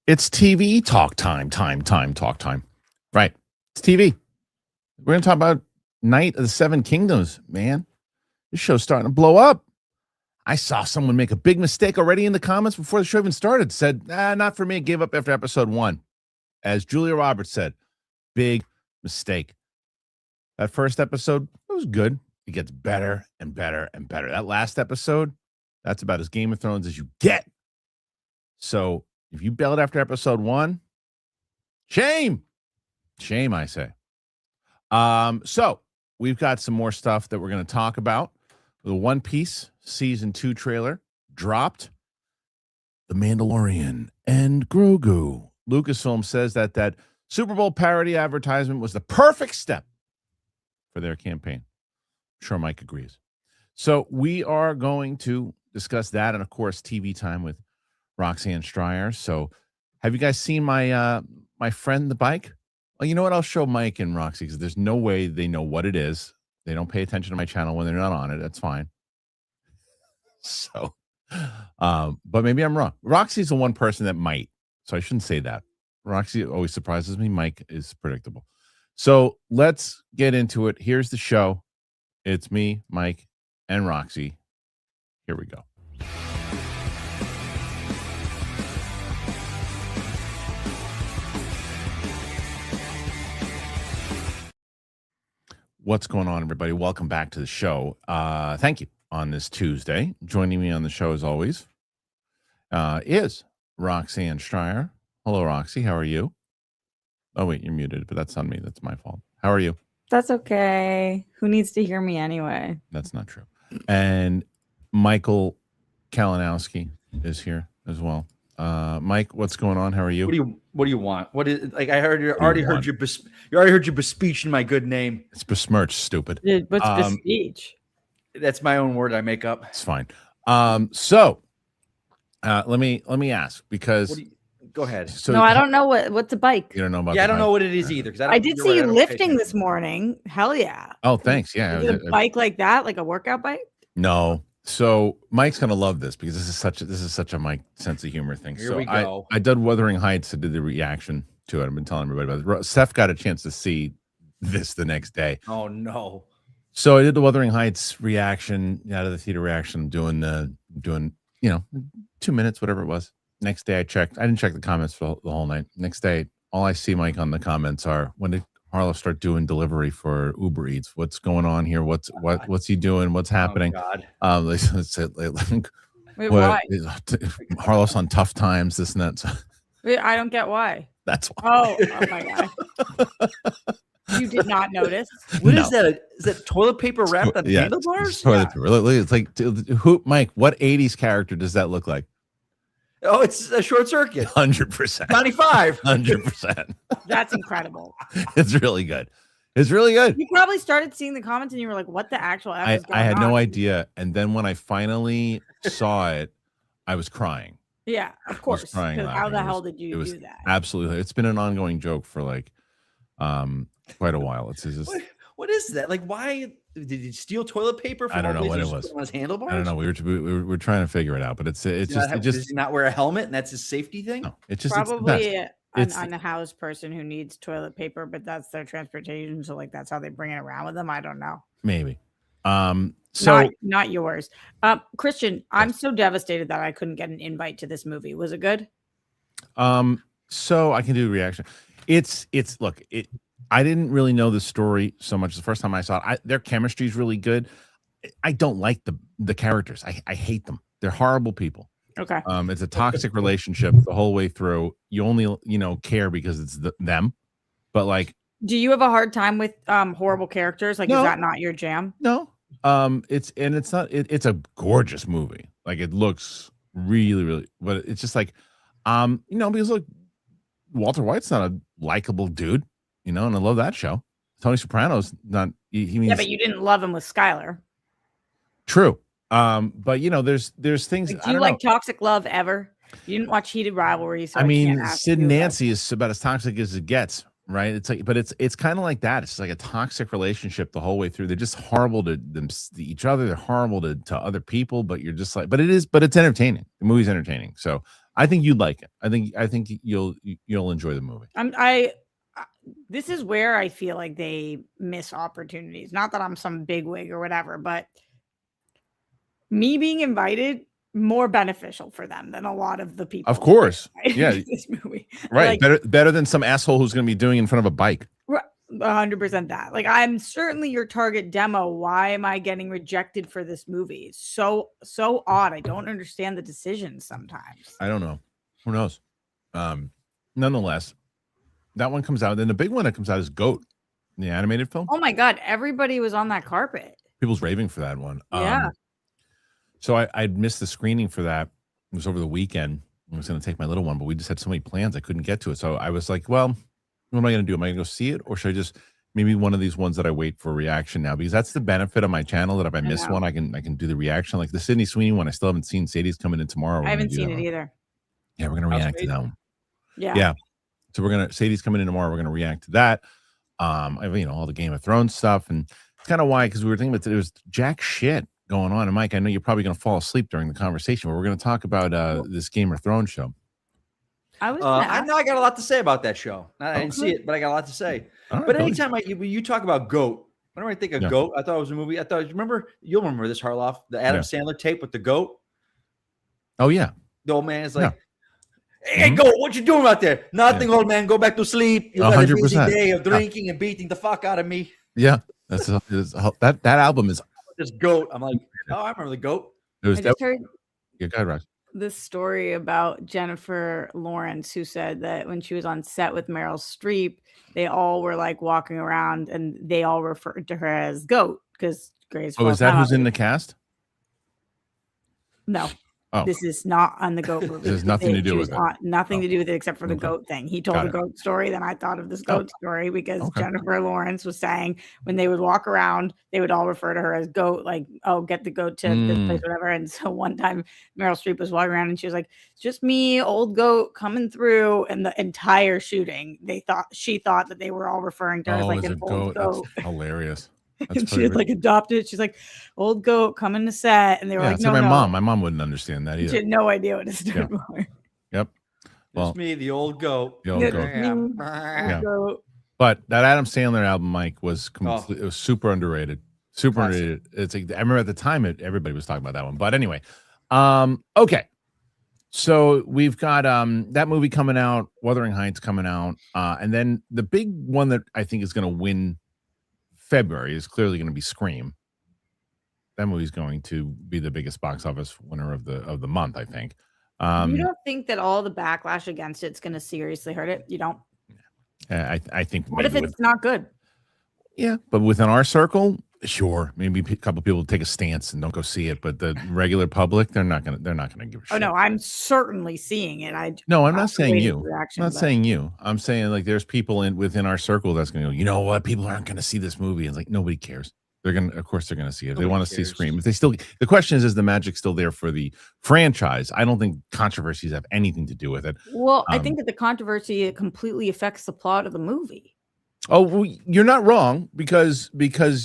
It's TV talk time, talk time. Right. It's TV. We're going to talk about Night of the Seven Kingdoms, man. This show's starting to blow up. I saw someone make a big mistake already in the comments before the show even started. Said, not for me. Gave up after episode 1. As Julia Roberts said, big mistake. That first episode, it was good. It gets better and better and better. That last episode, that's about as Game of Thrones as you get. So if you bailed after episode 1, shame. Shame, I say. So we've got some more stuff that we're going to talk about. The One Piece season 2 trailer dropped. The Mandalorian and Grogu. Lucasfilm says that Super Bowl parody advertisement was the perfect step for their campaign. I'm sure Mike agrees. So we are going to discuss that and, of course, TV time with Roxy and Stryer. So have you guys seen my my friend the bike? Well, you know what? I'll show Mike and Roxy because there's no way they know what it is. They don't pay attention to my channel when they're not on it. That's fine. So, but maybe I'm wrong. Roxy's the one person that might. So I shouldn't say that. Roxy always surprises me. Mike is predictable. So let's get into it. Here's the show. It's me, Mike, and Roxy. Here we go. What's going on, everybody? Welcome back to the show. Thank you on this Tuesday. Joining me on the show, as always, is Roxy and Stryer. Hello, Roxy. How are you? Oh, wait, you're muted, but that's on me. That's my fault. How are you? That's okay. Who needs to hear me anyway? That's not true. And Michael Kalinowski is here as well. Mike, what's going on? How are you? What do you want? What is like? I heard you already heard your bespeech in my good name. It's besmirched, stupid. What's bespeech? That's my own word I make up. It's fine. So let me ask because go ahead. So no, I don't know what's a bike. You don't know about. Yeah, I don't know what it is either. I did see you lifting this morning. Hell yeah. Oh, thanks. Yeah, is it a bike like that, like a workout bike? No. So Mike's gonna love this because this is such a Mike sense of humor thing. Here we go. I did Wuthering Heights. I did the reaction to it. I've been telling everybody about it. Steph got a chance to see this the next day. Oh no! So I did the Wuthering Heights reaction out of the theater reaction. Doing 2 minutes, whatever it was. Next day I checked. I didn't check the comments for the whole night. Next day, all I see, Mike, on the comments are, when did Harloff start doing delivery for Uber Eats? What's going on here? What's he doing? What's happening? Oh, God. They said, Wait, why? Harloff's on tough times, this and that. So, wait, I don't get why. that's why. Oh my God. You did not notice. What is that? Is that toilet paper wrapped on handlebars? Toilet paper. It's like, Mike, what 80s character does that look like? Oh, it's a Short Circuit. 100%. 95. 100%. That's incredible. It's really good. It's really good. You probably started seeing the comments and you were like, what the actual F is going on? I had no idea. And then when I finally saw it, I was crying. Yeah, of course. Crying, how the hell did you do that? Absolutely. It's been an ongoing joke for like quite a while. It's just what is that? Like, why did he steal toilet paper from I don't know what it was on his handlebars? I don't know. We're trying to figure it out, but it's just does he not wear a helmet and that's his safety thing? No, it's just probably an unhoused person who needs toilet paper, but that's their transportation. So like that's how they bring it around with them. I don't know. Maybe. So not yours. Kristian, yes. I'm so devastated that I couldn't get an invite to this movie. Was it good? So I can do a reaction. I didn't really know the story so much the first time I saw it. Their chemistry is really good. I don't like the characters. I hate them. They're horrible people. Okay. It's a toxic relationship the whole way through. You only care because it's them. But like, do you have a hard time with horrible characters? Like, no. Is that not your jam? No. It's a gorgeous movie. Like, it looks really, really, but it's just like, because look, Walter White's not a likable dude. And I love that show. Tony Soprano's not. He means, yeah, but you didn't love him with Skylar. True. But there's things. Like, do you like toxic love ever? You didn't watch Heated Rivalry. So Sid and Nancy is about as toxic as it gets, right? It's like, but it's kind of like that. It's like a toxic relationship the whole way through. They're just horrible to each other. They're horrible to other people. But you're just like, but it's entertaining. The movie's entertaining. So I think you'd like it. I think you'll enjoy the movie. This is where I feel like they miss opportunities. Not that I'm some bigwig or whatever, but me being invited more beneficial for them than a lot of the people. Of course, yeah. This movie, right? Better than some asshole who's going to be doing it in front of a bike. 100% that. Like, I'm certainly your target demo. Why am I getting rejected for this movie? It's so odd. I don't understand the decisions sometimes. I don't know. Who knows? Nonetheless, that one comes out. Then the big one that comes out is Goat, the animated film. Oh my God. Everybody was on that carpet. People's raving for that one. Yeah. So I'd missed the screening for that. It was over the weekend. I was going to take my little one, but we just had so many plans I couldn't get to it. So I was like, well, what am I going to do? Am I going to go see it? Or should I just maybe one of these ones that I wait for a reaction now? Because that's the benefit of my channel, that if I miss one, I can do the reaction. Like the Sydney Sweeney one, I still haven't seen. Sadie's coming in tomorrow. I haven't seen it either. Yeah, we're going to react to that one. Yeah. So Sadie's coming in tomorrow. We're going to react to that. All the Game of Thrones stuff. And it's kind of why, because we were thinking about there was jack shit going on. And Mike, I know you're probably going to fall asleep during the conversation, but we're going to talk about this Game of Thrones show. I know I got a lot to say about that show. I didn't see it, but I got a lot to say. Right, but anytime you talk about Goat, whenever I think of Goat, I thought it was a movie. You'll remember this, Harloff, the Adam Sandler tape with the goat. Oh yeah. The old man is like, "Hey, Goat, what you doing out there? Nothing, old man. Go back to sleep. You had a busy day of drinking and beating the fuck out of me." Yeah, that album is just Goat. I'm like, oh, I remember the Goat. I just heard go ahead, Rox. This story about Jennifer Lawrence, who said that when she was on set with Meryl Streep, they all were like walking around and they all referred to her as Goat because Grace. Oh, is that who's in the cast? No. Oh. This is not on the Goat movie. There's nothing to do with it. Nothing to do with it except for the Goat thing. He told the Goat story, then I thought of this Goat story because Jennifer Lawrence was saying when they would walk around, they would all refer to her as Goat, like, oh, get the goat to this place, whatever. And so one time Meryl Streep was walking around and she was like, it's just me, old Goat, coming through. And the entire shooting, she thought that they were all referring to her as like an old goat. That's hilarious. And she had like adopted. She's like, old Goat coming to set, and they were like, no, my mom wouldn't understand that either. She had no idea what it stood for. Yep. Well, it's me, the old goat. The old goat. Goat. But that Adam Sandler album, Mike, was completely. It was super underrated. Super underrated. It's like, I remember at the time everybody was talking about that one. But anyway, okay. So we've got that movie coming out, Wuthering Heights coming out, and then the big one that I think is going to win February is clearly going to be Scream. That movie's going to be the biggest box office winner of the month, I think. You don't think that all the backlash against it's going to seriously hurt it? You don't? I think. What if it's not good? Yeah, but within our circle, sure. Maybe a couple people take a stance and don't go see it, but the regular public, they're not gonna give a shit. Oh no, I'm certainly seeing it. I'm not saying you. I'm not saying you. I'm saying like there's people within our circle that's gonna go, you know what, people aren't gonna see this movie. It's like nobody cares. Of course they're gonna see it. They want to see Scream. If the question is the magic still there for the franchise? I don't think controversies have anything to do with it. Well, I think that the controversy completely affects the plot of the movie. Oh, well, you're not wrong because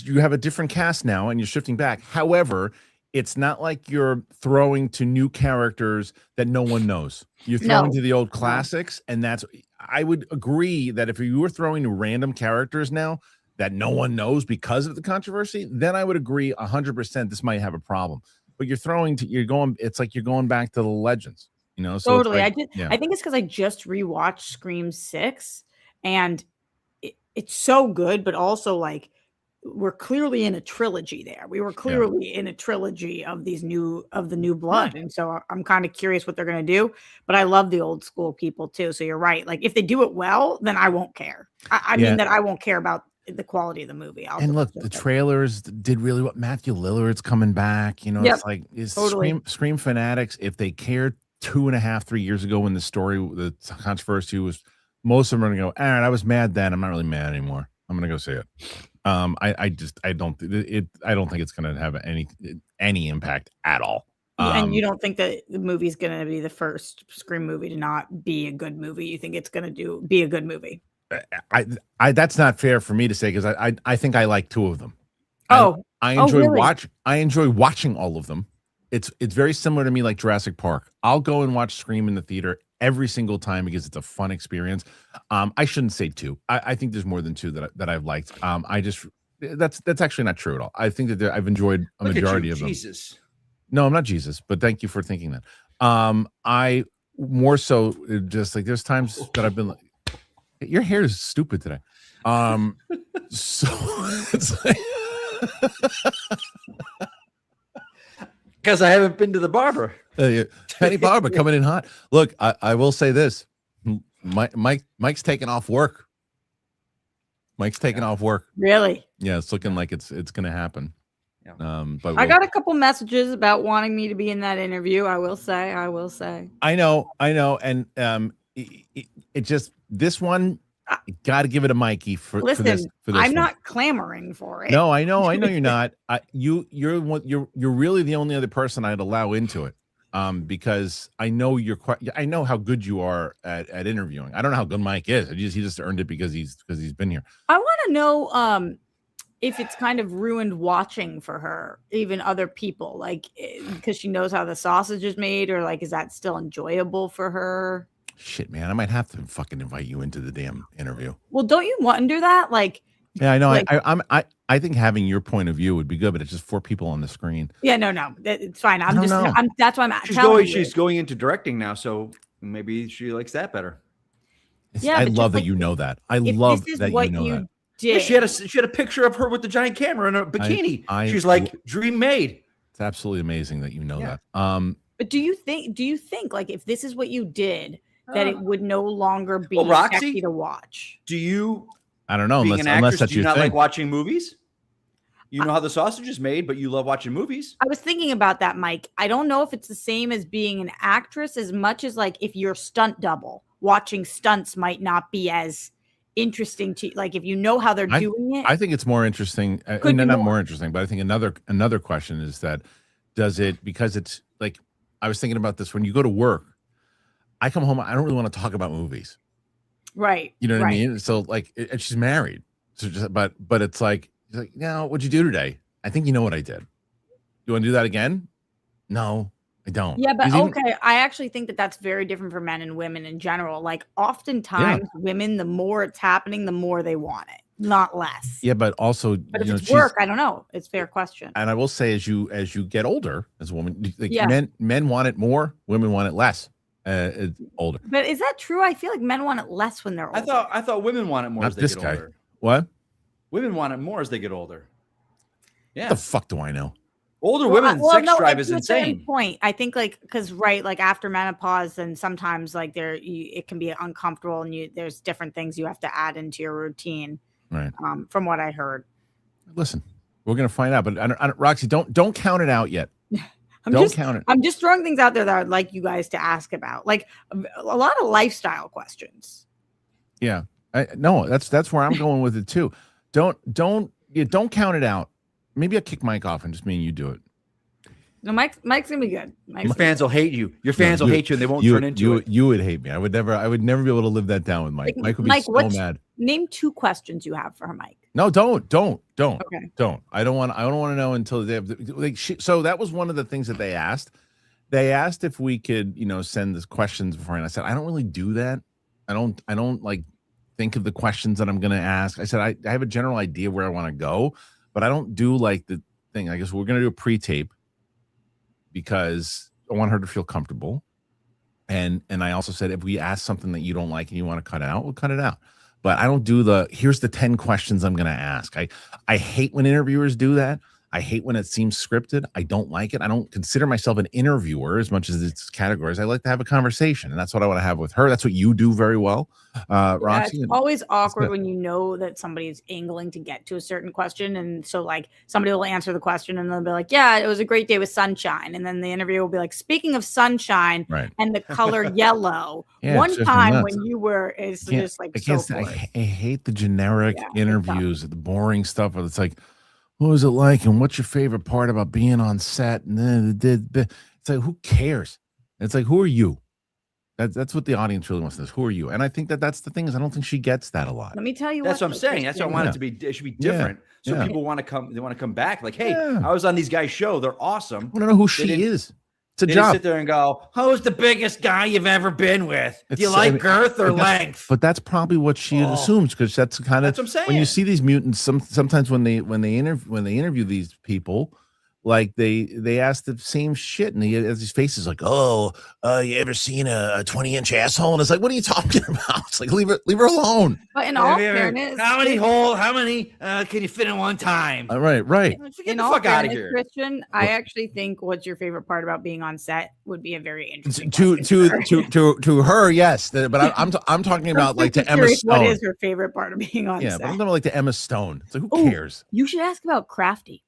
you have a different cast now and you're shifting back. However, it's not like you're throwing to new characters that no one knows. You're throwing to the old classics, and I would agree that if you were throwing to random characters now that no one knows because of the controversy, then I would agree 100% this might have a problem. But it's like you're going back to the legends, you know? So totally. I think it's because I just rewatched Scream 6 and it's so good, but also like we're clearly in a trilogy there. We were clearly in a trilogy of the new blood. And so I'm kind of curious what they're going to do, but I love the old school people too. So you're right. Like if they do it well, then I won't care. I mean that I won't care about the quality of the movie. And look, the trailers did really what Matthew Lillard's coming back. You know, it's like Scream fanatics. If they cared 3 years ago when the controversy was, most of them are going to go, Aaron, I was mad then. I'm not really mad anymore. I'm going to go see it. I don't think it's going to have any impact at all. And you don't think that the movie is going to be the first Scream movie to not be a good movie? You think it's going to be a good movie? That's not fair for me to say because I think I like two of them. I enjoy watching all of them. it's very similar to me like Jurassic Park. I'll go and watch Scream in the theater every single time because it's a fun experience. I shouldn't say 2. I think there's more than 2 that I've liked. That's actually not true at all. I think that I've enjoyed a majority of them. Jesus. No, I'm not Jesus, but thank you for thinking that. I more so just like there's times that I've been like, your hair is stupid today. So it's like because I haven't been to the barber. Penny Barber coming in hot. Look, I will say this. Mike's taking off work. Mike's taking off work. Really? Yeah, it's looking like it's gonna happen. Yeah. But I got a couple messages about wanting me to be in that interview. I will say. I know, and it just this one. Got to give it a Mikey for Listen, this. I'm not clamoring for it. No, I know you're not. You're really the only other person I'd allow into it. Because I know I know how good you are at interviewing. I don't know how good Mike is. He just earned it because he's been here. I want to know if it's kind of ruined watching for her, even other people, like because she knows how the sausage is made, or like is that still enjoyable for her? Shit, man, I might have to fucking invite you into the damn interview. Well, don't you wonder that? Like, yeah, I know. Like, I think having your point of view would be good, but it's just 4 people on the screen. Yeah, no, it's fine. That's why I'm She's going into directing now, so maybe she likes that better. Yeah, I love that you know that. I love that you know that. Yeah, she had a picture of her with the giant camera in a bikini. She's like dream made. It's absolutely amazing that you know that. But do you think like if this is what you did, that it would no longer be Roxy, sexy to watch? Do you? I don't know. Unless that's do you not like watching movies? You know how the sausage is made, but you love watching movies. I was thinking about that, Mike. I don't know if it's the same as being an actress as much as like if you're stunt double, watching stunts might not be as interesting to like if you know how they're doing it. I think it's more interesting. Not more interesting, but I think another question is that because it's like I was thinking about this when you go to work. I come home. I don't really want to talk about movies, right? You know what I mean. So like, and she's married. So just, but it's like, what'd you do today? I think you know what I did. You want to do that again? No, I don't. Yeah, but okay. I actually think that that's very different for men and women in general. Like, oftentimes, women, the more it's happening, the more they want it, not less. Yeah, but also, but if it's work, I don't know. It's a fair question. And I will say, as you get older, as a woman, like men want it more, women want it less. It's older. But is that true? I feel like men want it less when they're older. I thought women want it more as they get older. What? Women want it more as they get older. Yeah. What the fuck do I know? Older women's sex drive is insane. Point. I think like because like after menopause, and sometimes like it can be uncomfortable, and there's different things you have to add into your routine. Right. From what I heard. Listen, we're gonna find out, but Roxy, don't count it out yet. Count it. I'm just throwing things out there that I'd like you guys to ask about, like a lot of lifestyle questions. Yeah, no, that's where I'm going with it too. Don't count it out. Maybe I'll kick Mike off and just me and you do it. No, Mike's gonna be good. Your fans will hate you. Your fans will hate you, and they won't turn into it. You would hate me. I would never be able to live that down with Mike. Mike would be so mad. Name 2 questions you have for Mike. No, don't. Okay. Don't. I don't want to know until they have. So that was one of the things that they asked. They asked if we could, send the questions before, and I said I don't really do that. I don't like think of the questions that I'm going to ask. I said I have a general idea where I want to go, but I don't do like the thing. I guess we're going to do a pre-tape because I want her to feel comfortable. And I also said if we ask something that you don't like and you want to cut it out, we'll cut it out. But I don't do here's the 10 questions I'm going to ask. I hate when interviewers do that. I hate when it seems scripted. I don't like it. I don't consider myself an interviewer as much as it's categories. I like to have a conversation, and that's what I want to have with her. That's what you do very well, Roxy. It's always awkward when you know that somebody is angling to get to a certain question, and so like somebody will answer the question and they'll be like, "Yeah, it was a great day with sunshine," and then the interviewer will be like, "Speaking of sunshine, and the color yellow, one time when you were," it's just like I hate the generic interviews, the boring stuff. It's like, what was it like? And what's your favorite part about being on set? And then it's like, who cares? It's like, who are you? That's what the audience really wants. This. Who are you? And I think that's the thing is I don't think she gets that a lot. Let me tell you. That's what I'm saying. That's what I want it to be. It should be different. So people want to come. They want to come back. Like, hey, I was on these guys' show. They're awesome. I want to know who she is. It's a job. Sit there and go, who's the biggest guy you've ever been with? Do you like girth or length? But that's probably what she assumes because that's kind of that's what I'm saying. When you see these mutants, sometimes when they interview these people, like they ask the same shit, and he has these faces like, you ever seen a 20-inch asshole? And it's like, what are you talking about? It's like leave her alone. But in all fairness, how many can you fit in one time? Right. Get the fuck out of here, Christian. I actually think what's your favorite part about being on set would be a very interesting to her, yes. But I'm talking about like to Emma Stone. What is her favorite part of being on set? Yeah, but I'm talking about like to Emma Stone. It's like who cares? You should ask about Crafty.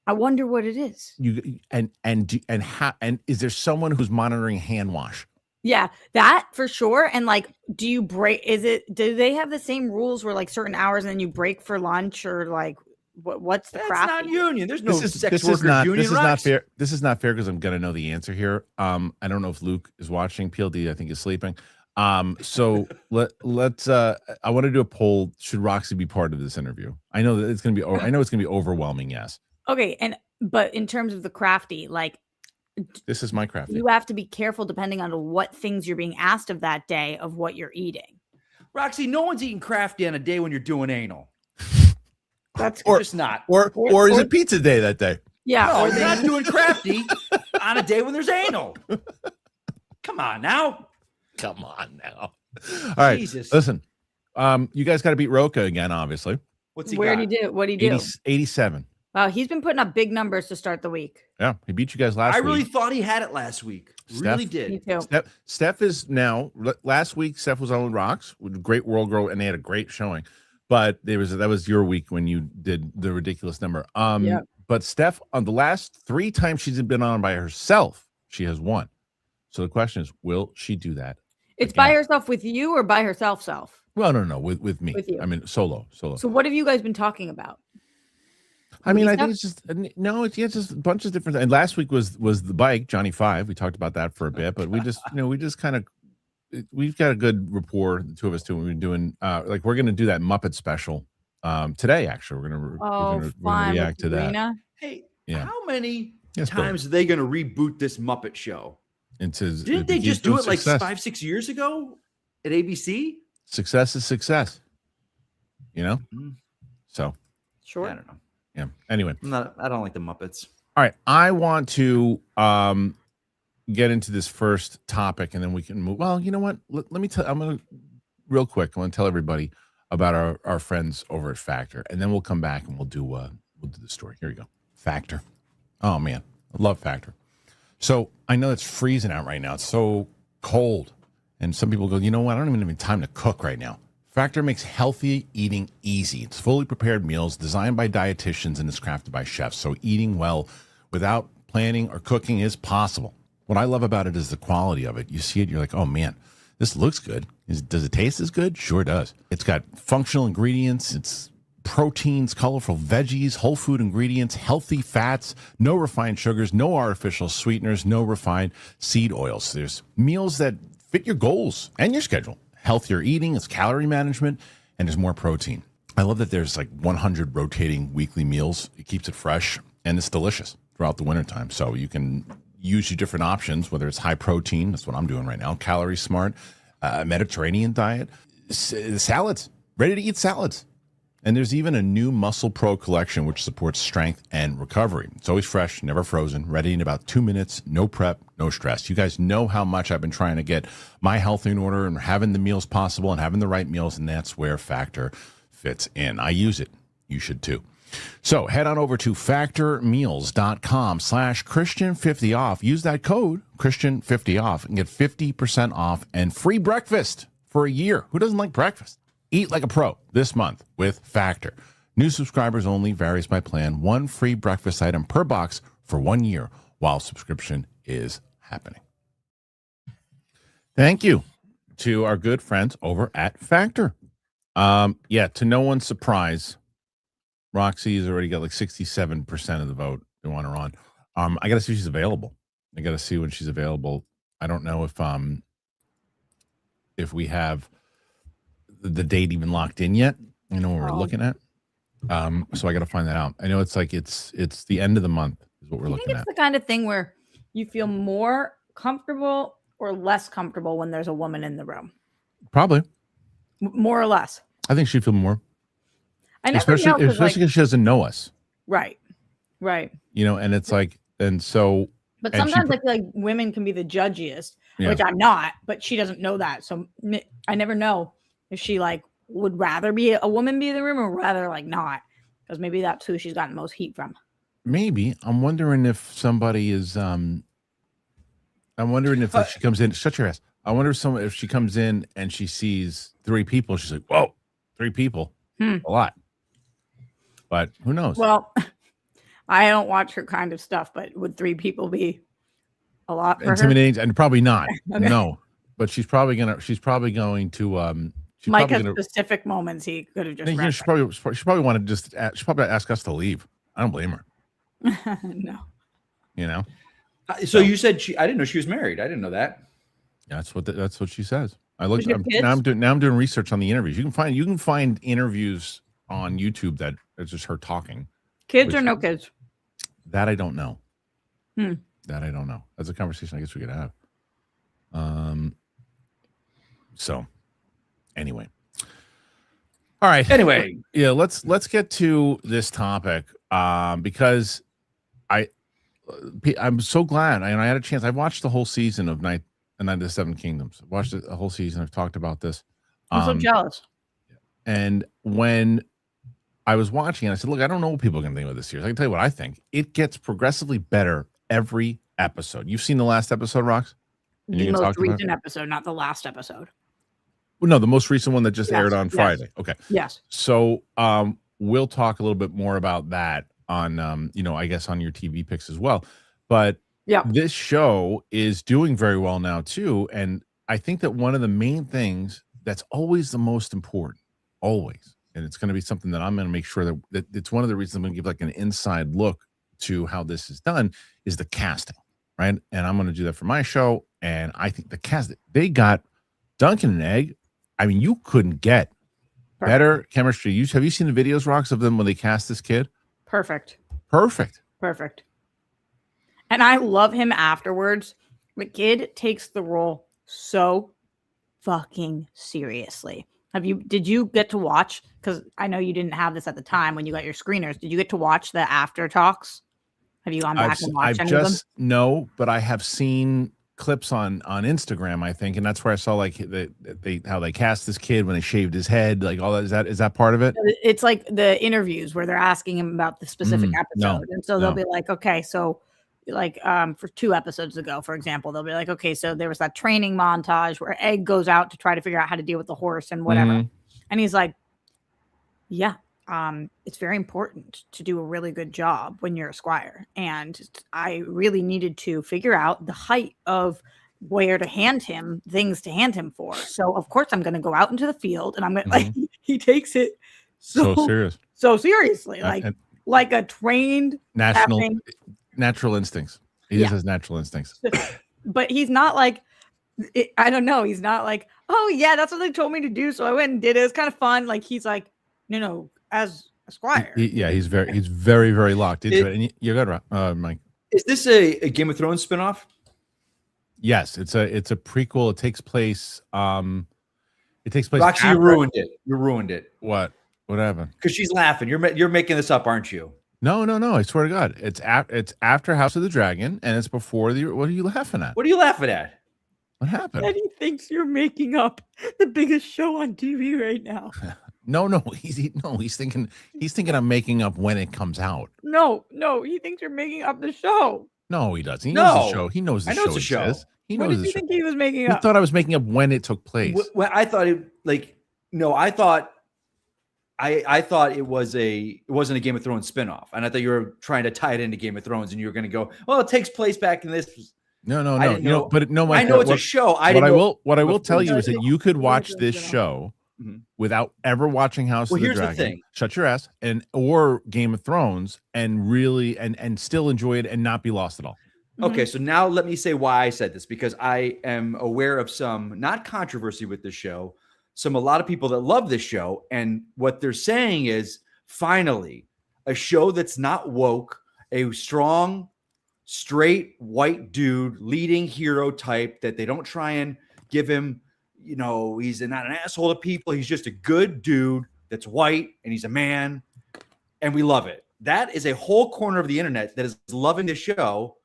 I wonder what it is. And is there someone who's monitoring hand wash? Yeah, that for sure. And like, do you break? Do they have the same rules where like certain hours and then you break for lunch or like what's the craft? That's not union. There's no sex workers union. This is not fair. This is not fair because I'm gonna know the answer here. I don't know if Luke is watching. PLD, I think, is sleeping. So let's I want to do a poll. Should Roxy be part of this interview? I know that it's gonna be. I know it's gonna be overwhelming. Yes. Okay, but in terms of the crafty, like this is my crafty. You have to be careful depending on what things you're being asked of that day of what you're eating. Roxy, no one's eating crafty on a day when you're doing anal. That's just not. Or is it pizza day that day? Yeah, no, they're not doing crafty on a day when there's anal. Come on now. All right, Jesus. Listen. You guys got to beat Roka again, obviously. What's he? What'd he do? 87. Wow, he's been putting up big numbers to start the week. Yeah, he beat you guys last week. I really thought he had it last week. Really did. Me too. Steph is now. Last week, Steph was on Rocks with Great World Grow, and they had a great showing. But that was your week when you did the ridiculous number. But Steph, on the last 3 times she's been on by herself, she has won. So the question is, will she do that? It's again? By herself with you or by herself? Well, no, with me. With you. I mean, solo. So what have you guys been talking about? I mean, I think it's just it's just a bunch of different. And last week was the bike, Johnny 5. We talked about that for a bit, but we just kind of we've got a good rapport, the two of us too. We've been doing we're going to do that Muppet special today. Actually, we're going to react to that. Hey, how many times are they going to reboot this Muppet show? Didn't they just do it like 5-6 years ago at ABC? Success is success. So sure. I don't know. Yeah. Anyway, I don't like the Muppets. All right, I want to get into this first topic, and then we can move. Well, you know what? Let me tell. I'm gonna real quick. I want to tell everybody about our friends over at Factor, and then we'll come back and we'll do the story. Here we go. Factor. Oh man, I love Factor. So I know it's freezing out right now. It's so cold, and some people go, you know what? I don't even have time to cook right now. Factor makes healthy eating easy. It's fully prepared meals designed by dietitians and is crafted by chefs. So eating well without planning or cooking is possible. What I love about it is the quality of it. You see it, you're like, oh man, this looks good. Does it taste as good? Sure does. It's got functional ingredients. It's proteins, colorful veggies, whole food ingredients, healthy fats, no refined sugars, no artificial sweeteners, no refined seed oils. There's meals that fit your goals and your schedule. Healthier eating, it's calorie management, and there's more protein. I love that there's like 100 rotating weekly meals. It keeps it fresh, and it's delicious throughout the wintertime. So you can use your different options, whether it's high protein, that's what I'm doing right now, calorie smart, Mediterranean diet, salads, ready to eat salads. And there's even a new Muscle Pro collection, which supports strength and recovery. It's always fresh, never frozen, ready in about 2 minutes, no prep, no stress. You guys know how much I've been trying to get my health in order and having the meals possible and having the right meals, and that's where Factor fits in. I use it. You should too. So head on over to factormeals.com/Christian50off. Use that code Christian50off and get 50% off and free breakfast for a year. Who doesn't like breakfast? Eat like a pro this month with Factor. New subscribers only, varies by plan. 1 free breakfast item per box for 1 year while subscription is happening. Thank you to our good friends over at Factor. To no one's surprise, Roxy's already got like 67% of the vote. They want her on. I got to see if she's available. I got to see when she's available. I don't know if if we have the date even locked in yet. You know what we're looking at. So I got to find that out. I know it's like it's the end of the month is what we're looking at. It's the kind of thing where you feel more comfortable or less comfortable when there's a woman in the room. Probably. More or less. I think she'd feel more. I never especially because she doesn't know us. Right. You know, and it's like, and so. But sometimes I feel like women can be the judgiest, which I'm not, but she doesn't know that. So I never know if she like would rather be a woman be in the room or rather like not, because maybe that's who she's gotten most heat from. Maybe. I'm wondering if somebody is, I'm wondering if she comes in, shut your ass. I wonder if she comes in and she sees 3 people, she's like, whoa, 3 people, a lot. But who knows? Well, I don't watch her kind of stuff, but would 3 people be a lot for intimidating? Her? And probably not. Okay. No, but she's probably going to, Mike has specific moments he could have just. She probably wanted to she probably ask us to leave. I don't blame her. No. You know. So you said I didn't know she was married. I didn't know that. That's what she says. I looked. Now I'm doing research on the interviews. You can find interviews on YouTube that it's just her talking. Kids or no kids? That I don't know. That I don't know. That's a conversation I guess we could have. So anyway. All right. Anyway. Yeah, let's get to this topic because I'm so glad and I had a chance. I watched the whole season of Night of the Seven Kingdoms. I watched the whole season. I've talked about this. I'm so jealous. And when I was watching it, I said, look, I don't know what people are going to think of this series. I can tell you what I think. It gets progressively better every episode. You've seen the last episode, Rox? The most recent episode, not the last episode. Well, no, the most recent one that just aired on Friday. Okay. Yes. So we'll talk a little bit more about that on, I guess on your TV picks as well. But this show is doing very well now too. And I think that one of the main things that's always the most important, always, and it's going to be something that I'm going to make sure that it's one of the reasons I'm going to give like an inside look to how this is done is the casting, right? And I'm going to do that for my show. And I think the cast, they got Duncan and Egg. I mean, you couldn't get better chemistry. Have you seen the videos, Rox, of them when they cast this kid? Perfect. And I love him afterwards. The kid takes the role so fucking seriously. Did you get to watch? Because I know you didn't have this at the time when you got your screeners. Did you get to watch the after talks? Have you gone back and watched any of them? No, but I have seen clips on Instagram, I think, and that's where I saw like how they cast this kid when they shaved his head, like all that. Is that part of it? It's like the interviews where they're asking him about the specific episode, and so they'll be like, okay, so like for 2 episodes ago, for example, they'll be like, okay, so there was that training montage where Egg goes out to try to figure out how to deal with the horse and whatever, and he's like, yeah. It's very important to do a really good job when you're a squire. And I really needed to figure out the height of where to hand him things to hand him for. So of course I'm going to go out into the field and I'm going to like, he takes it so seriously, like a trained natural instincts. He just has natural instincts, but he's not like, I don't know. He's not like, oh yeah, that's what they told me to do. So I went and did it. It was kind of fun. Like he's like, no, as a squire. He's very, very locked into it. And you're good, Mike. Is this a Game of Thrones spinoff? Yes, it's a prequel. It takes place. Roxy, you ruined it. You ruined it. What happened? Because she's laughing. You're making this up, aren't you? No. I swear to God, it's after House of the Dragon, and it's before the. What are you laughing at? What are you laughing at? What happened? And he thinks you're making up the biggest show on TV right now. No, he's thinking I'm making up when it comes out. No, he thinks you're making up the show. No, he doesn't. He knows the show. He knows the show exists. He knows what did you think he was making up? He thought I was making up when it took place. Well, I thought it wasn't a Game of Thrones spinoff, and I thought you were trying to tie it into Game of Thrones, and you were going to go, well, it takes place back in this. No. Mike, I know it's a show. What I will tell you is that you could watch this show without ever watching House of the Dragon. The thing. Shut your ass, or Game of Thrones, and really and still enjoy it and not be lost at all. Okay, so now let me say why I said this, because I am aware of some, not controversy with this show, a lot of people that love this show, and what they're saying is, finally, a show that's not woke, a strong, straight white dude, leading hero type, that they don't try and give him, he's not an asshole to people. He's just a good dude that's white, and he's a man, and we love it. That is a whole corner of the internet that is loving this show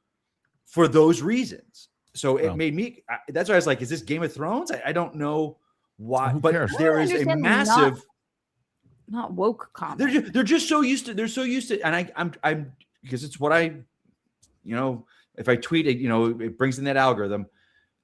for those reasons. So it made me, that's why I was like, is this Game of Thrones? I don't know why, but there is a massive, not woke comment. They're just so used to, and I'm because it's what I, if I tweet it, it brings in that algorithm.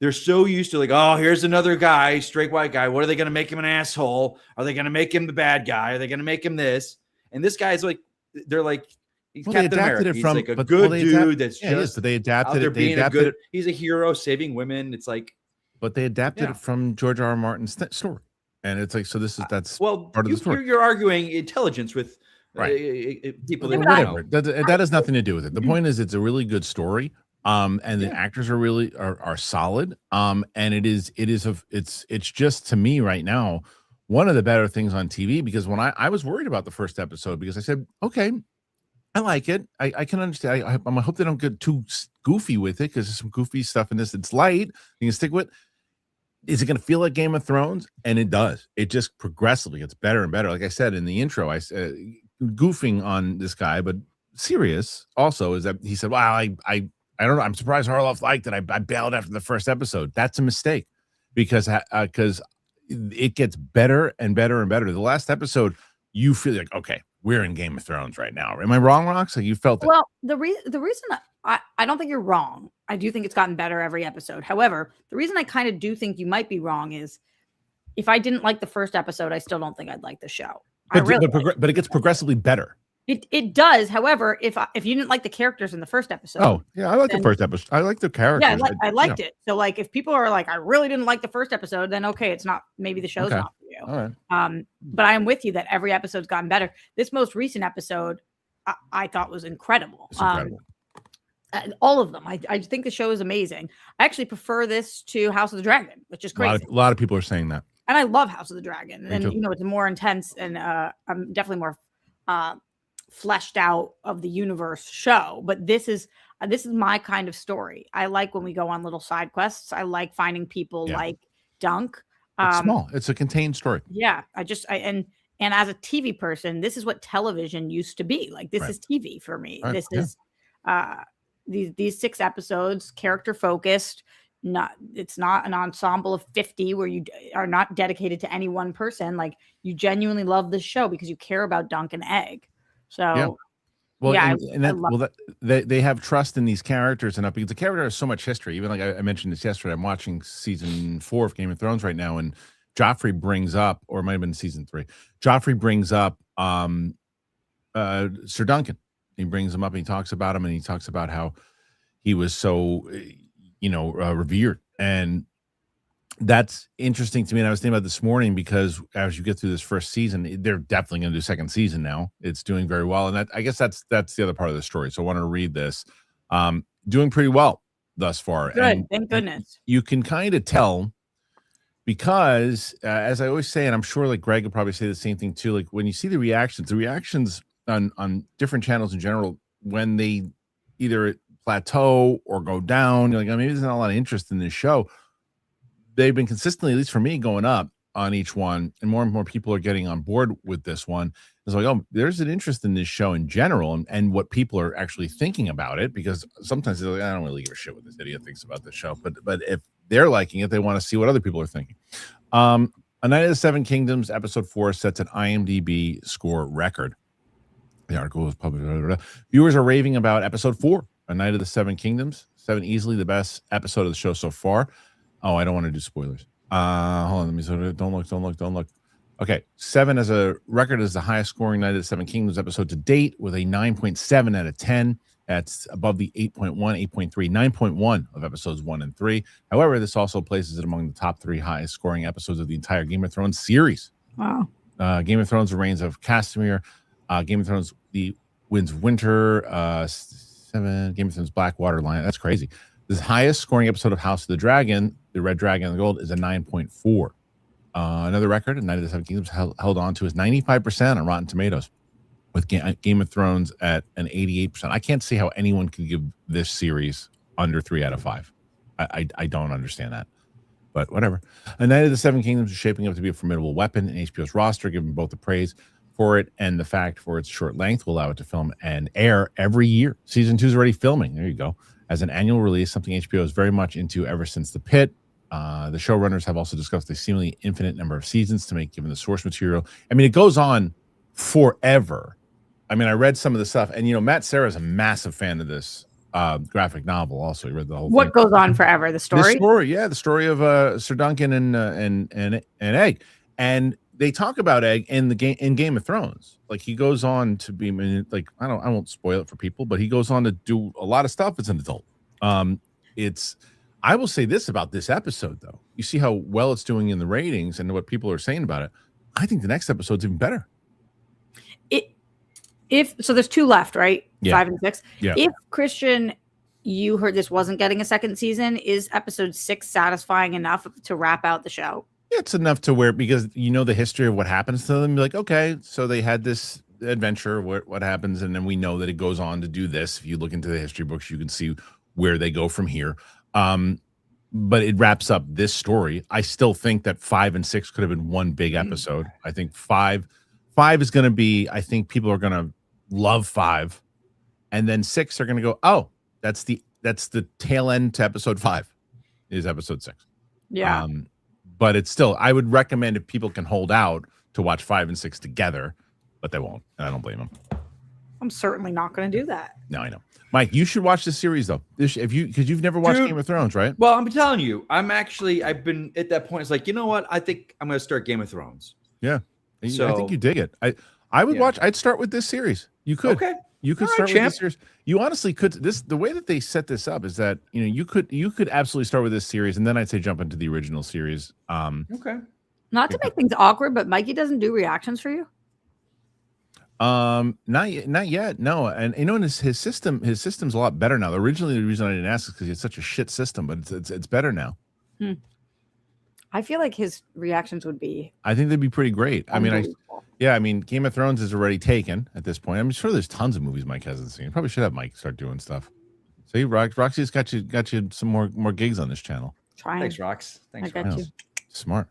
They're so used to, like, oh, here's another guy, straight white guy. What are they going to make him an asshole? Are they going to make him the bad guy? Are they going to make him this? And this guy's like, they're like, he's Captain America. He's like a good dude that's just they adapted it. Being a good, he's a hero saving women. It's like, but they adapted it from George R. R. Martin's story, and it's like, so that's part of the story. You're arguing intelligence with people that whatever. That has nothing to do with it. The point is, it's a really good story. And the actors are really are solid. And it's just, to me right now, one of the better things on TV, because when I was worried about the first episode, because I said, okay, I like it. I can understand. I hope they don't get too goofy with it, because there's some goofy stuff in this. It's light. You can stick with. Is it going to feel like Game of Thrones? And it does. It just progressively gets better and better. Like I said in the intro, I said, goofing on this guy, but serious also, is that he said, wow, I don't know. I'm surprised Harloff liked it. I bailed after the first episode. That's a mistake, because it gets better and better and better. The last episode, you feel like, okay, we're in Game of Thrones right now. Am I wrong, Rox? Like, you felt that? Well, the reason I don't think you're wrong. I do think it's gotten better every episode. However, the reason I kind of do think you might be wrong is, if I didn't like the first episode, I still don't think I'd like the show. But it gets progressively better. It does. However, if you didn't like the characters in the first episode, I like the first episode. I like the characters. Yeah, I liked it. So, like, if people are like, I really didn't like the first episode, then okay, it's not, maybe the show's not for you. All right. But I am with you that every episode's gotten better. This most recent episode, I thought was incredible. It's incredible. All of them. I think the show is amazing. I actually prefer this to House of the Dragon, which is crazy. A lot of people are saying that. And I love House of the Dragon. And it's more intense, and I'm definitely more fleshed out of the universe show. But this is my kind of story. I like when we go on little side quests. I like finding people like Dunk. It's small. It's a contained story. Yeah. And as a TV person, this is what television used to be. Like, this is TV for me. Right. This is these 6 episodes, character focused. It's not an ensemble of 50 where you are not dedicated to any one person. Like, you genuinely love this show because you care about Dunk and Egg. So they have trust in these characters enough, because the character has so much history. Even like I mentioned this yesterday, I'm watching season 4 of Game of Thrones right now, and Joffrey brings up, or it might have been season 3, Joffrey brings up Sir Duncan. He brings him up and he talks about him, and he talks about how he was so revered. And that's interesting to me. And I was thinking about this morning, because as you get through this first season, they're definitely going to do second season now. It's doing very well. And I guess that's the other part of the story. So I want to read this. Doing pretty well thus far. Good. And thank goodness. You can kind of tell, because as I always say, and I'm sure like Greg would probably say the same thing too, like when you see the reactions on different channels in general, when they either plateau or go down, you're like, oh, maybe there's not a lot of interest in this show. They've been consistently, at least for me, going up on each one, and more people are getting on board with this one. It's like, oh, there's an interest in this show in general, and what people are actually thinking about it, because sometimes they're like, I don't really give a shit what this idiot thinks about this show. But if they're liking it, they want to see what other people are thinking. A Night of the Seven Kingdoms, episode 4 sets an IMDb score record. The article was published. Viewers are raving about episode 4, A Night of the Seven Kingdoms. 7 easily the best episode of the show so far. Oh, I don't want to do spoilers. Hold on. Let me don't look. Okay. 7 as a record is the highest scoring Night of the Seven Kingdoms episode to date, with a 9.7 out of 10. That's above the 8.1, 8.3, 9.1 of episodes 1 and 3. However, this also places it among the top 3 highest scoring episodes of the entire Game of Thrones series. Wow. Game of Thrones, The Reigns of Castamere. Game of Thrones, The Winds of Winter. 7 Game of Thrones Blackwater line. That's crazy. The highest scoring episode of House of the Dragon, the Red Dragon and the Gold, is a 9.4. Another record, Night of the Seven Kingdoms held on to is 95% on Rotten Tomatoes, with Game of Thrones at an 88%. I can't see how anyone could give this series under 3 out of 5. I don't understand that, but whatever. A Night of the Seven Kingdoms is shaping up to be a formidable weapon in HBO's roster, given both the praise for it and the fact for its short length will allow it to film and air every year. Season 2 is already filming. There you go. As an annual release, something HBO is very much into ever since The Pit. The showrunners have also discussed a seemingly infinite number of seasons to make, given the source material. I mean, it goes on forever. I mean, I read some of the stuff, and Matt Serra is a massive fan of this graphic novel. Also, he read the whole What thing. goes on forever? The story? The story of Sir Duncan and Egg, and they talk about Egg in Game of Thrones. Like, he goes on to be, like, I won't spoil it for people, but he goes on to do a lot of stuff as an adult. I will say this about this episode, though. You see how well it's doing in the ratings and what people are saying about it. I think the next episode's even better. So there's 2 left, right? Yeah. 5 and 6. Yeah. If Kristian, you heard this wasn't getting a second season, is episode 6 satisfying enough to wrap out the show? It's enough to where, because the history of what happens to them, you're like, okay, so they had this adventure, what happens, and then we know that it goes on to do this. If you look into the history books, you can see where they go from here. But it wraps up this story. I still think that 5 and 6 could have been one big episode. I think 5 is going to be, I think people are going to love 5, and then 6 are going to go, oh, that's the tail end to episode 5 is episode 6. Yeah. But it's still, I would recommend, if people can hold out, to watch 5 and 6 together, but they won't, and I don't blame them. I'm certainly not going to do that. No, I know. Mike, you should watch this series, though. Because you've never watched Game of Thrones, right? Well, I'm telling you, I've been at that point. It's like, you know what? I think I'm going to start Game of Thrones. Yeah. So, I think you dig it. I would watch. I'd start with this series. You could. Okay. You could start with this series. You honestly could. The way that they set this up is that you could absolutely start with this series, and then I'd say jump into the original series. Okay. Not to make things awkward, but Mikey doesn't do reactions for you. Not yet. No, and his system's a lot better now. Originally, the reason I didn't ask is because it's such a shit system, but it's better now. I feel like his reactions would be. I think they'd be pretty great. I mean, Game of Thrones is already taken at this point. I'm sure there's tons of movies Mike hasn't seen. Probably should have Mike start doing stuff. See, Roxy's got you some more gigs on this channel. Thanks, Rox. Thanks, I got you. Smart.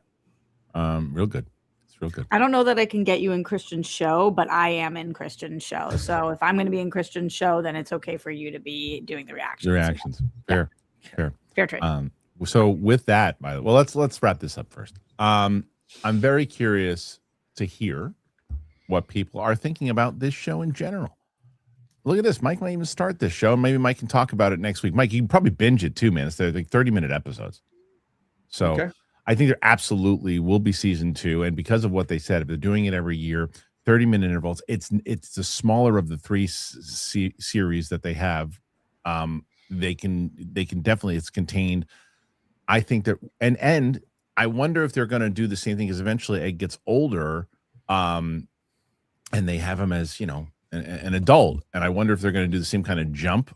Real good. It's real good. I don't know that I can get you in Kristian's show, but I am in Kristian's show. So if I'm going to be in Kristian's show, then it's okay for you to be doing the reactions. The reactions. Fair. Fair trade. So with that, by the way, let's wrap this up first. I'm very curious to hear what people are thinking about this show in general. Look at this. Mike might even start this show. Maybe Mike can talk about it next week. Mike, you can probably binge it too, man. It's like 30-minute episodes. So okay. I think there absolutely will be season 2. And because of what they said, if they're doing it every year, 30-minute intervals, it's the smaller of the 3 series that they have. They can definitely, it's contained. I think that, and I wonder if they're going to do the same thing, because eventually Egg gets older, and they have him as, an adult. And I wonder if they're going to do the same kind of jump,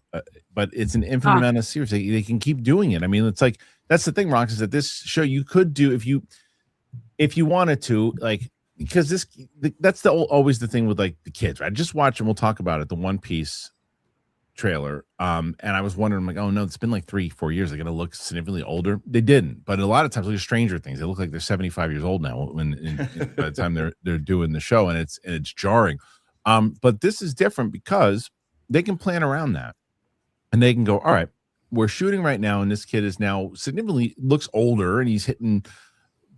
but it's an infinite amount of series. They can keep doing it. I mean, it's like, that's the thing, Rox, is that this show you could do if you wanted to, like, because that's always the thing with like the kids, right? Just watch, and we'll talk about it, the One Piece trailer. And I was wondering, like, oh no, it's been like 3-4 years. They're gonna look significantly older. They didn't, but a lot of times, look at Stranger Things. They look like they're 75 years old now by the time they're doing the show, and it's jarring. But this is different because they can plan around that, and they can go, all right, we're shooting right now, and this kid is now significantly looks older, and he's hitting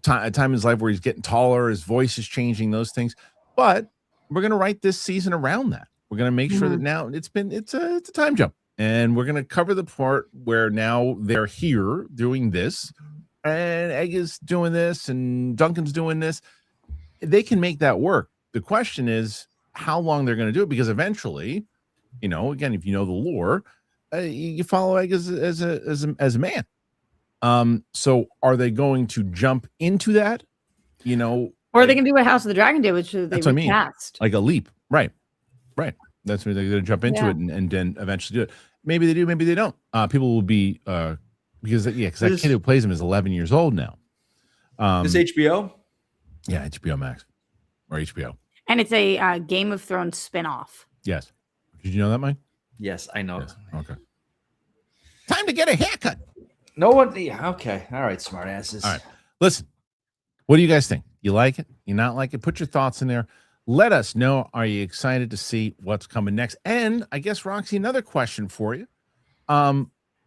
a time in his life where he's getting taller, his voice is changing, those things. But we're gonna write this season around that. We're going to make sure that now it's a time jump, and we're going to cover the part where now they're here doing this, and Egg is doing this, and Duncan's doing this. They can make that work. The question is how long they're going to do it, because eventually, again, if you know the lore, you follow Egg as a man. So are they going to jump into that? Or they can do what House of the Dragon did, which they recast. Like a leap, right? That's when they're going to jump into Yeah. it and then eventually do it. Maybe they do, maybe they don't. People will be because that kid who plays him is 11 years old now. This HBO? Yeah, HBO Max or HBO. And it's a Game of Thrones spinoff. Yes. Did you know that, Mike? Yes, I know. Yes. Okay. Time to get a haircut. No one. Yeah, okay. All right, smart asses. All right. Listen, what do you guys think? You like it? You not like it? Put your thoughts in there. Let us know. Are you excited to see what's coming next? And I guess, Roxy, another question for you.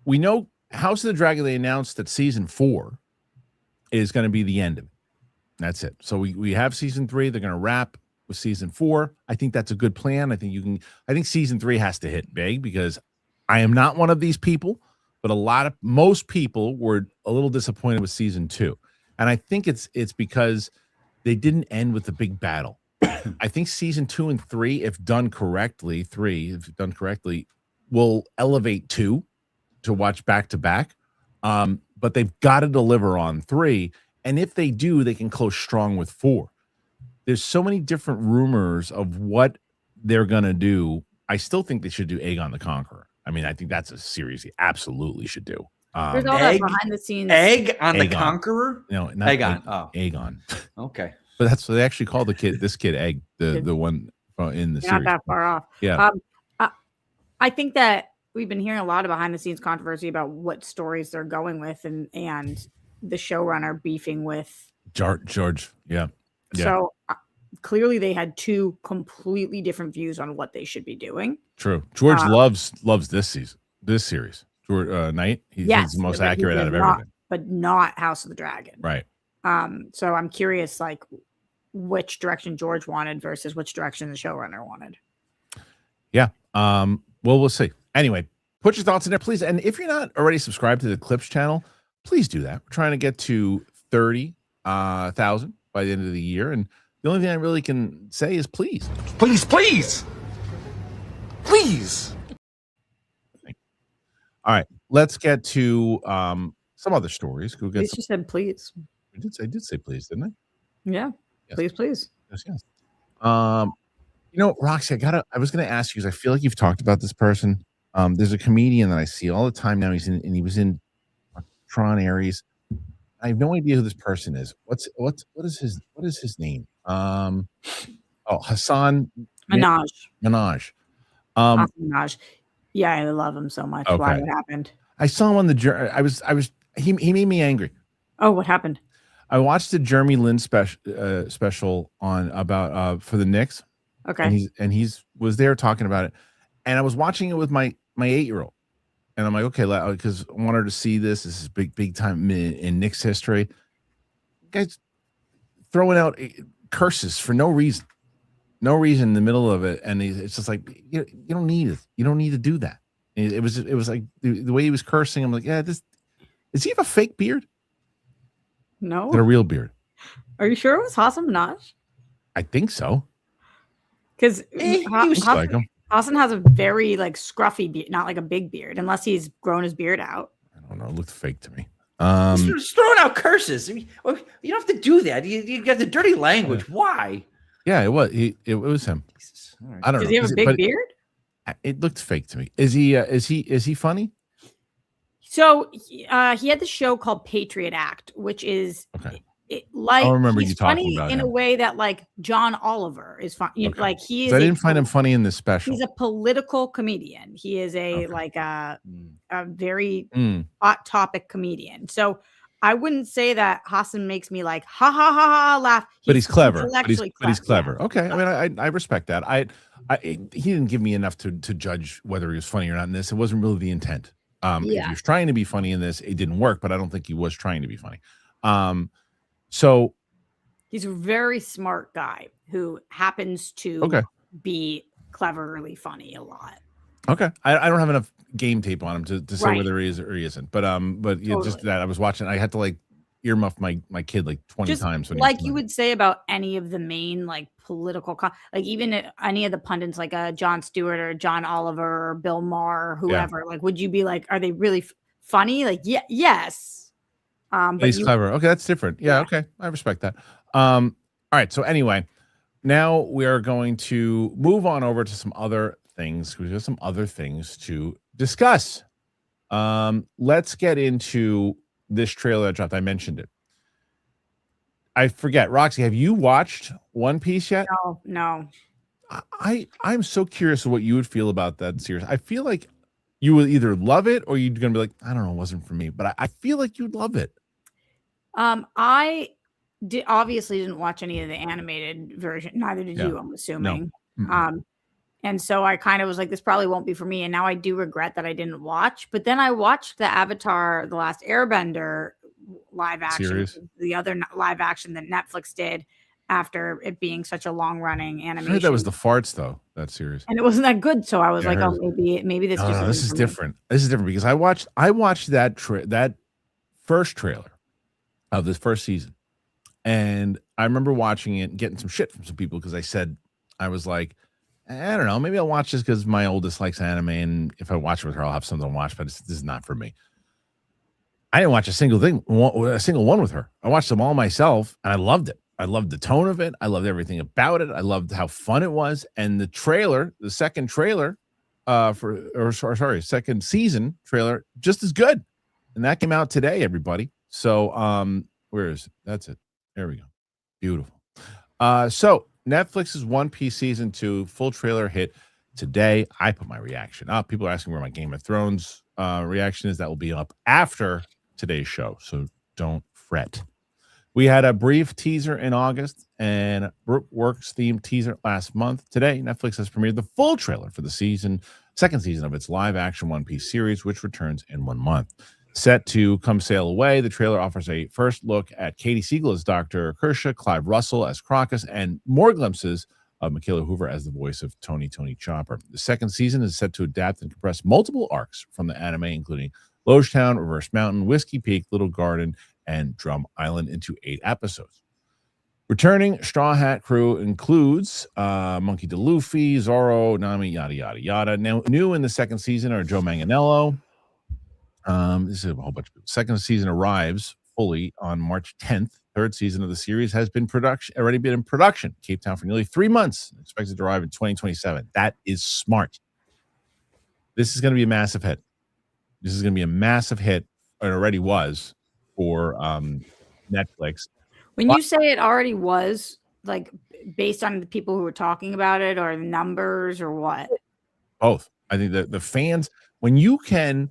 We know House of the Dragon, they announced that season 4 is going to be the end of it. That's it. So we have season 3. They're going to wrap with season 4. I think that's a good plan. I think season 3 has to hit big because I am not one of these people, but most people were a little disappointed with season 2. And I think it's because they didn't end with the big battle. I think season 2 and 3, if done correctly, will elevate 2 to watch back to back. But they've got to deliver on 3. And if they do, they can close strong with 4. There's so many different rumors of what they're going to do. I still think they should do Aegon the Conqueror. I mean, I think that's a series he absolutely should do. There's all that behind the scenes. Egg on the Conqueror? No, not Aegon. Aegon. Okay. But that's what they actually call this kid Egg, the one in the series. Not that far off. Yeah. I think that we've been hearing a lot of behind the scenes controversy about what stories they're going with and the showrunner beefing with George. Yeah. So clearly they had 2 completely different views on what they should be doing. True. George loves this series. George Knight. He's the most accurate out of everything. But not House of the Dragon. Right. So I'm curious, like, which direction George wanted versus which direction the showrunner wanted. Yeah. Well, we'll see. Anyway, put your thoughts in there, please. And if you're not already subscribed to the Clips channel, please do that. We're trying to get to 30,000 by the end of the year. And the only thing I really can say is please. Please, please. Please. All right. Let's get to some other stories. At least you said please. I did say please, didn't I? Yeah. Yes. Please. Yes. Roxy, I was going to ask you because I feel like you've talked about this person. There's a comedian that I see all the time now. He was in Tron Aries. I have no idea who this person is. What is his name? Hassan Minaj. Hassan Minaj. Yeah, I love him so much. Okay. Why? What happened? I saw him on the he made me angry. Oh, what happened? I watched the Jeremy Lin special on about for the Knicks. Okay. And he was there talking about it, and I was watching it with my 8-year-old, and I'm like, okay, because I wanted to see this. This is big time in Knicks history. Guys throwing out curses for no reason in the middle of it, and it's just like you don't need it. You don't need to do that. It was like the way he was cursing. I'm like, yeah, does he have a fake beard? No. Is it a real beard? Are you sure it was Hassan Minaj? I think so. Because Hassan has a very scruffy beard, not like a big beard, unless he's grown his beard out. I don't know. It looked fake to me. Just throwing out curses. I mean, you don't have to do that. You got the dirty language. Why? Yeah, it was. It was him. Right. I don't know. Does he have a big beard? It looked fake to me. Is he funny? So he had the show called Patriot Act, which is I remember you talking funny about in him. a way that John Oliver is funny. Okay. Like he is. I didn't find him funny in this special. He's a political comedian. He is a a very hot topic comedian. So I wouldn't say that Hassan makes me ha ha ha ha laugh. But he's clever. But he's clever. Yeah. Okay. I mean, I respect that. He didn't give me enough to judge whether he was funny or not in this. It wasn't really the intent. If he was trying to be funny in this, it didn't work, but I don't think he was trying to be funny. So he's a very smart guy who happens to be cleverly funny a lot. Okay. I don't have enough game tape on him to say Right. whether he is or he isn't. But Totally. just that I was watching, I had to earmuff my kid 20 times when like you would say about any of the main political even any of the pundits Jon Stewart or John Oliver or Bill Maher or whoever would you be are they really funny yes but he's clever. Okay, that's different. Yeah, okay, I respect that. All right, so anyway, now we are going to move on over to some other things. We have some other things to discuss. Let's get into this trailer that dropped. I mentioned it. I forget. Roxy, have you watched One Piece yet? No. I'm so curious of what you would feel about that series. I feel like you will either love it or you're gonna be like, I don't know, it wasn't for me. But I feel like you'd love it. I obviously didn't watch any of the animated version. Neither did you, I'm assuming. No. And so I kind of was like, this probably won't be for me. And now I do regret that I didn't watch. But then I watched the Avatar, The Last Airbender live action, series. The other live action that Netflix did after it being such a long running animation. I heard that was the farts though, that series. And it wasn't that good. So I was like, oh, maybe this just this is different. This is different because I watched that first trailer of this first season. And I remember watching it and getting some shit from some people because I was like, I don't know, maybe I'll watch this because my oldest likes anime, and if I watch it with her, I'll have something to watch. But this is not for me. I didn't watch a single one with her. I watched them all myself, and I loved it. I loved the tone of it. I loved everything about it. I loved how fun it was. And the trailer, the second trailer, second season trailer, just as good. And that came out today, everybody. So, where is it? That's it. There we go. Beautiful. So Netflix's One Piece season 2 full trailer hit today. I put my reaction up. People are asking where my Game of Thrones reaction is. That will be up after today's show, so don't fret. We had a brief teaser in August and Works themed teaser last month. Today, Netflix has premiered the full trailer for the second season of its live action One Piece series, which returns in 1 month. Set to come sail away, the trailer offers a first look at Katie Siegel as Dr. Kersha, Clive Russell as Crocus, and more glimpses of Michaela Hoover as the voice of Tony Chopper. The second season is set to adapt and compress multiple arcs from the anime, including Logetown, Reverse Mountain, Whiskey Peak, Little Garden, and Drum Island into 8 episodes. Returning Straw Hat crew includes Monkey D. Luffy, Zoro, Nami, yada, yada, yada. Now, new in the second season are Joe Manganiello. This is a whole bunch of people. Second season arrives fully on March 10th. Third season of the series has been already been in production. Cape Town for nearly 3 months. Expected to arrive in 2027. That is smart. This is going to be a massive hit. This is going to be a massive hit. It already was for Netflix. When you say it already was, like based on the people who were talking about it or the numbers or what? Both. I think the fans, when you got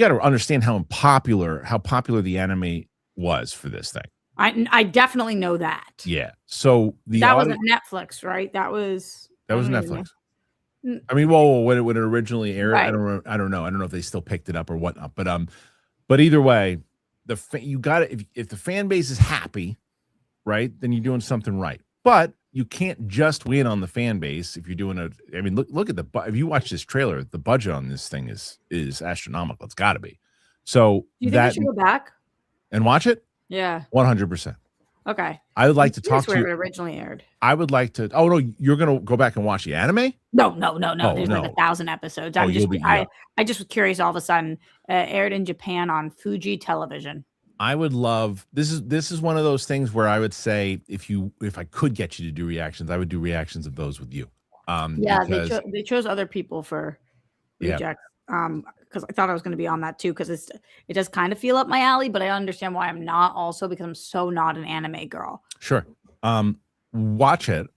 to understand how popular the anime was for this thing. I definitely know that. Yeah. So that wasn't Netflix, right? That was Netflix. I mean, well, when it originally aired, right. I don't know. I don't know if they still picked it up or whatnot. But either way, you got it. If the fan base is happy, right, then you're doing something right. But you can't just win on the fan base if you're doing I mean, look at if you watch this trailer, the budget on this thing is astronomical. It's got to be. So do you think we should go back and watch it? Yeah, 100%. Okay. I would like to talk to you. Where it originally aired. I would like to. Oh no, you're gonna go back and watch the anime? No. There's like 1,000 episodes. I just was curious. All of a sudden, aired in Japan on Fuji Television. I would love this is one of those things where I would say if I could get you to do reactions, I would do reactions of those with you. They chose other people for rejects. Because I thought I was going to be on that too, because it does kind of feel up my alley, but I understand why I'm not, also because I'm so not an anime girl. Sure. Watch it,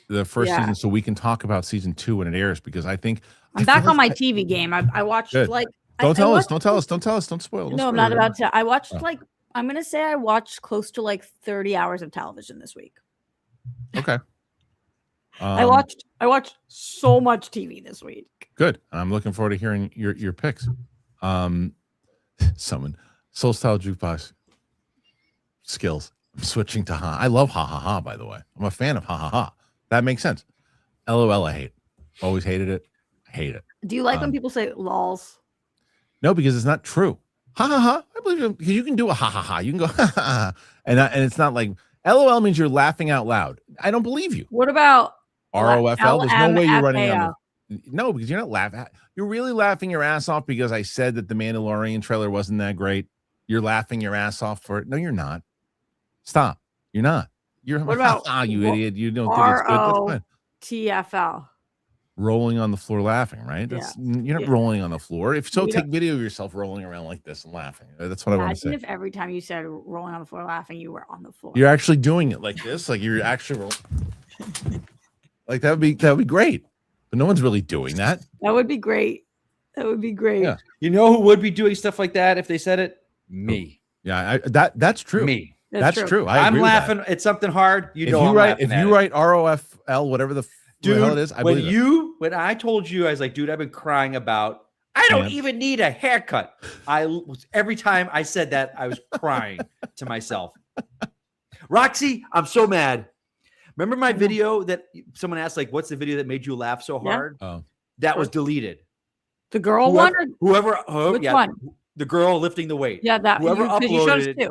the first season, so we can talk about season 2 when it airs, because I'm back on my TV game. I watched Don't tell us. Don't spoil. No, I'm not about to. I watched I'm going to say I watched close to 30 hours of television this week. Okay. I watched so much TV this week. Good. I'm looking forward to hearing your picks. Someone Soul Style Jukebox skills. I'm switching to ha. I love ha ha ha, by the way. I'm a fan of ha ha ha. That makes sense. LOL, I hate. Always hated it. I hate it. Do you like when people say lols? No, because it's not true. Ha ha ha. I believe you, because you can do a ha ha ha. You can go ha ha ha. And it's not like LOL means you're laughing out loud. I don't believe you. What about ROFL? There's no way you're running on no, because you're not laughing. You're really laughing your ass off because I said that the Mandalorian trailer wasn't that great. You're laughing your ass off for it. No, you're not. Stop. You're not. You're what about you idiot. You don't think it's good. That's fine. TFL. rolling on the floor laughing, right? That's you're not rolling on the floor. If so, take video of yourself rolling around like this and laughing. That's what I want to say. Imagine if every time you said rolling on the floor laughing, you were on the floor. You're actually doing it like this, like you're actually rolling. Like that would be great. But no one's really doing that. That would be great. That would be great. Yeah. You know who would be doing stuff like that if they said it? Me. Yeah, that's true. Me. That's true. I'm laughing at something hard. If you write ROFL, whatever the hell it is, I believe it. When I told you, I was like, dude, I've been crying about. I don't even need a haircut. Every time I said that, I was crying to myself. Roxy, I'm so mad. Remember my video that someone asked, like, what's the video that made you laugh so hard? Oh. That was deleted. The girl one? Which one? The girl lifting the weight. Yeah, that whoever uploaded it.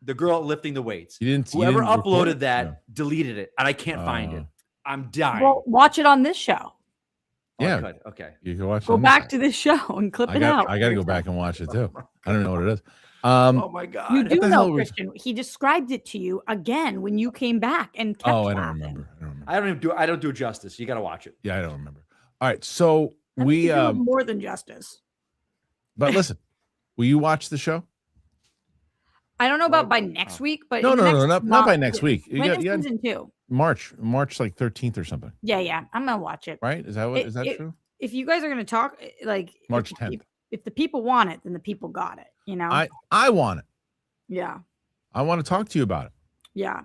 The girl lifting the weights. Whoever uploaded that deleted it, and I can't find it. I'm dying. Well, watch it on this show. Yeah. Okay. You can watch it. Go back to this show and clip it out. I got to go back and watch it too. I don't know what it is. Oh my God. You do know, Kristian. He described it to you again when you came back and kept I don't remember. I don't do it justice. You got to watch it. Yeah, I don't remember. All right. So we more than justice. But listen, will you watch the show? I don't know about by next week, but no, not by next week. When is season 2? March like 13th or something. Yeah, I'm gonna watch it. Right? Is that true? If you guys are gonna talk, like March 10th. If the people want it, then the people got it. You know. I want it. Yeah. I want to talk to you about it. Yeah.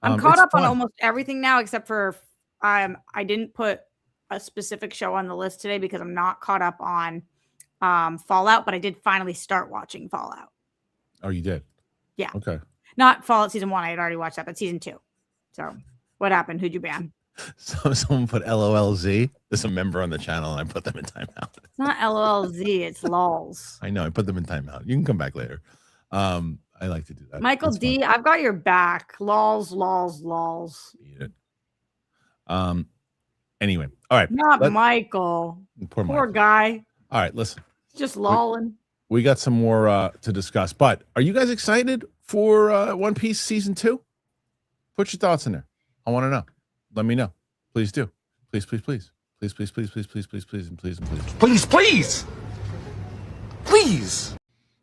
I'm caught up on almost everything now, except for I didn't put a specific show on the list today because I'm not caught up on Fallout, but I did finally start watching Fallout. Oh, you did? Yeah. Okay. Not Fallout season 1. I had already watched that, but season 2. So what happened? Who'd you ban? So someone put LOLZ. There's a member on the channel, and I put them in timeout. It's not LOLZ. It's LOLs. I know. I put them in timeout. You can come back later. I like to do that. Michael That's D, fun. I've got your back. LOLs. Eat it. Anyway, all right. Not Michael. Poor guy. All right, listen. Just lolling. We got some more to discuss, but are you guys excited for One Piece season 2? Put your thoughts in there. I want to know. Let me know. Please do. Please. Please.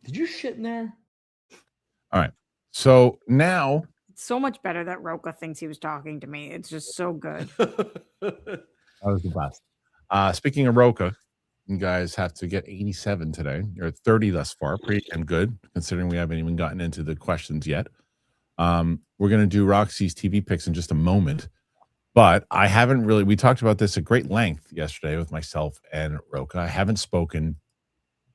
Did you shit in there? All right. So now It's so much better that Roka thinks he was talking to me. It's just so good. that was the best. Speaking of Roka, you guys have to get 87 today. You're at 30 thus far. Pretty and good, considering we haven't even gotten into the questions yet. We're going to do Roxy's TV picks in just a moment. But I haven't really, we talked about this at great length yesterday with myself and Roka. I haven't spoken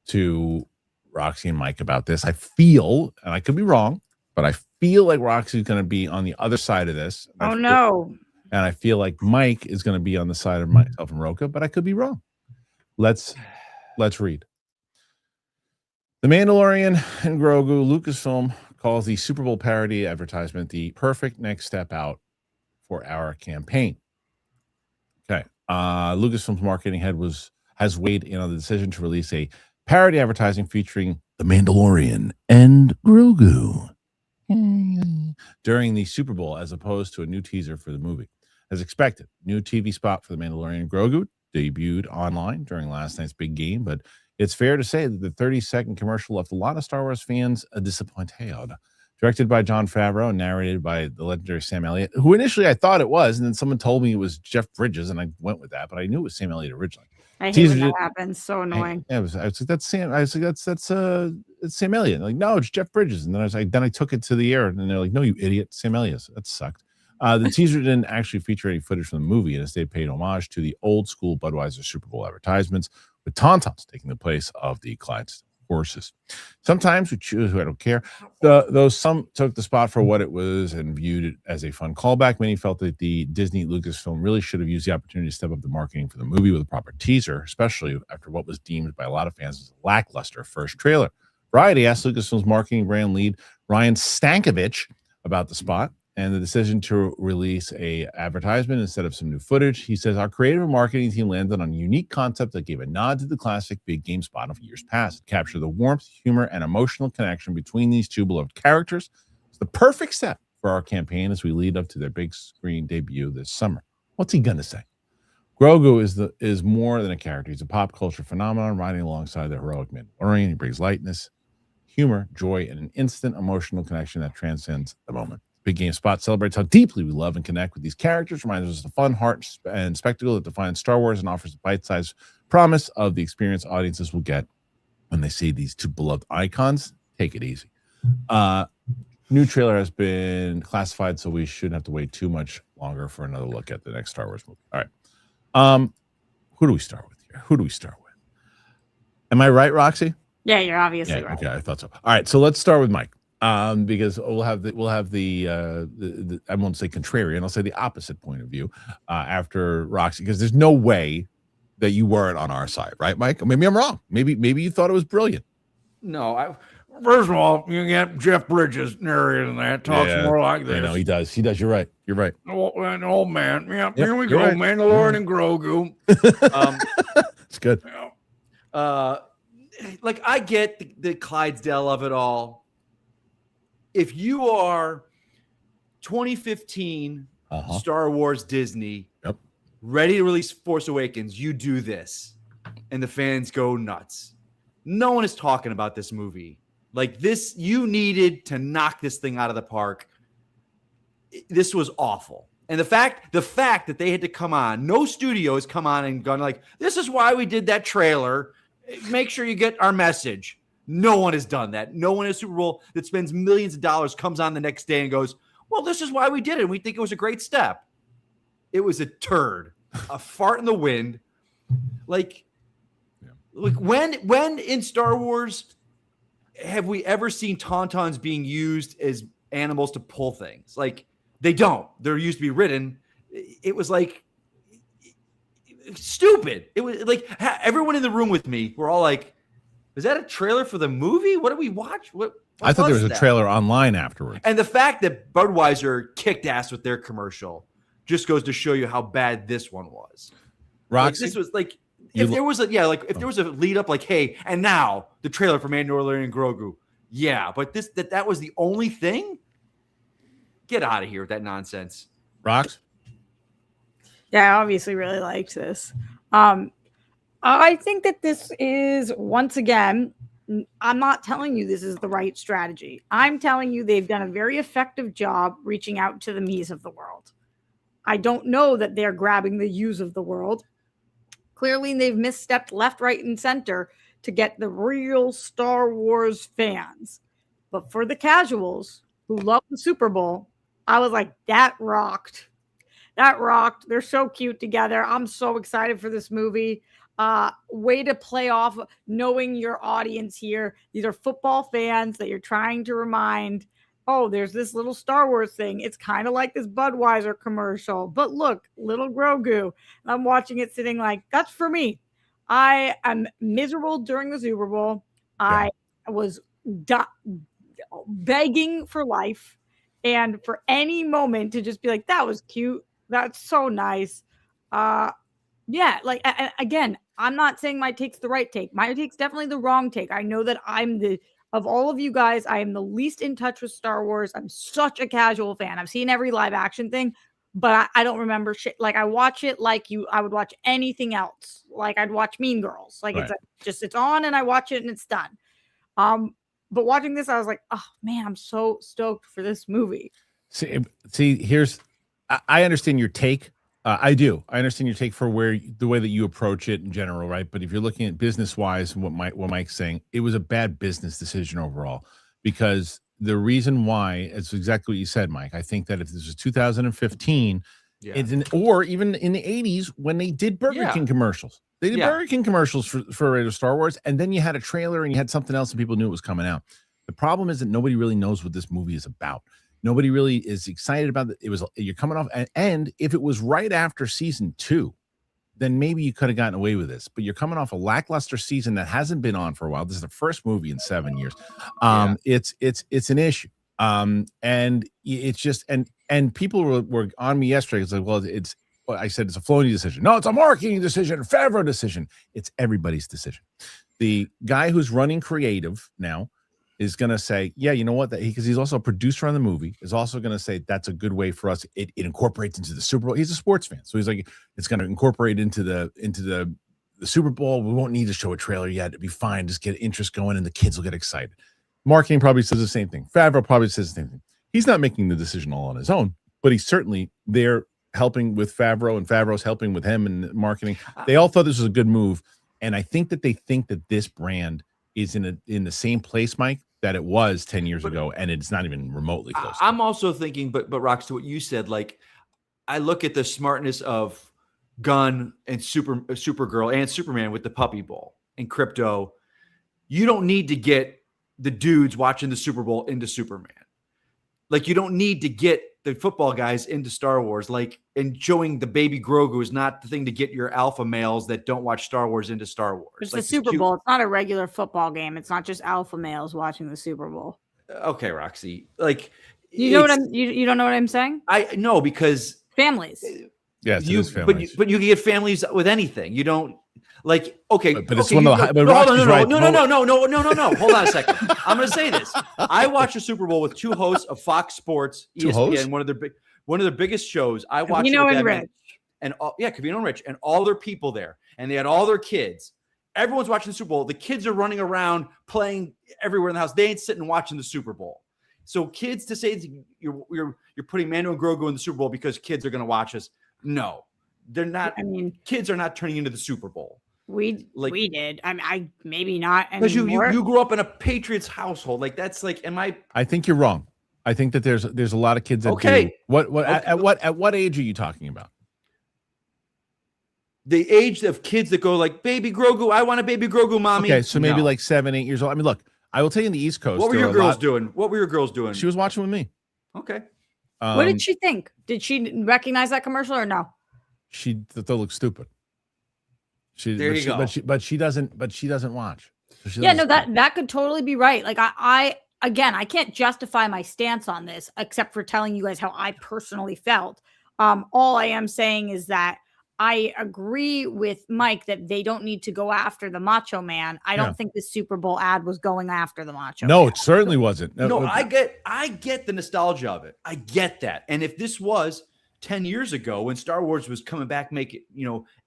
to Roxy and Mike about this. I feel, and I could be wrong, but I feel like Roxy's going to be on the other side of this. No. And I feel like Mike is going to be on the side of myself and Roka, but I could be wrong. Let's read. The Mandalorian and Grogu, Lucasfilm calls the Super Bowl parody advertisement the perfect next step out for our campaign. Okay. Lucasfilm's marketing head has weighed in on the decision to release a parody advertising featuring The Mandalorian and Grogu during the Super Bowl, as opposed to a new teaser for the movie. As expected, new TV spot for The Mandalorian and Grogu debuted online during last night's big game, but it's fair to say that the 30-second commercial left a lot of Star Wars fans disappointed. Directed by Jon Favreau and narrated by the legendary Sam Elliott, who initially I thought it was, and then someone told me it was Jeff Bridges, and I went with that, but I knew it was Sam Elliott originally. I hate when that happens. So annoying. I was like, that's Sam. I was like, it's Sam Elliott. Like, no, it's Jeff Bridges. And then I took it to the air, and they're like, no, you idiot, Sam Elliott. That sucked. The teaser didn't actually feature any footage from the movie, and instead paid homage to the old school Budweiser Super Bowl advertisements, with Tauntauns taking the place of the Clydesdale horses. Sometimes we choose who I don't care. Though some took the spot for what it was and viewed it as a fun callback, many felt that the Disney Lucasfilm really should have used the opportunity to step up the marketing for the movie with a proper teaser, especially after what was deemed by a lot of fans as a lackluster first trailer. Variety asked Lucasfilm's marketing brand lead Ryan Stankovich about the spot and the decision to release a advertisement instead of some new footage. He says, our creative and marketing team landed on a unique concept that gave a nod to the classic big game spot of years past. It captured the warmth, humor, and emotional connection between these two beloved characters. It's the perfect step for our campaign as we lead up to their big screen debut this summer. What's he going to say? Grogu is more than a character. He's a pop culture phenomenon riding alongside the heroic Mandalorian. He brings lightness, humor, joy, and an instant emotional connection that transcends the moment. Big Game Spot celebrates how deeply we love and connect with these characters, reminds us of the fun, heart, and spectacle that defines Star Wars, and offers a bite-sized promise of the experience audiences will get when they see these two beloved icons. Take it easy. New trailer has been classified, so we shouldn't have to wait too much longer for another look at the next Star Wars movie. All right. Who do we start with here? Am I right, Roxy? Yeah, you're obviously right. Okay, I thought so. All right, so let's start with Mike. Because we'll have the I won't say contrarian, I'll say the opposite point of view after Roxy, because there's no way that you weren't on our side, right, Mike? Maybe I'm wrong. Maybe you thought it was brilliant. No, first of all, you get Jeff Bridges narrating that, talks more like this. You know, he does. You're right. An old man. Yeah, here we go. Right. Mandalorian and Grogu. It's good. Like, I get the Clydesdale of it all. If you are 2015 Star Wars Disney, ready to release Force Awakens, you do this, and the fans go nuts. No one is talking about this movie. Like, this, you needed to knock this thing out of the park. This was awful. And the fact that they had to come on, no studio has come on and gone like, this is why we did that trailer. Make sure you get our message. No one has done that. No one in a Super Bowl that spends millions of dollars comes on the next day and goes, well, this is why we did it. We think it was a great step. It was a turd, a fart in the wind. Like when in Star Wars have we ever seen tauntauns being used as animals to pull things? Like, they don't. They're used to be ridden. It was like stupid. It was like everyone in the room with me were all like, is that a trailer for the movie? What did we watch? What I thought there was a trailer online afterwards. And the fact that Budweiser kicked ass with their commercial just goes to show you how bad this one was. Roxy? Like, this was like, if there was a lead up, like, hey, and now the trailer for Mandalorian Grogu. Yeah, but that was the only thing? Get out of here with that nonsense. Rox? Yeah, I obviously really liked this. I think that this is, once again, I'm not telling you this is the right strategy. I'm telling you they've done a very effective job reaching out to the me's of the world. I don't know that they're grabbing the you's of the world. Clearly, they've misstepped left, right, and center to get the real Star Wars fans. But for the casuals who love the Super Bowl, I was like, that rocked. That rocked. They're so cute together. I'm so excited for this movie. Way to play off knowing your audience here. These are football fans that you're trying to remind, oh, there's this little Star Wars thing. It's kind of like this Budweiser commercial. But look, little Grogu. I'm watching it sitting like, that's for me. I am miserable during the Super Bowl. Yeah. I was begging for life and for any moment to just be like, that was cute. That's so nice. Yeah, like, again, I'm not saying my take's the right take. My take's definitely the wrong take. I know that of all of you guys, I am the least in touch with Star Wars. I'm such a casual fan. I've seen every live action thing, but I don't remember shit. Like, I watch it like I would watch anything else. Like, I'd watch Mean Girls. Like, right. It's on and I watch it and it's done. But watching this, I was like, oh man, I'm so stoked for this movie. See, I understand your take. I do. I understand your take for the way that you approach it in general, right? But if you're looking at business wise, what Mike's saying, it was a bad business decision overall, because the reason why, it's exactly what you said, Mike. I think that if this was 2015, or even in the 80s when they did Burger King commercials, they did Burger King commercials for Star Wars, and then you had a trailer and you had something else and people knew it was coming out. The problem is that nobody really knows what this movie is about. Nobody really is excited about it. You're coming off, and if it was right after season 2, then maybe you could have gotten away with this. But you're coming off a lackluster season that hasn't been on for a while. This is the first movie in 7 years. It's an issue. And it's just and people were on me yesterday. It's like, well, I said it's a Filoni decision. No, it's a marketing decision, a Favreau decision. It's everybody's decision. The guy who's running creative now is going to say, yeah, you know what? Because he's also a producer on the movie, is also going to say that's a good way for us. It incorporates into the Super Bowl. He's a sports fan, so he's like, it's going to incorporate into the Super Bowl. We won't need to show a trailer yet. It'll be fine. Just get interest going, and the kids will get excited. Marketing probably says the same thing. Favreau probably says the same thing. He's not making the decision all on his own, but he's certainly there helping with Favreau, and Favreau's helping with him and marketing. They all thought this was a good move, and I think that they think that this brand is in the same place, Mike, that it was 10 years ago, and it's not even remotely close. I'm also thinking, but Rox, to what you said, like, I look at the smartness of Gunn and Supergirl and Superman with the Puppy Bowl and Crypto. You don't need to get the dudes watching the Super Bowl into Superman. Like, you don't need to get the football guys into Star Wars. Like, and showing the baby Grogu is not the thing to get your alpha males that don't watch Star Wars into Star Wars. It's like, the Super Bowl. It's not a regular football game. It's not just alpha males watching the Super Bowl. Okay, Roxy. Like, you know what you don't know what I'm saying? I know, because families. Yes, it is families. But you can get families with anything. You don't like, okay. But it's okay, one of the no, no. Hold on a second. I'm going to say this. I watched the Super Bowl with two hosts of Fox Sports, ESPN, one of their biggest shows. I watched Covino and Rich. Covino and Rich, and all their people there, and they had all their kids. Everyone's watching the Super Bowl. The kids are running around playing everywhere in the house. They ain't sitting watching the Super Bowl. So kids to say you're putting Mando and Grogu in the Super Bowl because kids are going to watch us. No, they're not. I mean, kids are not turning into the Super Bowl. We did. I maybe not because you grew up in a Patriots household. Like, that's like, I think you're wrong. I think that there's a lot of kids that do. At what age are you talking about? The age of kids that go like, baby Grogu, I want a baby Grogu, mommy. Okay, so maybe like 7, 8 years old. I mean, look, I will tell you in the East Coast. What were your girls doing? She was watching with me. Okay. What did she think? Did she recognize that commercial or no? She thought it looked stupid. There you go. But she doesn't watch. So that could totally be right. Like, I can't justify my stance on this except for telling you guys how I personally felt. All I am saying is that I agree with Mike that they don't need to go after the Macho Man. I don't think the Super Bowl ad was going after the Macho Man. No, it certainly wasn't. No, I get the nostalgia of it. I get that. And if this was 10 years ago when Star Wars was coming back,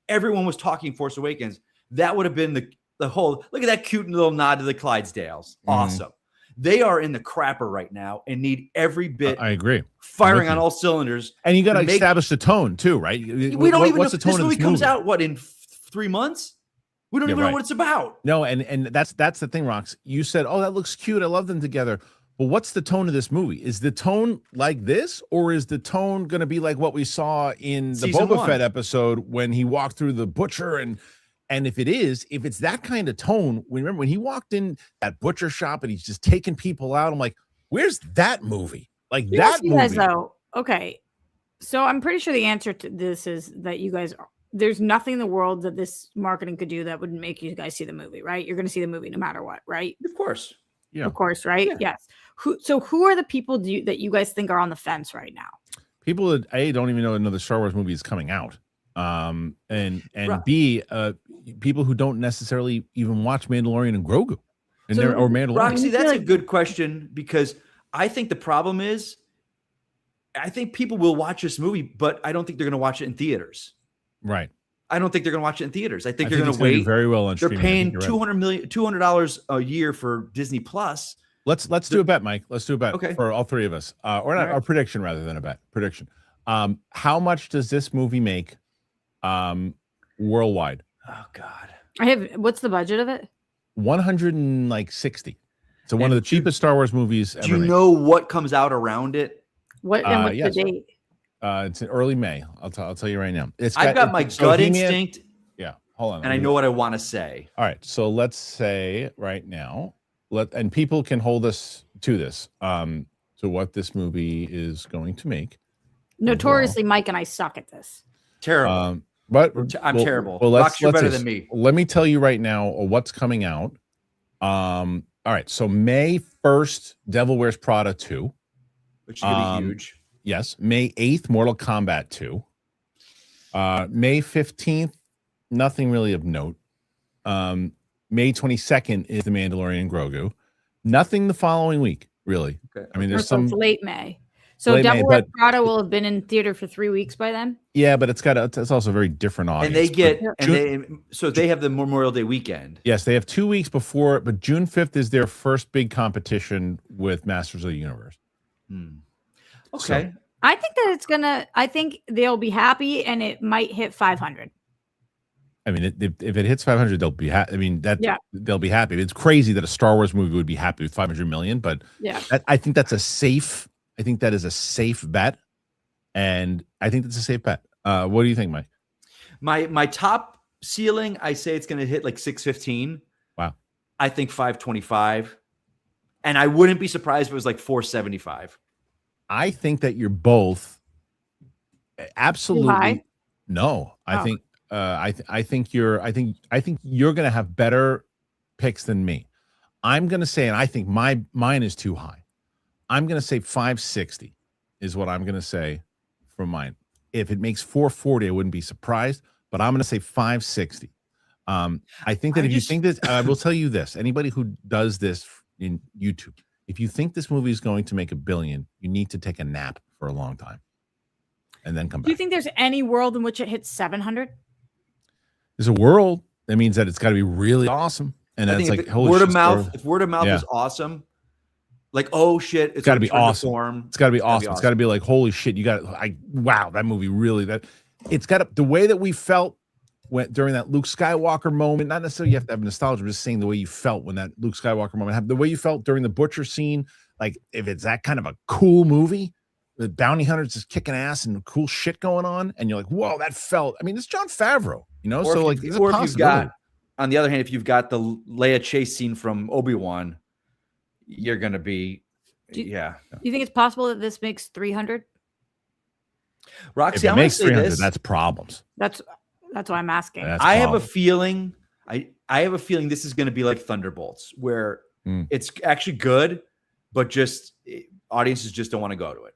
everyone was talking Force Awakens, that would have been the whole, look at that cute little nod to the Clydesdales. Awesome. They are in the crapper right now and need every bit. I agree. Firing on all cylinders. And you got to establish the tone too, right? We don't even know. The tone this movie comes out, in 3 months? We don't even know what it's about. No, and that's the thing, Rox. You said, oh, that looks cute. I love them together. But what's the tone of this movie? Is the tone like this, or is the tone going to be like what we saw in the Boba Fett episode when he walked through the butcher? And if it's that kind of tone, remember when he walked in that butcher shop and he's just taking people out, I'm like, where's that movie? Like that movie. Guys, though, okay. So I'm pretty sure the answer to this is that you guys there's nothing in the world that this marketing could do that would make you guys see the movie, right? You're going to see the movie no matter what, right? Of course. Yeah. Of course, right? Yeah. Yes. Who are the people that you guys think are on the fence right now? People that don't even know another Star Wars movie is coming out. And B, people who don't necessarily even watch Mandalorian and Grogu or Mandalorian. Roxy, that's a good question, because I think the problem is I think people will watch this movie, but I don't think they're going to watch it in theaters. Right. I don't think they're going to watch it in theaters. I think they're going to wait. Very well on they're streaming. paying $200 a year for Disney Plus. Let's do a bet, Mike. Let's do a bet for all three of us, or not, right. Our prediction rather than a bet. Prediction. How much does this movie make worldwide? Oh God. What's the budget of it? 160. So one of the cheapest Star Wars movies ever. Do you know what comes out around it? What's the date? It's in early May. I'll tell you right now. I've got my gut instinct. Yeah, hold on. And I know what I want to say. All right, so let's say right now, and people can hold us to this, to what this movie is going to make. Notoriously, Mike and I suck at this. Terrible. But I'm terrible. Well, you're better than me. Let me tell you right now what's coming out. All right, so May 1st, Devil Wears Prada 2. Which is going to be huge. Yes. May 8th, Mortal Kombat 2. May 15th, nothing really of note. May 22nd is The Mandalorian Grogu. Nothing the following week, really. Okay. I mean, Or there's so some it's late May. So late May, Devil Wears but Prada will have been in theater for 3 weeks by then. yeah, but it's also a very different audience. And they get But they have the Memorial Day weekend. yes, they have 2 weeks before, but June 5th is their first big competition with Masters of the Universe. Okay. So, I think that I think they'll be happy and it might hit 500. I mean, if it hits 500, they'll be happy. I mean, they'll be happy. It's crazy that a Star Wars movie would be happy with 500 million, but I think that is a safe bet, and I think that's a safe bet. What do you think, Mike? My top ceiling, I say it's going to hit like 615. Wow. I think 525, and I wouldn't be surprised if it was like 475. I think that you're both absolutely. No, I think. I think you're going to have better picks than me. I'm going to say, and I think mine is too high. I'm going to say 560 is what I'm going to say for mine. If it makes 440, I wouldn't be surprised, but I'm going to say 560. I think that you think this, I will tell you this, anybody who does this in YouTube, if you think this movie is going to make $1 billion, you need to take a nap for a long time and then come back. Do you think there's any world in which it hits 700? There's a world. That means that it's got to be really awesome. And I it's think like, if word of mouth is awesome, like, oh shit, it's got to be awesome. It's got to be awesome. It's got to be like, holy shit, wow, that movie really, it's got the way that we felt during that Luke Skywalker moment. Not necessarily you have to have nostalgia, I'm just saying the way you felt when that Luke Skywalker moment happened, the way you felt during the butcher scene. Like, if it's that kind of a cool movie, the bounty hunters just kicking ass and cool shit going on, and you're like, whoa, that felt. I mean, it's Jon Favreau, or so if you've got, on the other hand, if you've got the Leia chase scene from Obi-Wan, you're gonna be, Do you think it's possible that this makes 300? Roxy, if it makes 300, that's problems. That's what I'm asking. I have a feeling. I have a feeling this is going to be like Thunderbolts, where it's actually good, but just audiences just don't want to go to it.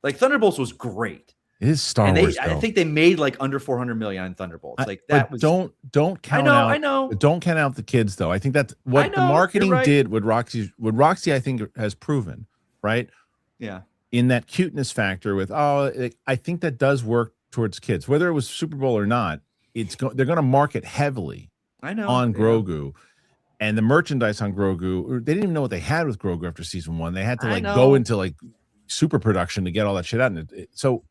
Like, Thunderbolts was great. It is Star Wars. I think they made like under 400 million on Thunderbolts. Don't count out. I know. Don't count out the kids, though. I think that's what the marketing did. What Roxy, I think, has proven, right? Yeah. In that cuteness factor with, I think that does work towards kids, whether it was Super Bowl or not. They're going to market heavily. On Grogu, and the merchandise on Grogu. They didn't even know what they had with Grogu after season 1. They had to go into super production to get all that shit out. And so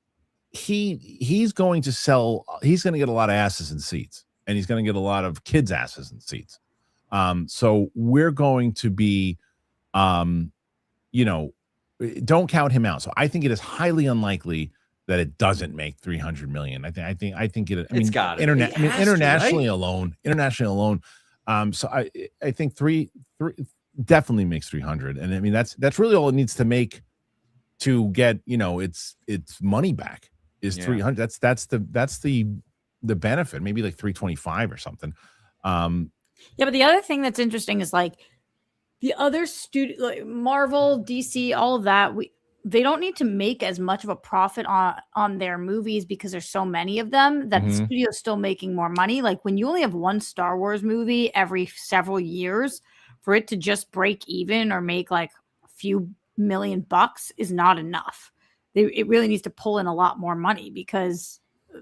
he's going to sell. He's going to get a lot of asses in seats, and he's going to get a lot of kids' asses in seats. So we're going to be, don't count him out. So I think it is highly unlikely that it doesn't make 300 million. I think it. It's got internationally alone. So I think three definitely makes 300, and I mean that's really all it needs to make to get its money back is 300. That's the benefit. Maybe like 325 or something. But the other thing that's interesting is like the other studio, like Marvel, DC, all of that. They don't need to make as much of a profit on their movies because there's so many of them that the studio's still making more money. Like, when you only have one Star Wars movie every several years, for it to just break even or make like a few $1,000,000 is not enough. It really needs to pull in a lot more money because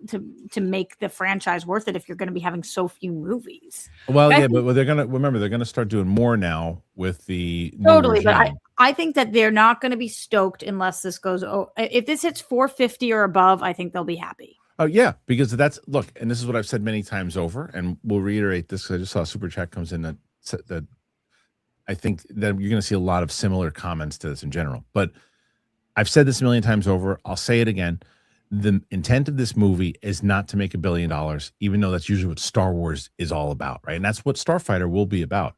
to make the franchise worth it if you're going to be having so few movies. Well, but they're going to start doing more now with the totally. But I think that they're not going to be stoked unless this goes. If this hits 450 or above, I think they'll be happy. Oh yeah, because look, and this is what I've said many times over, and we'll reiterate this because I just saw a super chat comes in that I think that you're going to see a lot of similar comments to this in general. But I've said this a million times over. I'll say it again. The intent of this movie is not to make $1 billion, even though that's usually what Star Wars is all about, right? And that's what Starfighter will be about.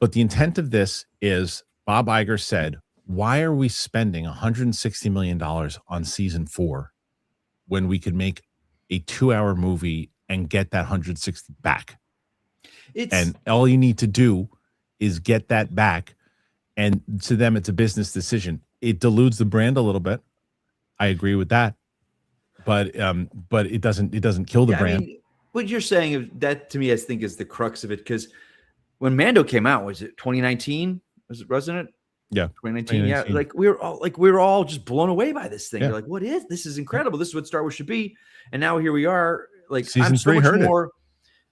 But the intent of this is, Bob Iger said, why are we spending $160 million on season 4 when we could make a 2-hour movie and get that 160 back? And all you need to do is get that back. And to them, it's a business decision. It dilutes the brand a little bit. I agree with that. But it doesn't kill the brand. I mean, what you're saying, that to me, I think is the crux of it. Because when Mando came out, was it 2019? wasn't it? Yeah. 2019. Yeah. 2019. Like we were all just blown away by this thing. Yeah. You're like, what is this? Is incredible. This is what Star Wars should be. And now here we are. Like Season I'm 3 heard it.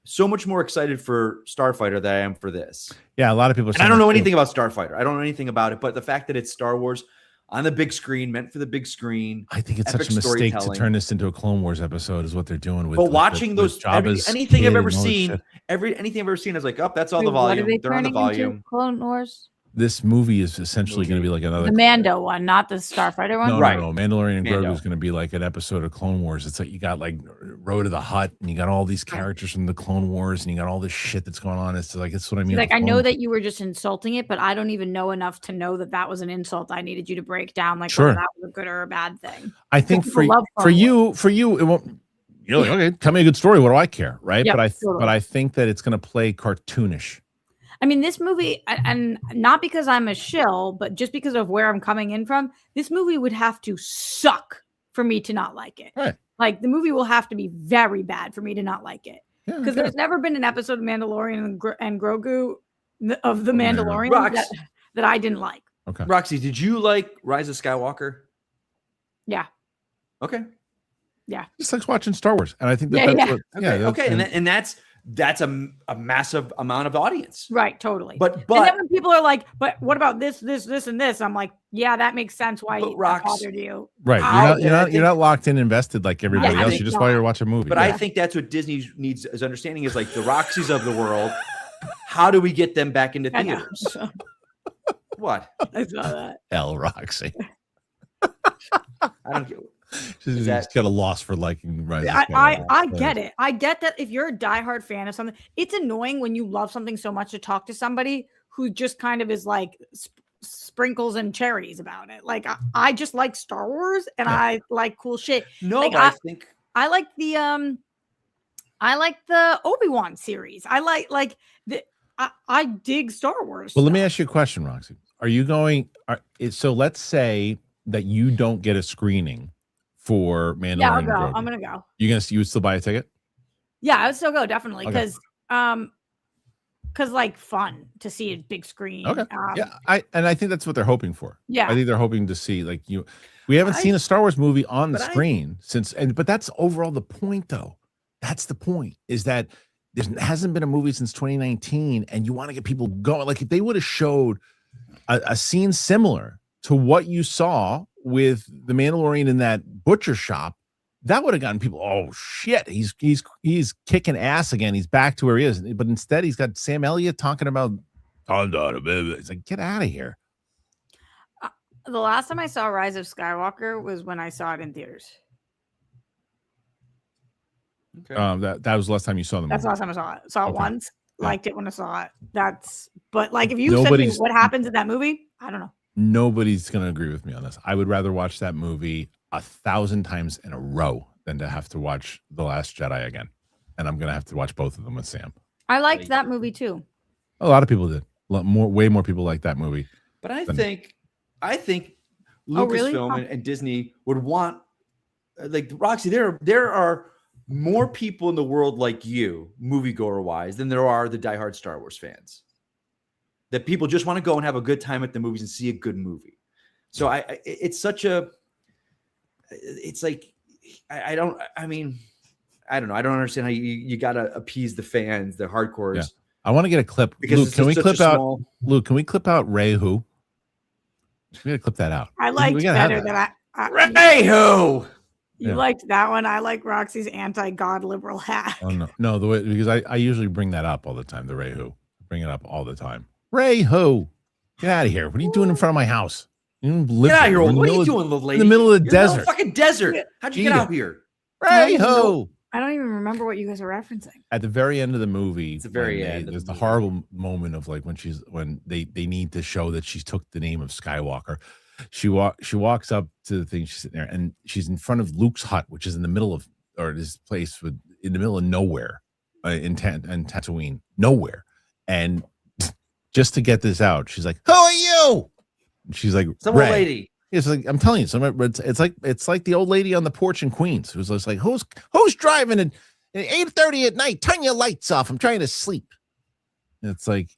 so much more excited for Starfighter than I am for this. Yeah, a lot of people. And I don't know anything about Starfighter. I don't know anything about it, but the fact that it's Star Wars on the big screen, meant for the big screen. I think it's such a mistake to turn this into a Clone Wars episode, is what they're doing with. But watching those, anything I've ever seen, anything I've ever seen, I was like, oh, that's all the volume. They're on the volume. Clone Wars. This movie is essentially going to be like another Mando one, not the Starfighter one. No, right. No. Mandalorian Grogu is going to be like an episode of Clone Wars. It's like you got like Road to the Hut, and you got all these characters from the Clone Wars, and you got all this shit that's going on. It's like it's what I mean. Like I know that you were just insulting it, but I don't even know enough to know that that was an insult. I needed you to break down like whether that was a good or a bad thing. I think for you, it won't. You're like, okay, tell me a good story. What do I care, right? Yep, but I think that it's going to play cartoonish. I mean, this movie, and not because I'm a shill, but just because of where I'm coming in from, this movie would have to suck for me to not like it. Right. Like the movie will have to be very bad for me to not like it. Because there's never been an episode of Mandalorian and Grogu of the Mandalorian that I didn't like. Okay. Roxy, did you like Rise of Skywalker? Yeah. Okay. Yeah. Just like watching Star Wars, and I think that's okay. And that's a massive amount of audience. Right, totally. But and then when people are like, but what about this, and this? I'm like, yeah, that makes sense why it bothered you. Right. You're not locked in invested like everybody else. You just want to watch a movie. But I think that's what Disney needs is understanding is like the Roxys of the world. How do we get them back into theaters? What? I saw that. Roxy. I don't get She's got a loss for liking Rise. I get it. I get that if you're a diehard fan of something, it's annoying when you love something so much to talk to somebody who just kind of is like sprinkles and cherries about it. Like I just like Star Wars and I like cool shit. No, like, but I think I like the Obi-Wan series. I dig Star Wars. Well, let me ask you a question, Roxy. Are you going? So let's say that you don't get a screening for Mandalorian. Yeah, I'll go. Grogu. I'm gonna go. You would still buy a ticket? Yeah, I would still go definitely because like fun to see a big screen. Okay. I think that's what they're hoping for. Yeah, I think they're hoping to see like you. We haven't seen a Star Wars movie on the screen but that's overall the point though. That's the point is that there hasn't been a movie since 2019, and you want to get people going. Like if they would have showed a scene similar to what you saw with the Mandalorian in that butcher shop, that would have gotten people, oh shit, he's kicking ass again. He's back to where he is. But instead, he's got Sam Elliott talking about, it's like, get out of here. The last time I saw Rise of Skywalker was when I saw it in theaters. Okay. That was the last time you saw the movie. That's the last time I saw it. Saw it once. Liked it when I saw it. But like if you said to me what happens in that movie, I don't know. Nobody's going to agree with me on this. I would rather watch that movie 1,000 times in a row than to have to watch The Last Jedi again. And I'm going to have to watch both of them with Sam. I liked that movie too. A lot of people did. Way more people like that movie. But I think Lucasfilm and Disney would want, like Roxy, there are more people in the world like you, moviegoer wise, than there are the diehard Star Wars fans. That people just want to go and have a good time at the movies and see a good movie. So it's like, I don't know. I don't understand how you got to appease the fans, the hardcores. Yeah. I want to get a clip. Luke, can we clip out Ray Who? We got to clip that out. I liked better than Ray Who. You liked that one. I like Roxy's anti-God liberal hat. Oh no, the way because I usually bring that up all the time. The Ray Who, bring it up all the time. Ray Who, get out of here! What are you doing in front of my house? Get out of here! What are you doing, little lady? In the middle of the desert. In the fucking desert. How'd you get out here? Ray Who. I don't even remember what you guys are referencing. At the very end of the movie, it's the very end. There's the horrible moment of like when they need to show that she took the name of Skywalker. She walks up to the thing. She's sitting there, and she's in front of Luke's hut, which is in the middle of, or this place in the middle of nowhere, in Tatooine, nowhere. And just to get this out, she's like, "Who are you?" And she's like, "Some old lady." It's like I'm telling you, it's like the old lady on the porch in Queens who's just like, "Who's driving at 8:30 at night? Turn your lights off. I'm trying to sleep." And it's like,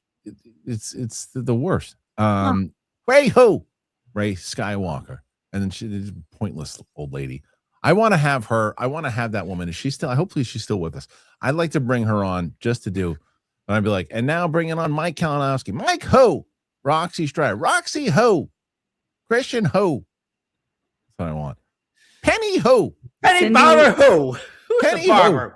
it's the worst. Hey ho, Ray Skywalker, and then she's a pointless old lady. I want to have her. I want to have that woman. Is she still? Hopefully, she's still with us. I'd like to bring her on just to do. And I'd be like, and now bringing on Mike Kalinowski, Mike ho, Roxy Strider, Roxy ho, Kristian ho. That's what I want. Penny ho, Penny Barber ho. Who's Penny the barber?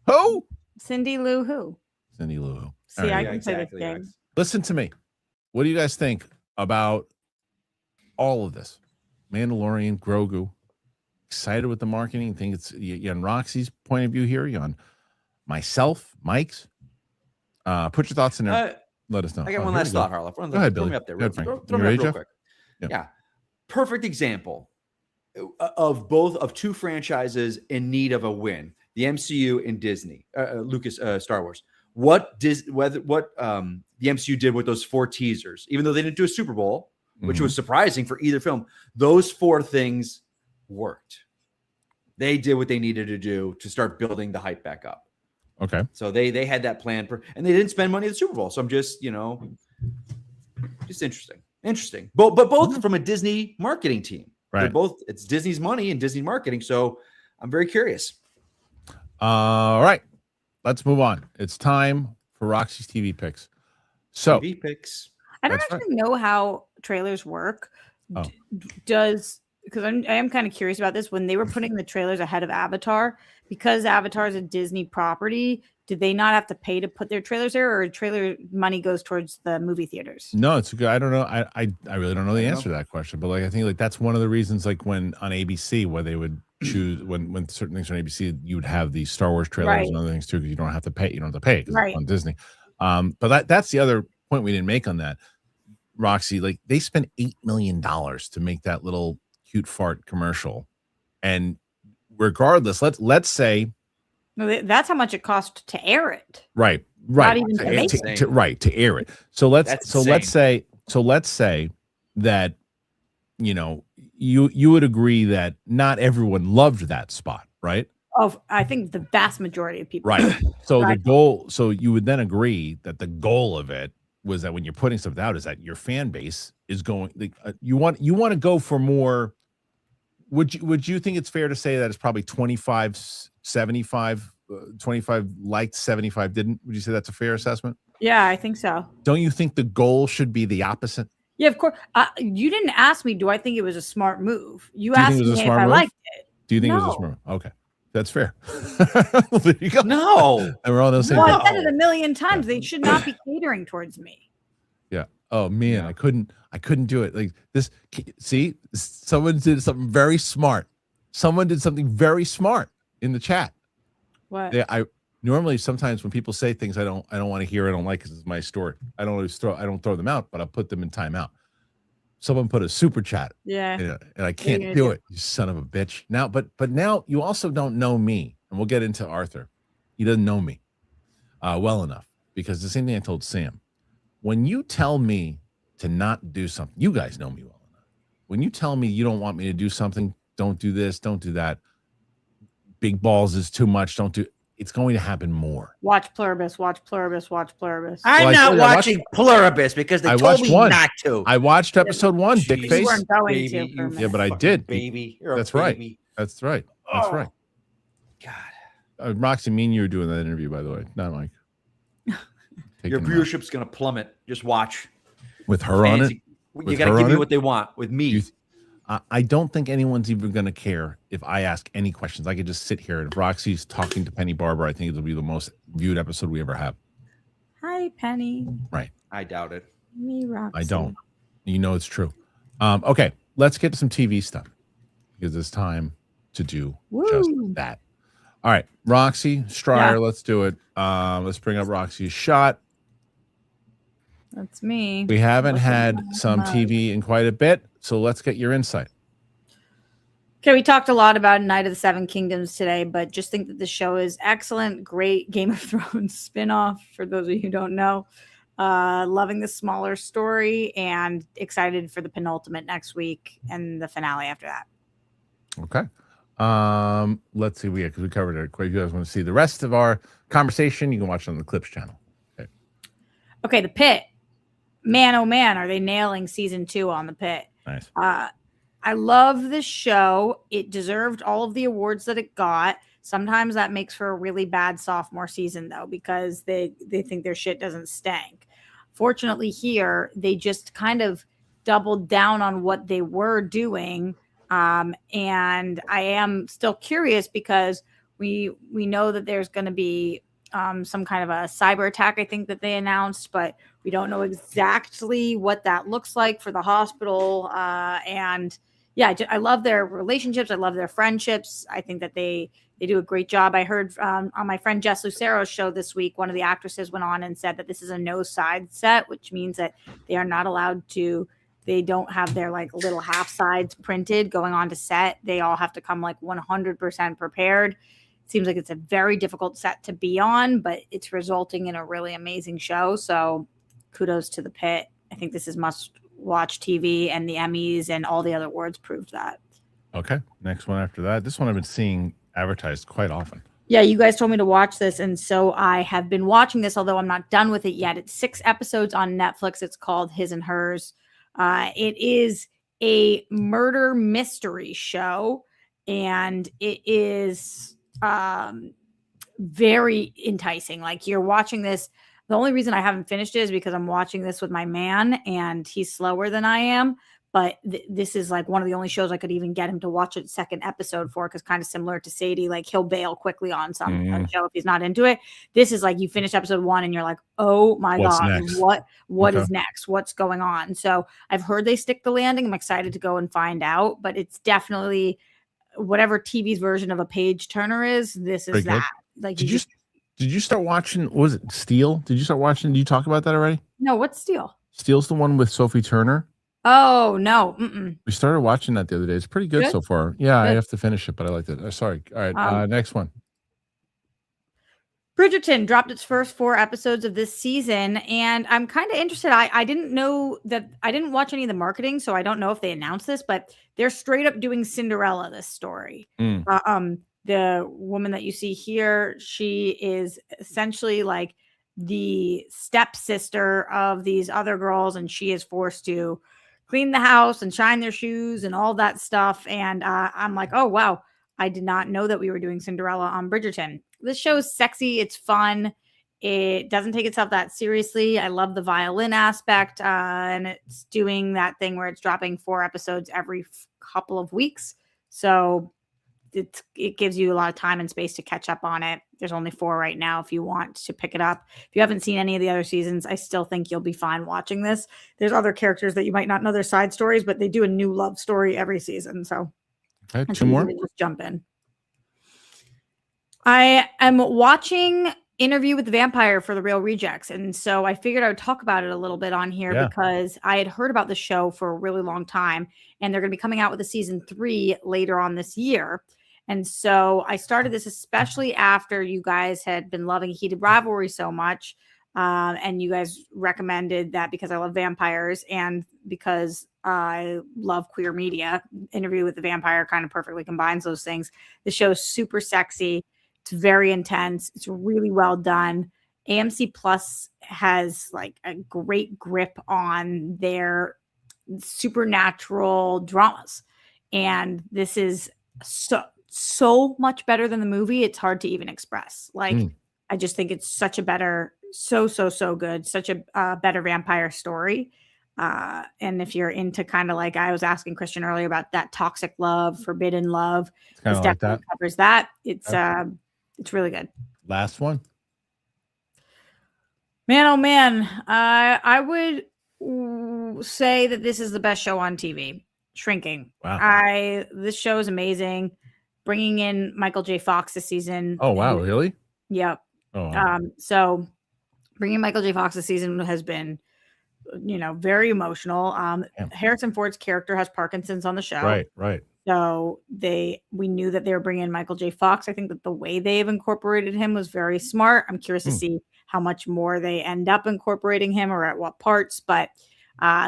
Ho. Cindy Lou Who. Cindy Lou Who. See, All I right. can play this game. Listen to me. What do you guys think about all of this? Mandalorian, Grogu. Excited with the marketing. Think it's you on Roxy's point of view here. You on myself, Mike's. Put your thoughts in there. Let us know. I got one last thought, Harloff. Go ahead, Billy. Throw me up there. Go ahead, Throw me up real quick. Yeah. Yeah. Perfect example of two franchises in need of a win: the MCU and Disney, Star Wars. What the MCU did with those 4 teasers, even though they didn't do a Super Bowl, which was surprising for either film, those 4 things worked. They did what they needed to do to start building the hype back up. Okay. So they had that plan and they didn't spend money at the Super Bowl. So I'm just, just interesting. But both from a Disney marketing team. Right. It's Disney's money and Disney marketing. So I'm very curious. All right. Let's move on. It's time for Roxy's TV picks. So TV picks. I don't actually know how trailers work. Oh. Because I am kind of curious about this. When they were putting the trailers ahead of Avatar, because Avatar is a Disney property, did they not have to pay to put their trailers there, or trailer money goes towards the movie theaters? No, it's good. I don't know. I really don't know the answer to that question. But I think that's one of the reasons, when on ABC, where they would choose when certain things on ABC, you would have these Star Wars trailers and other things too, because you don't have to pay. You don't have to pay because it's on Disney. But that's the other point we didn't make on that, Roxy. They spent $8 million to make that little cute fart commercial, and regardless, let's say that's how much it cost to air it. Right. Not even to make it. To air it. So let's say that you would agree that not everyone loved that spot, right? Oh, I think the vast majority of people. Right. So the goal. So you would then agree that the goal of it was that when you're putting stuff out, is that your fan base is going. You want to go for more. Would you think it's fair to say that it's probably 25, 75, 25 liked, 75 didn't? Would you say that's a fair assessment? Yeah, I think so. Don't you think the goal should be the opposite? Yeah, of course. You didn't ask me, do I think it was a smart move? You asked me if I liked it. Do you think it was a smart move? Okay. That's fair. Well, there you go. No. And we're all on the same page. I said it a million times. They should not be catering towards me. Yeah. Oh man, I couldn't do it. Like this. See, someone did something very smart. Someone did something very smart in the chat. What? Yeah, I normally sometimes when people say things I don't want to hear, I don't like because it's my story. I don't throw them out, but I'll put them in timeout. Someone put a super chat. Yeah. And I can't do it. You son of a bitch. Now, but now you also don't know me, and we'll get into Arthur. He doesn't know me well enough, because the same thing I told Sam. When you tell me to not do something, you guys know me well enough. When you tell me you don't want me to do something, don't do this, don't do that. Big balls is too much. Don't do. It's going to happen more. Watch Pluribus. Watch Pluribus. Watch Pluribus. I'm not watching Pluribus because they told me not to. I watched episode 1. Dick face. You weren't going to. Yeah, but I did. Baby, that's right. That's right. That's right. God, Roxy, me and you were doing that interview, by the way. Not Mike. Your viewership's going to plummet. Just watch. With her on it? You got to give me what they want. With me. I don't think anyone's even going to care if I ask any questions. I could just sit here, and if Roxy's talking to Penny Barber, I think it'll be the most viewed episode we ever have. Hi, Penny. Right. I doubt it. Me, Roxy. I don't. You know it's true. Okay, let's get to some TV stuff, because it's time to do just that. All right, Roxy Strider, let's do it. Let's bring up Roxy's shot. That's me. We haven't had some TV in quite a bit, so let's get your insight. Okay, we talked a lot about Night of the Seven Kingdoms today, but just think that the show is excellent. Great Game of Thrones spinoff, for those of you who don't know. Loving the smaller story and excited for the penultimate next week and the finale after that. Okay. Let's see. Because we covered it. If you guys want to see the rest of our conversation, you can watch it on the Clips channel. Okay, The Pit. man, oh man, are they nailing season 2 on the pit? Nice. I love this show. It deserved all of the awards that it got. Sometimes that makes for a really bad sophomore season, though, because they think their shit doesn't stank. Fortunately, here, they just kind of doubled down on what they were doing. And I am still curious because we know that there's going to be some kind of a cyber attack, I think, that they announced, but we don't know exactly what that looks like for the hospital. And yeah, I love their relationships. I love their friendships. I think that they do a great job. I heard on my friend Jess Lucero's show this week, one of the actresses went on and said that this is a no side set, which means that they are not allowed to, they don't have their like little half sides printed going on to set. They all have to come like 100% prepared. It seems like it's a very difficult set to be on, but it's resulting in a really amazing show. So kudos to the pit. I think this is must watch TV, and the Emmys and all the other awards proved that. Okay. Next one after that. This one I've been seeing advertised quite often. Yeah, you guys told me to watch this, and so I have been watching this, although I'm not done with it yet. It's 6 episodes on Netflix. It's called His and Hers. It is a murder mystery show, and it is very enticing. Like, you're watching this. The only reason I haven't finished it is because I'm watching this with my man, and he's slower than I am. But this is like one of the only shows I could even get him to watch a second episode for, because kind of similar to Sadie, like he'll bail quickly on some show if he's not into it. This is like you finish episode 1 and you're like, oh my God, next? what is next? What's going on? So I've heard they stick the landing. I'm excited to go and find out, but it's definitely whatever TV's version of a page turner is. This is Pretty that. good. Like, Did you start watching? What was it Steel? Did you start watching? Did you talk about that already? No, what's Steel? Steel's the one with Sophie Turner. Oh no! Mm-mm. We started watching that the other day. It's pretty good so far. Yeah, I have to finish it, but I liked it. Sorry. All right. Next one. Bridgerton dropped its first 4 episodes of this season, and I'm kind of interested. I didn't know that. I didn't watch any of the marketing, so I don't know if they announced this, but they're straight up doing Cinderella, this story. The woman that you see here, she is essentially like the stepsister of these other girls, and she is forced to clean the house and shine their shoes and all that stuff. And I'm like, oh, wow. I did not know that we were doing Cinderella on Bridgerton. This show is sexy. It's fun. It doesn't take itself that seriously. I love the violin aspect. And it's doing that thing where it's dropping 4 episodes every couple of weeks. So it gives you a lot of time and space to catch up on it. There's only 4 right now if you want to pick it up. If you haven't seen any of the other seasons, I still think you'll be fine watching this. There's other characters that you might not know their side stories, but they do a new love story every season. So okay, 2 more. Just jump in. I am watching Interview with the Vampire for The Real Rejects. And so I figured I would talk about it a little bit on here because I had heard about the show for a really long time, and they're going to be coming out with a season 3 later on this year. And so I started this especially after you guys had been loving Heated Rivalry so much. And you guys recommended that because I love vampires and because I love queer media. Interview with the Vampire kind of perfectly combines those things. The show is super sexy. It's very intense. It's really well done. AMC Plus has like a great grip on their supernatural dramas. And this is so much better than the movie. It's hard to even express. Like, I just think it's such a better, so good, such a better vampire story. And if you're into kind of like I was asking Kristian earlier about that toxic love, forbidden love, this definitely covers that. It's really good. Last one. Man, oh man, I would say that this is the best show on TV. Shrinking. Wow. This show is amazing. Bringing in Michael J. Fox this season. Oh wow, really? Yep. Oh. Wow. So bringing Michael J. Fox this season has been, very emotional. Harrison Ford's character has Parkinson's on the show. Right. So we knew that they were bringing in Michael J. Fox. I think that the way they've incorporated him was very smart. I'm curious to see how much more they end up incorporating him or at what parts. But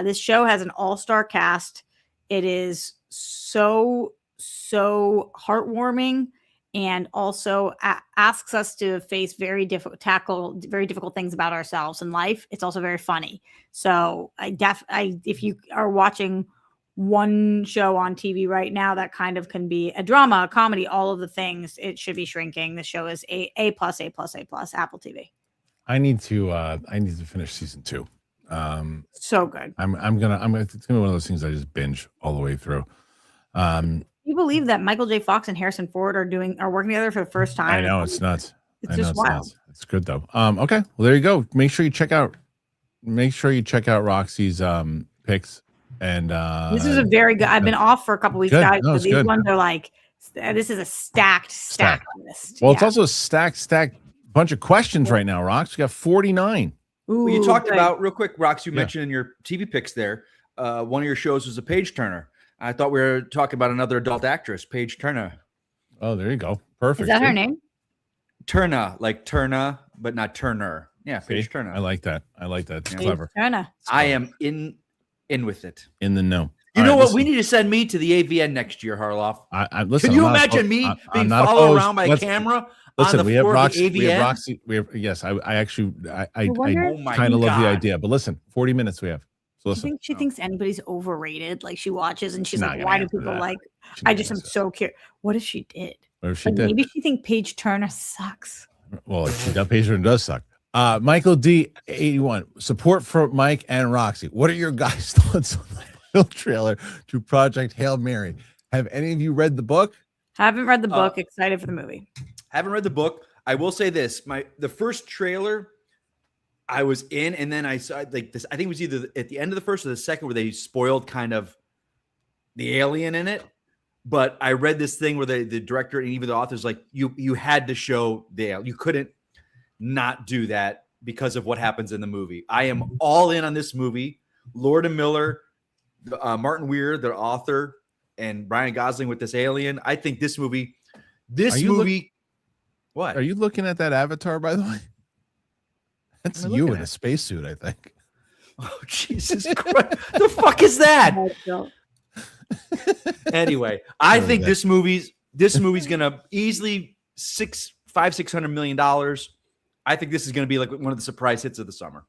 this show has an all-star cast. It is so heartwarming. and also asks us to face tackle very difficult things about ourselves in life. It's also very funny. So if you are watching one show on TV right now that kind of can be a drama, a comedy, all of the things, it should be Shrinking. The show is A+, Apple TV. I need to finish season 2. So good. It's gonna be one of those things I just binge all the way through. You believe that Michael J. Fox and Harrison Ford are working together for the first time? I know, it's nuts. It's just wild. Nuts. It's good though. Okay, well there you go. Make sure you check out Roxy's picks. And this is a very good. I've been off for a couple weeks, guys. No, but these good. ones are like, this is a stacked list. Well, it's also a stacked bunch of questions right now, Rox. We got 49. Well, you talked about real quick, Rox. You mentioned in your TV picks there, one of your shows was a page turner. I thought we were talking about another adult actress, Paige Turner. Oh, there you go. Perfect. Is that her name? Turner, like Turner, but not Turner. Yeah, Paige Turner. I like that. It's clever. Turner. I am in with it. In the know. You know what? We need to send me to the AVN next year, Harloff. Listen, can you imagine me being followed around by a camera? Listen, on the we have floor Roxy. of the We have AVN? Roxy. I Oh my kind of love the God. idea, but listen, 40 minutes we have. So I listen. think she thinks anybody's overrated. Like she watches and she's She's not like, gonna why do answer people that. like? She's not I just gonna am answer so curious. What if she did? What if she Like, did? maybe she think Paige Turner sucks. Well, that patient does suck. Michael D81, support for Mike and Roxy. What are your guys' thoughts on the film trailer to Project Hail Mary? Have any of you read the book? Haven't read the book. Excited for the movie. Haven't read the book. I will say this: the first trailer I was in, and then I saw like this. I think it was either at the end of the first or the second where they spoiled kind of the alien in it. But I read this thing where the director and even the author's like, you had to show the alien. You couldn't not do that because of what happens in the movie. I am all in on this movie. Lord and Miller, Martin Weir, the author, and Ryan Gosling with this alien. I think this movie. What Are you looking at that avatar, by the way? That's you in a spacesuit, I think. Oh, Jesus Christ. The fuck is that? Anyway, I think this movie's gonna easily $600 million. I think this is gonna be like one of the surprise hits of the summer.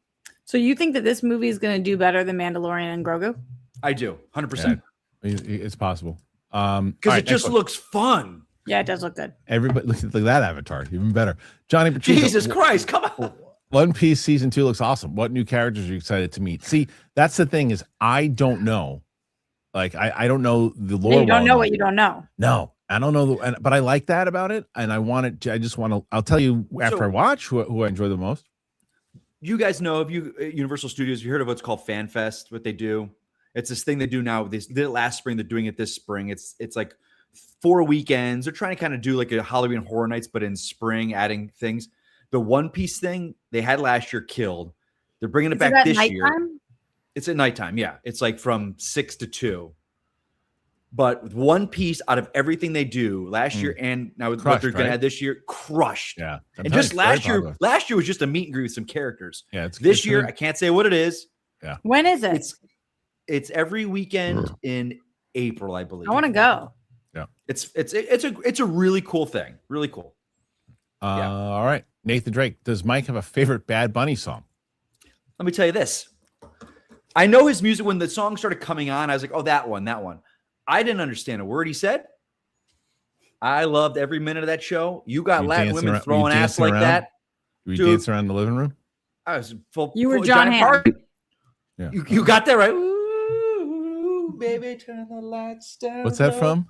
So you think that this movie is going to do better than Mandalorian and Grogu? I do, 100%. It's possible. Because it just looks fun. Yeah, it does look good. Everybody, look at that avatar, even better. Johnny Patricio, Jesus Christ, come on. One Piece season 2 looks awesome. What new characters are you excited to meet? See, that's the thing is I don't know. Like I don't know the lore. Yeah, you don't know what you don't know. No, I don't know. But I like that about it, and I want it. I just want to. I'll tell you after I watch who I enjoy the most. You guys know if you Universal Studios, you heard of what's called Fan Fest? What they do? It's this thing they do now. They did it last spring. They're doing it this spring. It's like 4 weekends. They're trying to kind of do like a Halloween Horror Nights, but in spring, adding things. The One Piece thing they had last year killed. They're bringing it back this year. It's at nighttime. Yeah. It's like from 6 to 2. But with One Piece, out of everything they do last year and now with what they're going to add this year, crushed. Yeah. And just last year was just a meet and greet with some characters. Yeah. This year, I can't say what it is. Yeah. When is it? It's every weekend in April, I believe. I want to go. Yeah. It's a really cool thing. Really cool. All right. Nathan Drake, does Mike have a favorite Bad Bunny song? Let me tell you this. I know his music. When the song started coming on, I was like, oh, that one. I didn't understand a word he said. I loved every minute of that show. You got Latin women throwing ass like that. Were you dancing around the living room? I was full. You were John Hamm. Yeah. You got that right. Ooh, baby, turn the lights down. What's that from?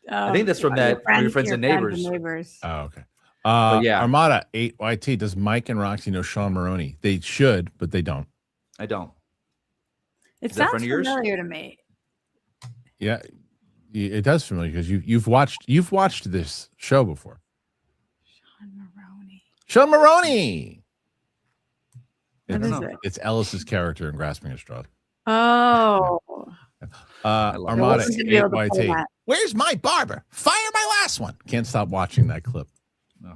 I think that's from that Your Friends and Neighbors. Oh, okay. Yeah. Armada 8YT. Does Mike and Roxy know Sean Maroney? They should, but they don't. I don't. It sounds familiar to me. Yeah, it does familiar because you've watched this show before. Sean Maroney. What is it? It's Ellis's character in Grasping at Straws. Oh. Armada 8YT. Where's my barber? Fire my last one. Can't stop watching that clip. No,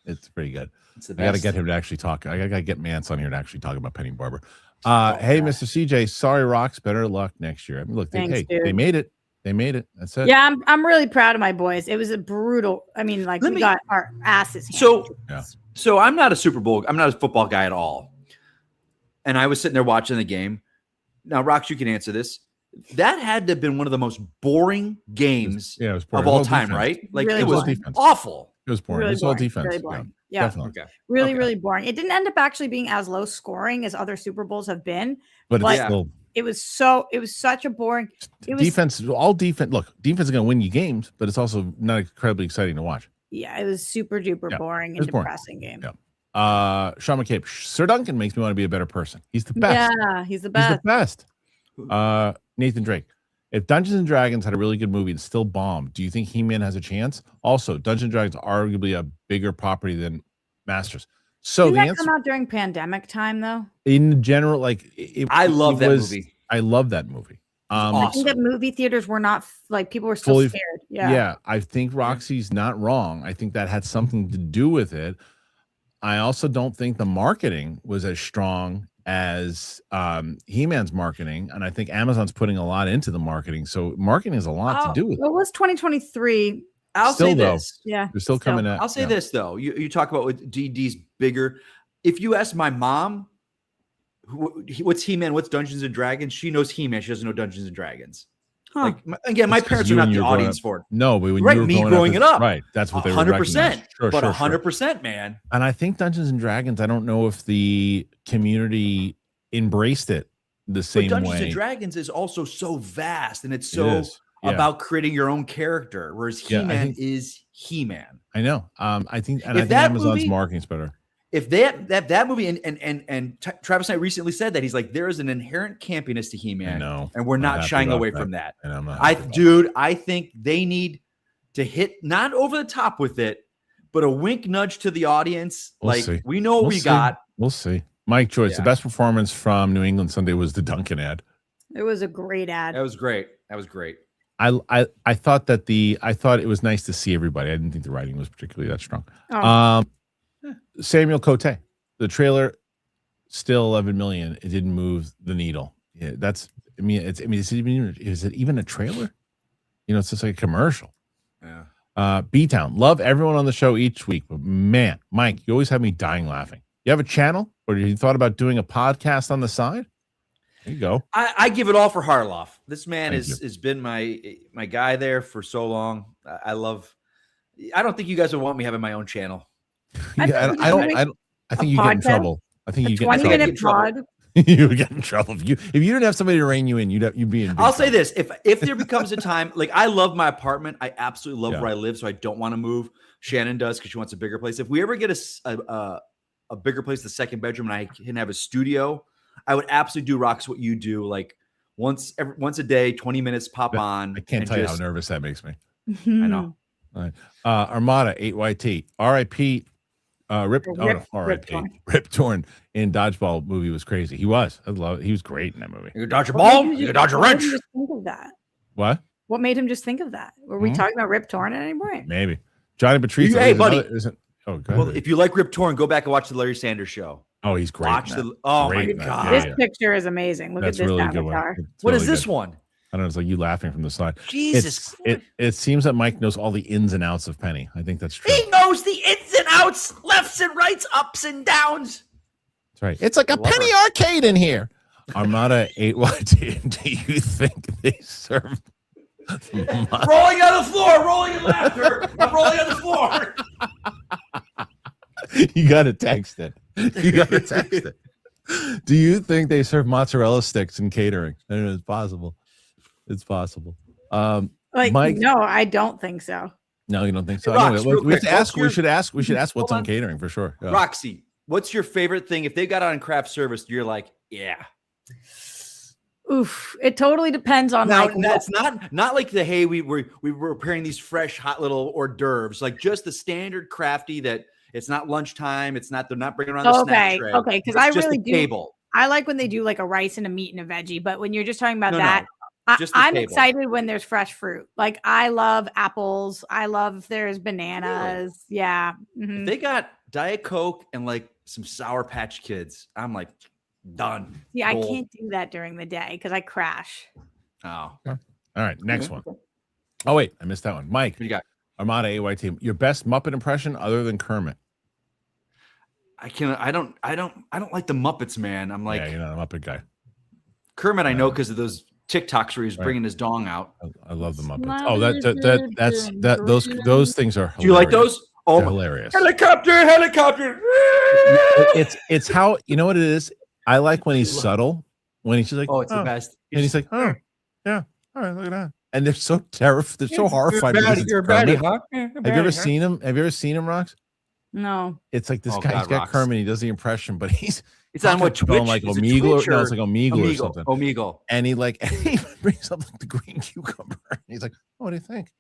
it's pretty good. I got to get him to actually talk. I got to get Mance on here to actually talk about Penny Barber. Hey, Mr. CJ, sorry, Rocks. Better luck next year. I mean, look, they made it. They made it. That's it. Yeah, I'm really proud of my boys. It was a brutal. I mean, like we got our asses handed. So I'm not a I'm not a football guy at all. And I was sitting there watching the game. Now, Rox, you can answer this. That had to have been one of the most boring games it was of all time, right? Like really it was defense. awful. It was boring. Really It was all boring. defense. Really boring. Yeah. Definitely. Okay. Really boring. It didn't end up actually being as low scoring as other Super Bowls have been. But it's But still it was such a boring. It was defense. All defense. Look, defense is going to win you games, but it's also not incredibly exciting to watch. Yeah, it was super duper boring and depressing game. Yeah. Sean McCabe, Sir Duncan makes me want to be a better person. He's the best. Yeah, he's the best. He's the best. Nathan Drake. If Dungeons and Dragons had a really good movie and still bombed, do you think He-Man has a chance? Also, Dungeons and Dragons are arguably a bigger property than Masters. So Did the that answer come out during pandemic time though? in general, like I love that movie. I love that movie. I think that movie theaters were not like people were still Fully- scared. Yeah, I think Roxy's not wrong. I think that had something to do with it. I also don't think the marketing was as strong as He-Man's marketing, and I think Amazon's putting a lot into the marketing. So marketing has a lot to do with it. It was 2023. I'll Still, say though, this. Yeah, They're still coming at. I'll say this though. You talk about what DD's bigger. If you ask my mom, what's He-Man, what's Dungeons and Dragons, she knows He-Man. She doesn't know Dungeons and Dragons. Huh. Like again, my That's 'cause parents you are not when the you were growing audience up. for it. No, but when Right, you were me growing it up, right? That's what they were 100%. Sure, But sure, 100%, man. And I think Dungeons and Dragons, I don't know if the community embraced it the same But Dungeons way. and Dragons is also so vast, and it's It so is, yeah. about creating your own character, whereas Yeah, I He-Man think- is He-Man. I know. I think, and If I think that Amazon's movie- marketing's better. If that movie and Travis Knight recently said that, he's like, there is an inherent campiness to I He-Man, know, and we're I'm not happy shying about away that. from that. And I'm not happy about I think they need to hit not over the top with it, but a wink nudge to the audience. We'll like see. we know what We'll we see. got. We'll see. Mike Joyce, the Yeah. best performance from New England Sunday was the Duncan ad. It was a great ad. That was great. That was great. I thought that I thought it was nice to see everybody. I didn't think the writing was particularly that strong. Oh. Samuel Cote, the trailer, still 11 million. It didn't move the needle. Yeah, is it even a trailer? You know, it's just like a commercial. Yeah. B-Town, love everyone on the show each week, but man, Mike, you always have me dying laughing. You have a channel, or you thought about doing a podcast on the side? There you go. I give it all for Harloff. This man Thank has been my guy there for so long. I don't think you guys would want me having my own channel. I Yeah, think I you think you a get in podcast? trouble. I think A you get in 20-minute trouble. pod. You would get in trouble if you didn't have somebody to rein you in. You'd be in. Big I'll say trouble. this: if there becomes a time, like I love my apartment, I absolutely love Yeah. where I live, so I don't want to move. Shannon does because she wants a bigger place. If we ever get a bigger place, the second bedroom, and I can have a studio, I would absolutely do Rox what you do, like once a day, 20 minutes, pop on. I can't and tell you how just- nervous that makes me. I know. All right. Armada 8YT RIP. Rip Torn in Dodgeball movie was crazy. He was. I love it. He was great in that movie. You can dodge a ball, you can dodge a What wrench. made him just think of that? What? What made him just think of that? Were we talking about Rip Torn at any point? Maybe. Johnny Patrice. Hey, buddy. Oh, go Well, ahead. if you like Rip Torn, go back and watch the Larry Sanders show. Oh, he's great. Watch in that. the. Oh Great my in that. god! This Yeah. picture is amazing. Look That's at this really good one. avatar. It's What really is this good. one? I don't know. It's like you laughing from the side. Jesus! It seems that Mike knows all the ins and outs of Penny. I think that's true. He knows the ins and outs, lefts and rights, ups and downs. That's right. It's like a Love penny her. arcade in here. Armada 8YT. Do you think they serve Rolling on the floor, rolling in laughter. I'm rolling on the floor. You got to text it. You got to text it. Do you think they serve mozzarella sticks in catering? I don't know. It's possible. It's possible. Like, Mike- no, I don't think so. No, you don't think so? Rox, Anyway, real we quick, should ask. what's your- We should ask what's Hold on on. catering for sure. Yeah. Roxy, what's your favorite thing? If they got on craft service, you're like, yeah. Oof. It totally depends on Now, like that's not like the hey, we were preparing these fresh, hot little hors d'oeuvres, like just the standard crafty that it's not lunchtime. It's not, they're not bringing around the snack tray. Okay, because It's I just really the do. table. I like when they do like a rice and a meat and a veggie, but when you're just talking about No, that, just the I'm table. excited when there's fresh fruit. Like I love apples. I love if there's bananas. Yeah. Mhm. If they got Diet Coke and like some Sour Patch Kids, I'm like done. Yeah, I Gold. can't do that during the day because I crash. Oh, All right, next one. Oh wait, I missed that one. Mike, What you got? Armada AYT. Your best Muppet impression other than Kermit? I don't like the Muppets, man. I'm like, yeah, you're not a Muppet guy. Kermit, I know because of those TikToks where he's bringing his dong out. I love the Muppets. Oh, those things are hilarious. Do you like those? Oh, they're hilarious. Helicopter. It's how, you know what it is? I like when he's subtle, when he's just like, oh, it's the best. And he's like, oh, yeah, all right, look at that. And they're so terrified. They're so horrified. You're a baddie, huh? Have you ever seen him? Have you ever seen him, Rox? No. It's like this guy. He's got Kermit. He does the impression, but it's on what Twitch? Like Omegle. No, it's like Omegle or something. Omegle. And he brings up like the green cucumber. And he's like, oh, what do you think?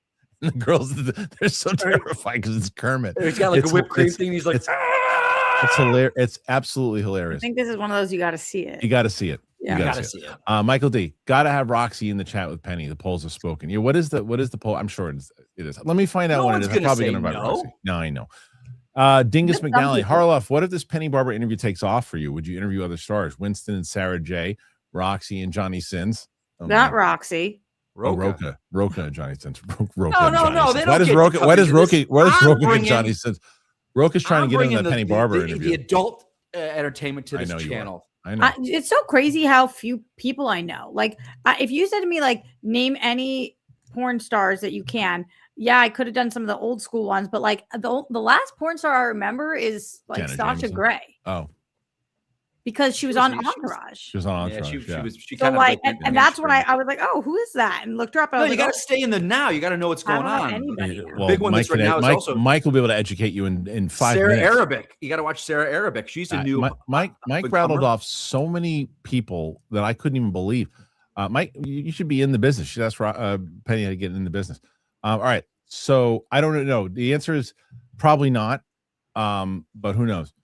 And the girls, they're so terrified because it's Kermit. He's got like a whipped cream thing. He's like, it's hilarious. It's absolutely hilarious. I think this is one of those you got to see it. You got to see it. Yeah, you gotta see it. Michael D, gotta have Roxy in the chat with Penny. The polls have spoken. Yeah, what is the poll? I'm sure it is. Let me find out what it is. I'm probably gonna invite Roxy. No, I know. Dingus McNally, Harloff, what if this Penny Barber interview takes off for you? Would you interview other stars? Winston and Sarah J, Roxy and Johnny Sins. Not Roxy. Roka and Johnny Sins. No. Why does Roka and Johnny Sins? Roka's trying to get in that Penny Barber interview. The adult entertainment to this channel. I know. It's so crazy how few people I know. Like, if you said to me, like, name any porn stars that you can, yeah, I could have done some of the old school ones, but like the last porn star I remember is like Jenna Sasha Jameson. Grey. Oh, because she was on Entourage. She was on Entourage. She so kind like, of and that's when I was like, oh, who is that? And looked her up. No, you got to stay in the now. You got to know what's going on. Well, big one Mike, right now is also Mike will be able to educate you in 5 Sarah minutes. Arabic. You got to watch Sarah Arabic. She's a new. Mike rattled off so many people that I couldn't even believe. Mike, you should be in the business. She asked Penny to get in the business. All right. So I don't know. The answer is probably not. But who knows?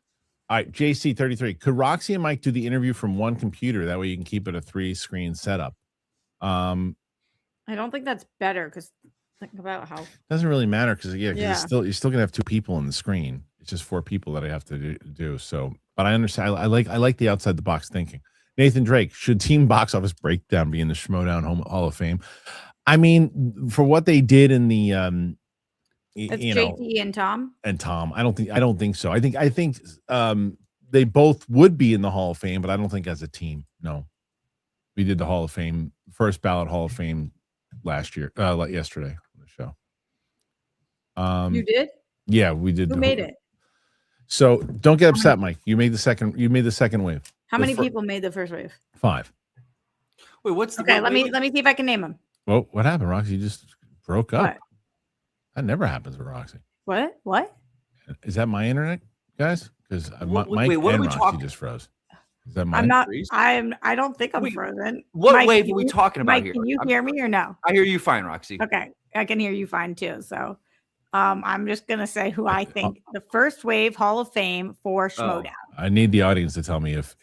All right, JC33. Could Roxy and Mike do the interview from one computer? That way you can keep it a 3-screen setup. I don't think that's better because think about how doesn't really matter because you're still gonna have 2 people on the screen. It's just 4 people that I have to do. So, but I understand. I like the outside the box thinking. Nathan Drake, should Team Box Office Breakdown be in the Showdown Hall of Fame? I mean, for what they did in the that's JT and Tom. I don't think so. I think they both would be in the Hall of Fame, but I don't think as a team. No, we did the Hall of Fame, first ballot Hall of Fame yesterday on the show. You did? Yeah, we did. Who made it? So don't get upset, Mike. You made the second wave. How many people made the first wave? 5. Wait, what's the let me see if I can name them. Well, what happened, Roxy? You just broke up. What? That never happens with Roxy. What? Is that my internet, guys? Because Mike wait, what and are we Roxy just froze. Is that mine? I'm not. I don't think I'm frozen. What Mike, wave are we talking about Mike, here? Can you hear me or no? I hear you fine, Roxy. Okay, I can hear you fine too. So, I'm just gonna say who I think the first wave Hall of Fame for Showdown. I need the audience to tell me if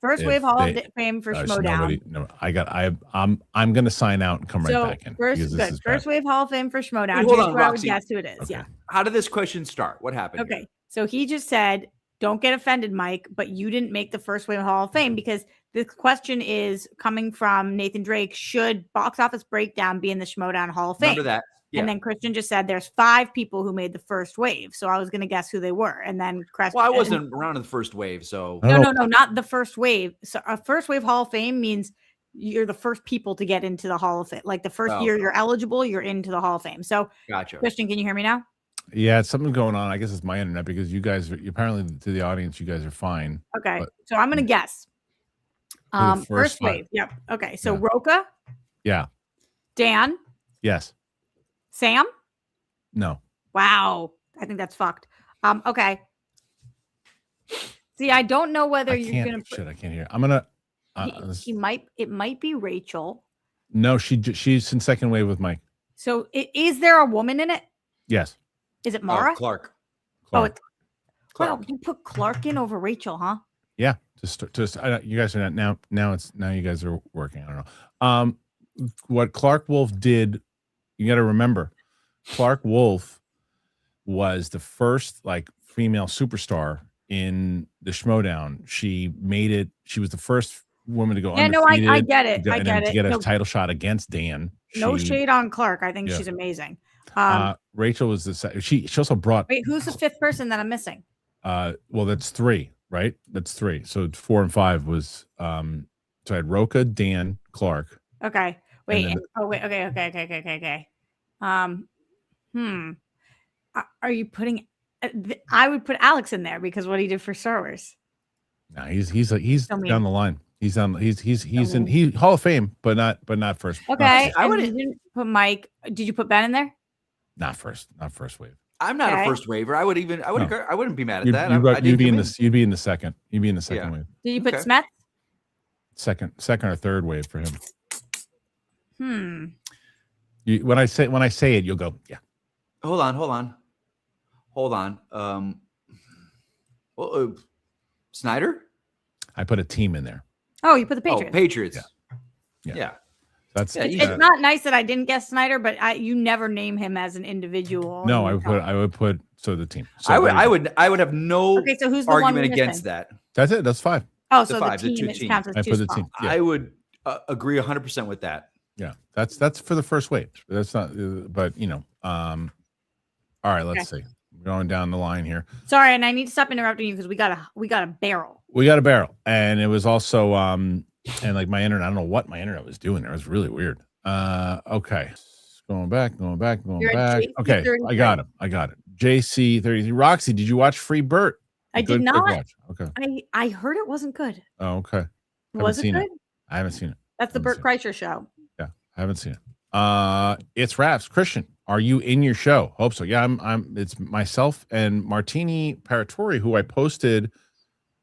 first wave Hall of Fame for Showdown. I'm gonna sign out and come right back in. First wave Hall of Fame for Showdown. Hold Here's on, where I would Roxy. guess who it is. Okay. Yeah. How did this question start? What happened? Okay, so he just said, "Don't get offended, Mike, but you didn't make the first wave Hall of Fame because the question is coming from Nathan Drake. Should Box Office Breakdown be in the Showdown Hall of Fame?" Remember that. Yeah. And then Kristian just said there's 5 people who made the first wave. So I was going to guess who they were. And then Well, I wasn't around in the first wave, so no, not the first wave. So a first wave Hall of Fame means you're the first people to get into the Hall of Fame. Like the first year you're eligible, you're into the Hall of Fame. So gotcha. Kristian, can you hear me now? Yeah, something's going on. I guess it's my internet because you guys apparently to the audience, you guys are fine. Okay. So I'm going to guess. First wave. Yep. Okay. So Roka. Yeah. Dan. Yes. Sam. No. Wow. I think that's fucked. Okay. See, I don't know whether you're gonna. Shit, I can't hear. I'm gonna. It might be Rachel. No, she's in second wave with Mike. So, is there a woman in it? Yes. Is it Mara? Clark. Oh, it's Clark. Wow, you put Clark in over Rachel, huh? Yeah. Just you guys are not now. Now you guys are working. I don't know. What Clark Wolf did. You got to remember, Clark Wolf was the first female superstar in the Schmodown. She made it. She was the first woman to go Yeah, no, undefeated. I get it. I And get then to it. get a No, title shot against Dan. no shade on Clark. I think Yeah. she's amazing. Rachel was she also brought. Wait, who's the fifth person that I'm missing? Well, that's 3, right? That's 3. So 4 and 5 was so I had Roka, Dan, Clark. Okay. Wait. then- Okay. Are you putting? I would put Alex in there because what he did for Star Wars. No, he's Tell me. down the line. He's in Hall of Fame, but not first. Okay. I I would- would. You didn't put Mike. Did you put Ben in there? Not first wave. I'm not Okay. a first waver. I wouldn't be mad at You'd, that. you'd be in this. You'd be in the second. You'd be in the second Yeah. wave. Did you put Okay. Smith? Second or third wave for him. When I say it, you'll go, yeah. Hold on. Snyder? I put a team in there. Oh, you put the Patriots. Oh, Patriots. Yeah. Yeah. That's Yeah, It's not nice that I didn't guess Snyder, but you never name him as an individual. no. I would put the team. So I would have no Okay, so who's the one argument we're against missing? that. That's it. That's 5. Oh, The so five, the the two team it teams. counts as I 2 put the spots. team. Yeah. I would agree 100% with that. Yeah, that's for the first wave. That's not, but all right. Let's see. We're going down the line here. Sorry, and I need to stop interrupting you because we got a barrel. We got a barrel, and it was also and like my internet. I don't know what my internet was doing there. It was really weird. Okay, going back. You're at JC Okay, 33. I got it. JC 33. Roxy, did you watch Free Burt? I Good did not. watch. Okay. I heard it wasn't good. Oh, okay. Was it seen good? it. I haven't seen it. That's the Haven't Burt seen Kreischer show. Yeah, I haven't seen it. It's Raps. Christian, are you in your show? Hope so. Yeah, I'm. It's myself and Martini Paratori, who I posted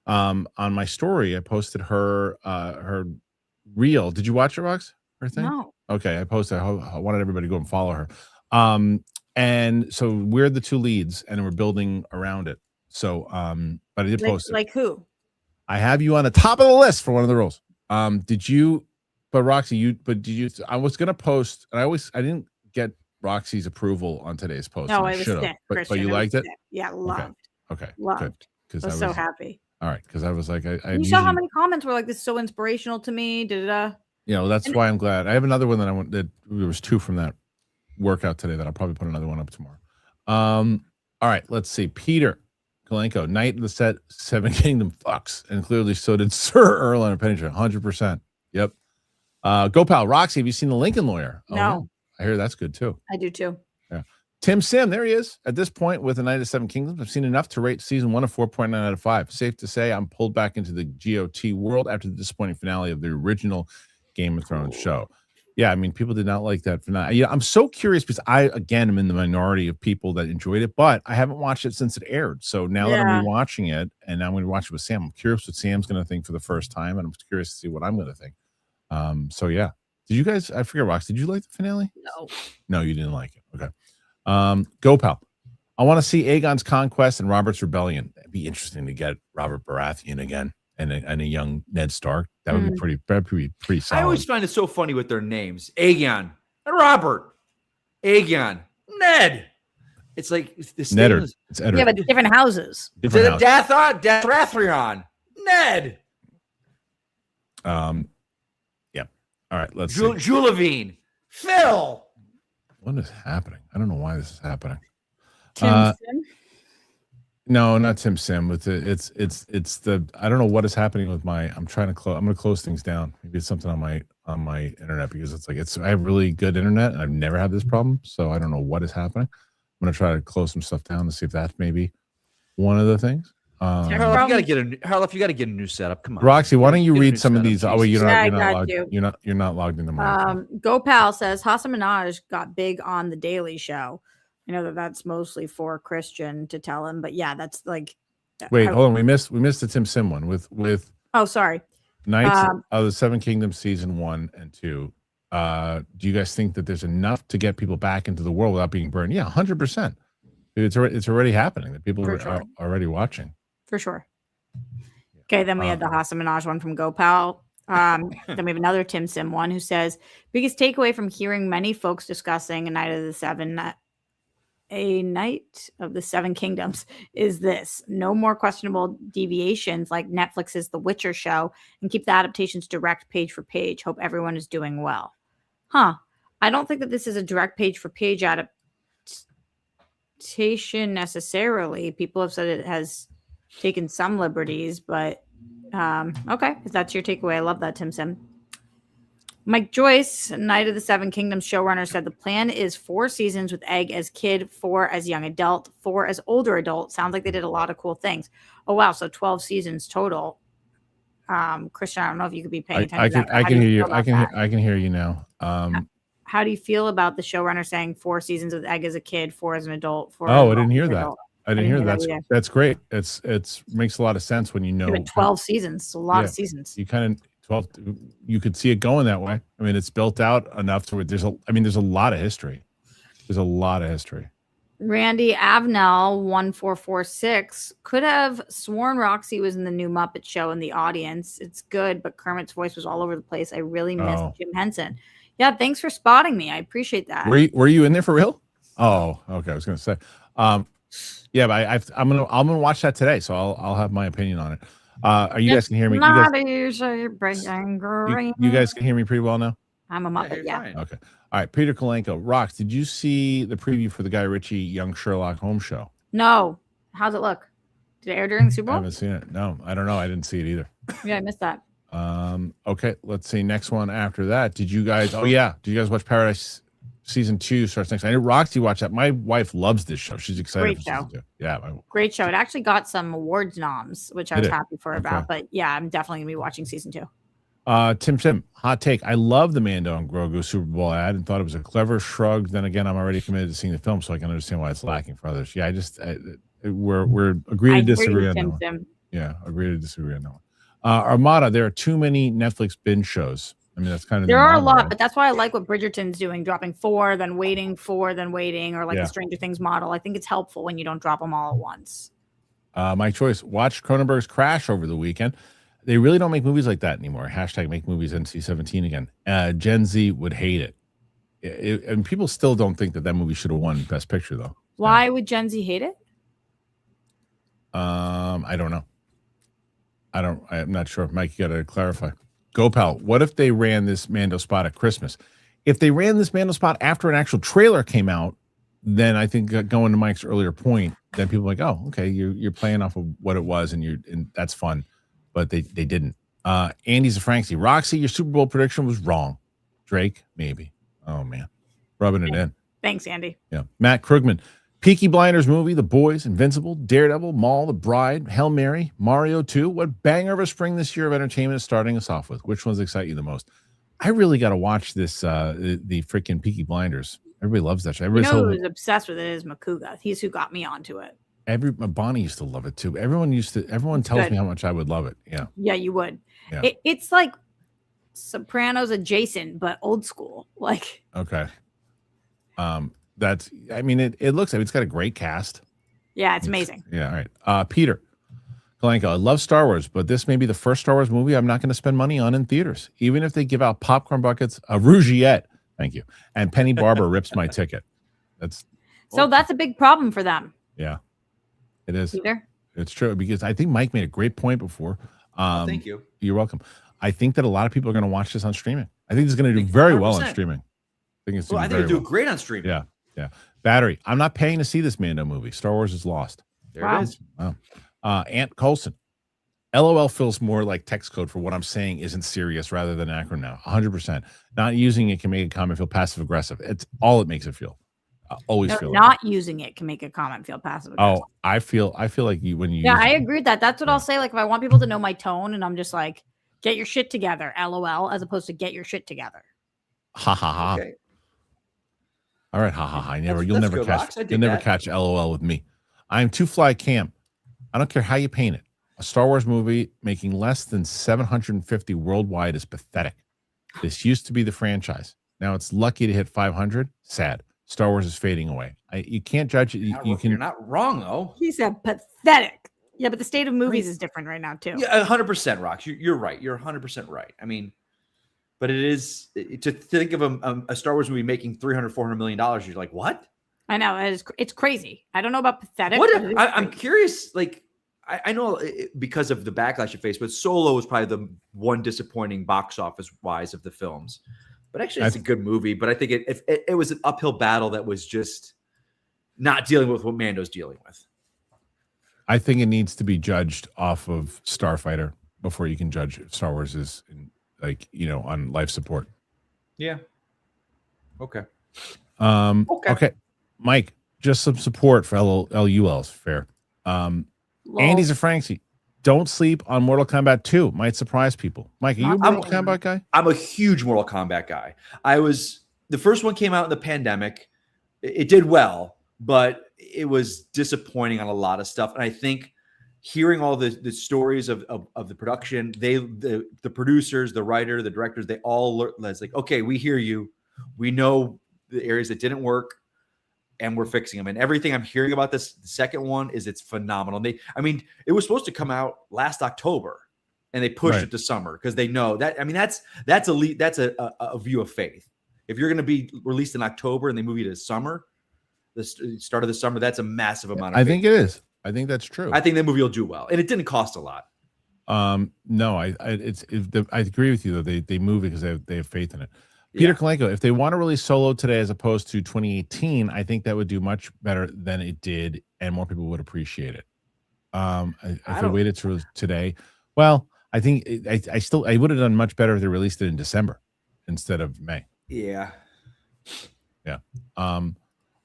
on my story. I posted her reel. Did you watch it, Rox? Her thing? No. Okay, I posted. I wanted everybody to go and follow her. And so we're the 2 leads, and we're building around it. So, but I did post it. Like who? I have you on the top of the list for one of the roles. Did you? But Roxy, did you? I was gonna post, and I didn't get Roxy's approval on today's post. No, and I was should have. sick. But you liked it? Yeah, loved. Okay, Loved. good. Because I was so happy. All right, because I was like, You saw how many comments were like, "This is so inspirational to me." That's why I'm glad. I have another one that I want. That there was 2 from that workout today that I'll probably put another one up tomorrow. All right, let's see. Peter Kalenko, Knight of the 7 Kingdom fucks, and clearly so did Sir Earl and Penny. 100%. Yep. Go pal. Roxy, have you seen The Lincoln Lawyer? No. Yeah. I hear that's good too. I do too. Yeah. Tim Sim, there he is. At this point with The Knight of the 7 Kingdoms, I've seen enough to rate season 1 a 4.9 out of 5. Safe to say I'm pulled back into the GOT world after the disappointing finale of the original Game of Thrones show. Yeah, I mean, people did not like that finale. Yeah, I'm so curious because I, again, am in the minority of people that enjoyed it, but I haven't watched it since it aired. So now that I'm rewatching it, and now I'm going to watch it with Sam, I'm curious what Sam's going to think for the first time, and I'm curious to see what I'm going to think. So yeah. Did you guys, I forget, Rox, did you like the finale? No, you didn't like it. Okay. Go pal. I want to see Aegon's conquest and Robert's rebellion. It'd be interesting to get Robert Baratheon again and a young Ned Stark. That would be pretty solid. I always find it so funny with their names. Aegon, Robert, Aegon, Ned. It's like this Neddard. is It's Eddard. Yeah, but different houses. Different house. Dathrathrion, Ned, Yeah. All right, let's see. Julavine, Phil. What is happening? I don't know why this is happening. Tim Sim? No, not Tim Sim. It's the I don't know what is happening with my. I'm trying to close. I'm going to close things down. Maybe it's something on my internet because I have really good internet and I've never had this problem. So I don't know what is happening. I'm going to try to close some stuff down to see if that's maybe one of the things. Harloff, you got to get a new setup. Come on, Roxy, why don't you Get a read new some of setup, these? Oh, Jesus. you're not logged into my. GoPal says Hassan Minaj got big on the Daily Show. I know that's mostly for Christian to tell him, but yeah, that's like. Wait, hold on. We missed the Tim Sim one with. Oh, sorry. Knights of the 7 Kingdoms season 1 and 2. Do you guys think that there's enough to get people back into the world without being burned? Yeah, 100%. It's already happening. That people are already watching. For sure. Okay, then we had the Hassan Minaj one from GoPal. Then we have another Tim Sim one who says, biggest takeaway from hearing many folks discussing A Night of the Seven A Knight of the Seven Kingdoms is this. No more questionable deviations like Netflix's The Witcher show, and keep the adaptations direct page for page. Hope everyone is doing well. Huh. I don't think that this is a direct page for page adaptation necessarily. People have said it has taken some liberties, but okay, if that's your takeaway, I love that, Tim Sim. Mike Joyce, Knight of the Seven Kingdoms showrunner, said the plan is 4 seasons with Egg as kid, 4 as young adult, 4 as older adult. Sounds like they did a lot of cool things. Oh wow, so 12 seasons total. Kristian, I don't know if you could be paying attention. I can hear you. I can hear you now. How do you feel about the showrunner saying 4 seasons with Egg as a kid, 4 as an adult? 4 I didn't hear that. Adult? I didn't hear that. That's great. It's makes a lot of sense when you know. 12 seasons, a lot of seasons. You kind of 12. You could see it going that way. I mean, it's built out enough to where there's a lot of history. There's a lot of history. Randy Avnell 1446 could have sworn Roxy was in the new Muppet Show in the audience. It's good, but Kermit's voice was all over the place. I really missed Jim Henson. Yeah, thanks for spotting me. I appreciate that. Were you in there for real? Oh, okay. I was gonna say, yeah, but I'm gonna watch that today, so I'll have my opinion on it. Are you guys can hear me? You guys can hear me pretty well now. I'm a Muppet. Yeah. Okay. All right. Peter Kalenko. Rox, did you see the preview for the Guy Ritchie Young Sherlock Holmes show? No. How's it look? Did it air during the Super Bowl? I haven't seen it. No, I don't know. I didn't see it either. Yeah, I missed that. Okay. Let's see. Next one after that. Did you guys? Oh yeah. Did you guys watch Paradise season 2 starts next? I know Roxy watched that. My wife loves this show. She's excited. Great for show. Season 2. Yeah. Great show. It actually got some awards noms, which I was happy for about. But yeah, I'm definitely gonna be watching season 2. Tim, hot take. I love the Mando and Grogu Super Bowl ad and thought it was a clever shrug. Then again, I'm already committed to seeing the film, so I can understand why it's lacking for others. Yeah, we're agree to disagree on that one. Yeah, agree to disagree on that one. Armada, there are too many Netflix binge shows. I mean, that's kind of there are a lot, but that's why I like what Bridgerton's doing, dropping 4, then waiting 4, then waiting, or like the Stranger Things model. I think it's helpful when you don't drop them all at once. My choice. Watch Cronenberg's Crash over the weekend. They really don't make movies like that anymore. Hashtag make movies NC-17 again. Gen Z would hate it. And people still don't think that movie should have won Best Picture, though. Why would Gen Z hate it? I don't know. I'm not sure. Mike, you got to clarify. Gopal, what if they ran this Mando spot at Christmas? If they ran this Mando spot after an actual trailer came out, then I think going to Mike's earlier point, then people are like, oh, okay, you're playing off of what it was, and that's fun. But they didn't. Andy's a Franksy. Roxy, your Super Bowl prediction was wrong. Drake, maybe. Oh, man. Rubbing it in. Thanks, Andy. Yeah. Matt Krugman. Peaky Blinders movie, The Boys, Invincible, Daredevil, Maul, The Bride, Hail Mary, Mario 2. What banger of a spring this year of entertainment is starting us off with? Which ones excite you the most? I really got to watch this, the freaking Peaky Blinders. Everybody loves that show. Everybody who's obsessed with it is Makuga. He's who got me onto it. Bonnie used to love it too. Everyone tells me how much I would love it. Yeah. Yeah, you would. Yeah. It's like Sopranos adjacent, but old school. Like, okay. It looks like it's got a great cast. Yeah, it's amazing. Yeah. All right. Peter Kalenko, I love Star Wars, but this may be the first Star Wars movie I'm not going to spend money on in theaters, even if they give out popcorn buckets, a Rougiette. Thank you. And Penny Barber rips my ticket. That's a big problem for them. Yeah. It is. Peter? It's true, because I think Mike made a great point before. Thank you. You're welcome. I think that a lot of people are going to watch this on streaming. I think it's going to do very 100%. Well on streaming. I think it'll do great on streaming. Yeah. Yeah. Battery. I'm not paying to see this Mando movie. Star Wars is lost. There it is. Wow. Ant Colson. LOL feels more like text code for what I'm saying isn't serious rather than acronym now. 100%. Not using it can make a comment feel passive aggressive. It's all it makes it feel. Always feel not like using it can make a comment feel passive aggressive. Oh, I feel like you when you I agree with that. That's what I'll say. Like if I want people to know my tone and I'm just like, get your shit together, LOL, as opposed to get your shit together. Ha ha ha. Okay. All right, ha ha ha. You'll never catch LOL with me. I am too fly camp. I don't care how you paint it. A Star Wars movie making less than 750 worldwide is pathetic. This used to be the franchise. Now it's lucky to hit 500. Sad. Star Wars is fading away. You can't judge it. You're not wrong, though. He said pathetic. Yeah, but the state of movies is different right now, too. Yeah, 100%, Rox. You're right. You're 100% right. I mean, but it is to think of a Star Wars movie making $300, $400 million. You're like, what? I know it's crazy. I don't know about pathetic. What but it is I'm crazy. curious, like I know because of the backlash it faced, but Solo was probably the one disappointing box office wise of the films. But actually, it's a good movie. But I think it was an uphill battle that was just not dealing with what Mando's dealing with. I think it needs to be judged off of Starfighter before you can judge if Star Wars is on life support. Yeah. Okay. Okay. Mike, just some support for LULs. Fair. Andy's a Frankie. Don't sleep on Mortal Kombat 2. Might surprise people. Mike, are you a Mortal Kombat guy? I'm a huge Mortal Kombat guy. The first one came out in the pandemic. It did well, but it was disappointing on a lot of stuff. And I think hearing all the stories of the production, the producers, the writer, the directors, they all was like, okay, we hear you. We know the areas that didn't work, and we're fixing them. And everything I'm hearing about this, the second one, is it's phenomenal. It was supposed to come out last October, and they pushed it to summer because they know that. I mean, that's a view of faith. If you're going to be released in October and they move you to summer, the start of the summer, that's a massive amount of faith. I think it is. I think that's true. I think the movie will do well, and it didn't cost a lot. No, I agree with you though. They move it because they have faith in it. Peter Kalenko, if they want to release Solo today as opposed to 2018, I think that would do much better than it did, and more people would appreciate it. If they waited to today, well, I think I would have done much better if they released it in December instead of May. Yeah.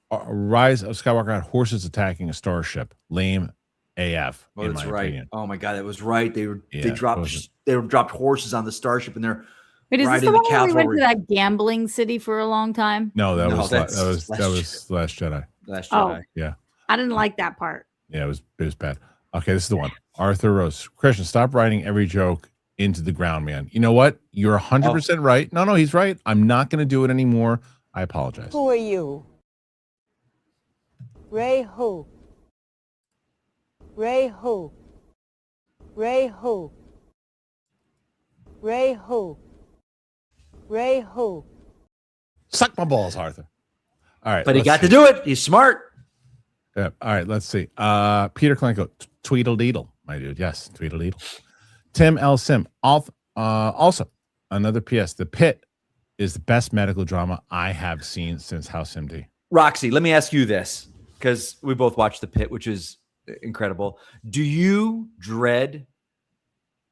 Rise of Skywalker had horses attacking a starship. Lame AF. Oh, that's right. Opinion. Oh my God, that was right. They dropped horses on the starship, and they're Wait, is this the one where we went to that gambling city for a long time? No, that was Last Jedi. Last Jedi. Yeah. I didn't like that part. Yeah, it was bad. Okay, this is the one. Arthur Rose. Kristian, stop writing every joke into the ground, man. You know what? You're 100% right. No, he's right. I'm not going to do it anymore. I apologize. Who are you? Ray who? Ray who? Ray who? Ray who? Ray who? Suck my balls, Arthur. All right. But he got to do it. He's smart. Yeah. All right. Let's see. Peter Klenko. Tweedledeedle, my dude. Yes. Tweedledeedle. Tim L. Sim. Also, another PS. The Pit is the best medical drama I have seen since House MD. Roxy, let me ask you this, because we both watched The Pit, which is incredible. Do you dread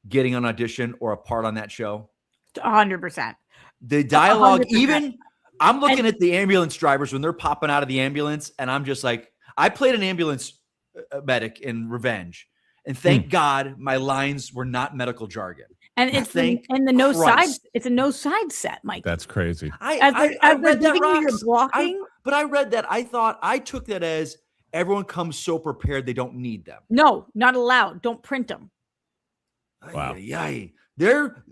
getting an audition or a part on that show? 100%. The dialogue, 100%. I'm looking at the ambulance drivers when they're popping out of the ambulance, and I'm just like, I played an ambulance medic in Revenge, and thank God my lines were not medical jargon. And it's the no side. It's a no side set, Mike. That's crazy. I read that, you're blocking. But I read that. I took that as everyone comes so prepared they don't need them. No, not allowed. Don't print them. Wow. They're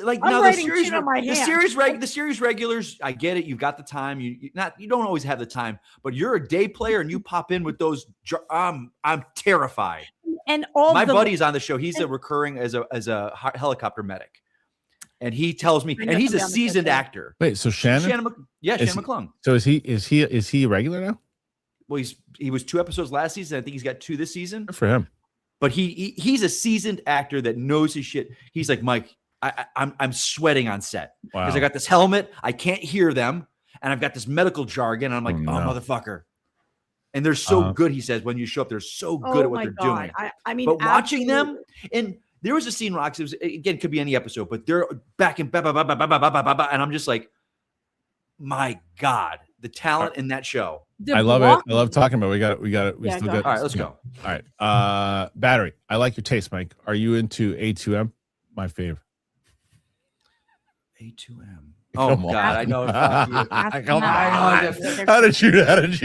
like, I'm now writing shit on my hand. the series regulars. I get it. You've got the time. You don't always have the time, but you're a day player and you pop in with those. I'm terrified. And all my buddy's on the show. He's a recurring as a helicopter medic, and he tells me, and he's a seasoned actor. Wait, so Shannon McClung. So is he a regular now? Well, he was 2 episodes last season. I think he's got 2 this season. Good for him. But he's a seasoned actor that knows his shit. He's like, Mike, I'm sweating on set because I got this helmet. I can't hear them, and I've got this medical jargon. And I'm like, motherfucker. And they're so good, he says, when you show up, they're so good at what they're doing. I mean, but watching them, and there was a scene, Roxy, again, could be any episode, but they're back and and I'm just like, my God, the talent in that show. I love it. I love talking about it. We got it. We still got it. All right, let's go. All right. Battery. I like your taste, Mike. Are you into A2M? My favorite. A2M. Oh God, I know. How did you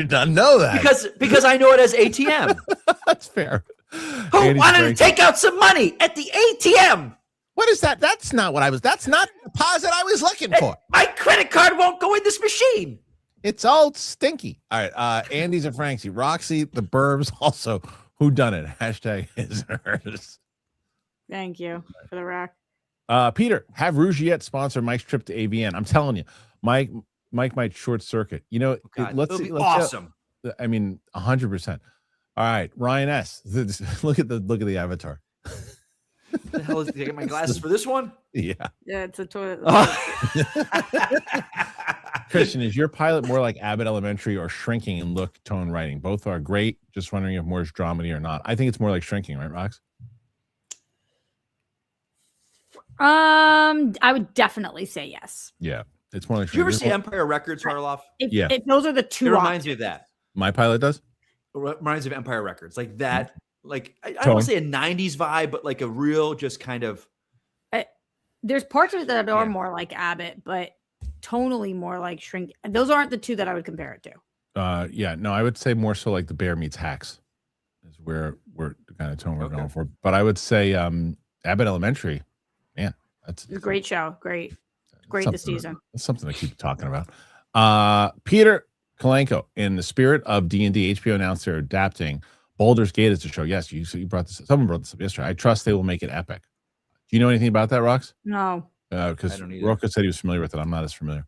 not know that? Because I know it as ATM. That's fair. Who wanted to take out some money at the ATM? What is that? That's not the deposit I was looking for. My credit card won't go in this machine. It's all stinky. All right. Andy's and Frankie. Roxy, the Burbs, also. Who done it? Hashtag his or hers. Thank you for the rack. Peter, have Rougiette sponsor Mike's trip to AVN. I'm telling you, Mike might short circuit. You know, it'll be awesome. I mean, 100%. All right, Ryan S. Look at the avatar. What the hell is? Did I get my glasses for this one? Yeah. Yeah, it's a toilet. Kristian, is your pilot more like Abbott Elementary or Shrinking in look, tone, writing? Both are great. Just wondering if more is dramedy or not. I think it's more like Shrinking, right, Rox? I would definitely say yes. Yeah, it's more like. Did you ever Shrinking. see Empire Records, Harloff? Yeah. If those are the It two reminds me options. of that. My pilot does. It reminds me of Empire Records, like that. Like I don't Tone. want to say a '90s vibe, but like a real, just kind of. There's parts of it that are Yeah. more like Abbott, but tonally more like Shrink. And those aren't the two that I would compare it to. Yeah, no, I would say more so like the Bear meets Hacks is where we're the kind of tone we're Okay. going for. But I would say Abbott Elementary, man, that's It's a great show. Great this something season. That's something to keep talking about. Peter Kalenko, in the spirit of D&D, HBO announced they're adapting Baldur's Gate as a show. Yes, you brought this. Someone brought this up yesterday. I trust they will make it epic. Do you know anything about that, Rox? No. Because I don't either. Roka said he was familiar with it. I'm not as familiar.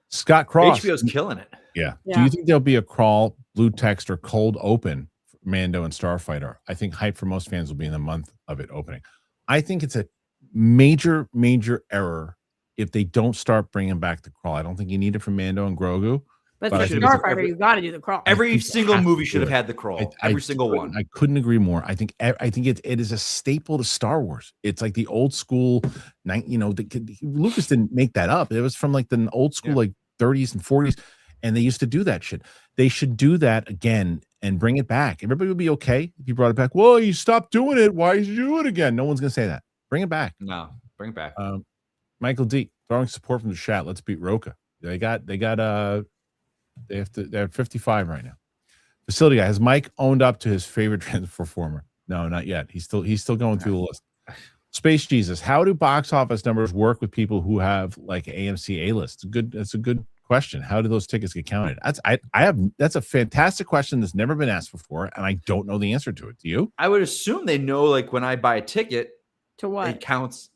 Scott Cross. HBO's killing it. Yeah. Do Yeah. you think there'll be a crawl, blue text, or cold open for Mando and Starfighter? I think hype for most fans will be in the month of it opening. I think it's a major, major error if they don't start bringing back the crawl. I don't think you need it for Mando and Grogu. But But I for think it's Starfighter, you got to do the crawl. Every think single have to movie do should have it. had the crawl. I Every single couldn't- one. I couldn't agree more. I think it is a staple to Star Wars. It's like the old school, Lucas didn't make that up. It was from like the old school, like 30s and 40s, and they used to do that shit. They should do that again and bring it back. Everybody would be okay if you brought it back. Well, you stopped doing it. Why did you do it again? No one's gonna say that. Bring it back. No, bring it back. Michael D throwing support from the chat. Let's beat Roka. They have 55 right now. Facility guy, has Mike owned up to his favorite performer? No, not yet. He's still going through the list. Space Jesus, how do box office numbers work with people who have like AMC A-list? That's a good question. How do those tickets get counted? That's a fantastic question that's never been asked before, and I don't know the answer to it. Do you? I would assume they know, like when I buy a ticket, To what? it counts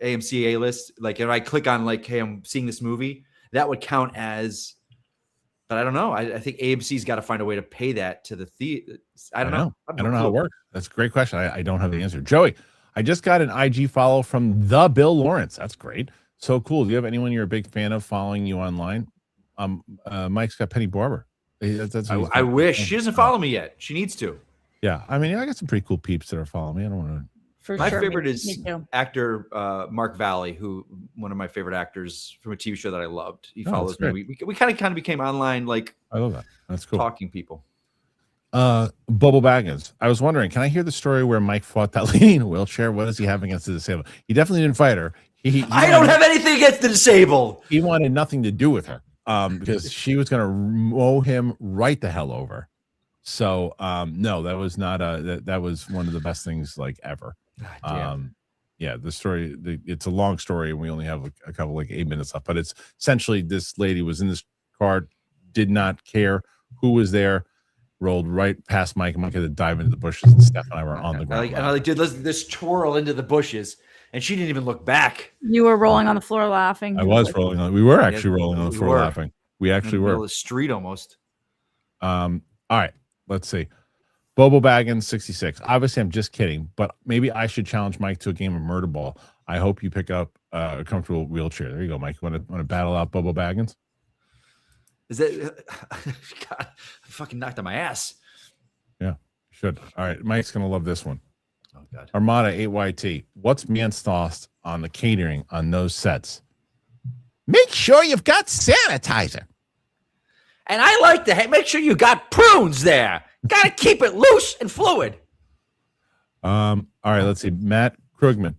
AMC A list. Like if I click on like, hey, I'm seeing this movie, that would count as. But I don't know. I think AMC's got to find a way to pay that to the theater. I don't know. I don't know how it works. That's a great question. I don't have the answer. Joey, I just got an IG follow from the Bill Lawrence. That's great. So cool. Do you have anyone you're a big fan of following you online? Mike's got Penny Barber. I wish she doesn't follow me yet. She needs to. Yeah, I mean, I got some pretty cool peeps that are following me. I don't want to. For My sure. favorite Me is too. actor Mark Valley, who one of my favorite actors from a TV show that I loved. He Oh, follows that's me. We kind of became online, like I love that. That's cool. talking people. Bubble Baggins. I was wondering, can I hear the story where Mike fought that lady in a wheelchair? What does he have against the disabled? He definitely didn't fight her. I don't have anything against the disabled. He wanted nothing to do with her because she was going to mow him right the hell over. So no, that was not that was one of the best things like ever. Yeah, the story, it's a long story and we only have a couple like 8 minutes left, but it's essentially this lady was in this car, did not care who was there, rolled right past Mike, and Mike had to dive into the bushes, and Steph and I were on the ground. I like, dude, let's twirl into the bushes, and she didn't even look back. You were rolling on the floor laughing. I was rolling on. We were actually rolling on the we floor were. laughing. We actually In the middle were. of the street almost. All right, let's see. Bobo Baggins 66. Obviously, I'm just kidding, but maybe I should challenge Mike to a game of murder ball. I hope you pick up a comfortable wheelchair. There you go, Mike. Want to battle out Bobo Baggins? Is that God, I fucking knocked on my ass. Yeah, should. All right, Mike's gonna love this one. Oh God. Armada 8YT. What's man's thoughts on the catering on those sets? Make sure you've got sanitizer. And I like to make sure you got prunes there. Got to keep it loose and fluid. All right, let's see. Matt Krugman.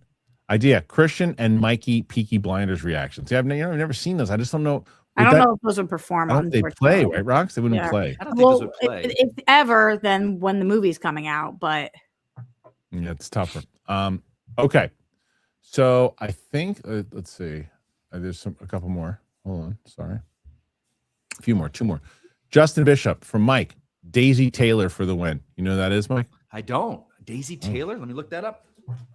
Idea: Kristian and Mikey Peaky Blinders reactions. Yeah, I've never seen those. I just don't know. I don't know if those would perform. I don't think they play, right, Rox? They wouldn't Yeah. play. I don't think those Well, would play. if ever, then when the movie's coming out. But Yeah, it's tougher. Okay. So I think let's see. There's a couple more. Hold on. Sorry. A few more. Two more. Justin Bishop from Mike. Daisy Taylor for the win. You know who that is, Mike? I don't. Daisy Taylor. Let me look that up.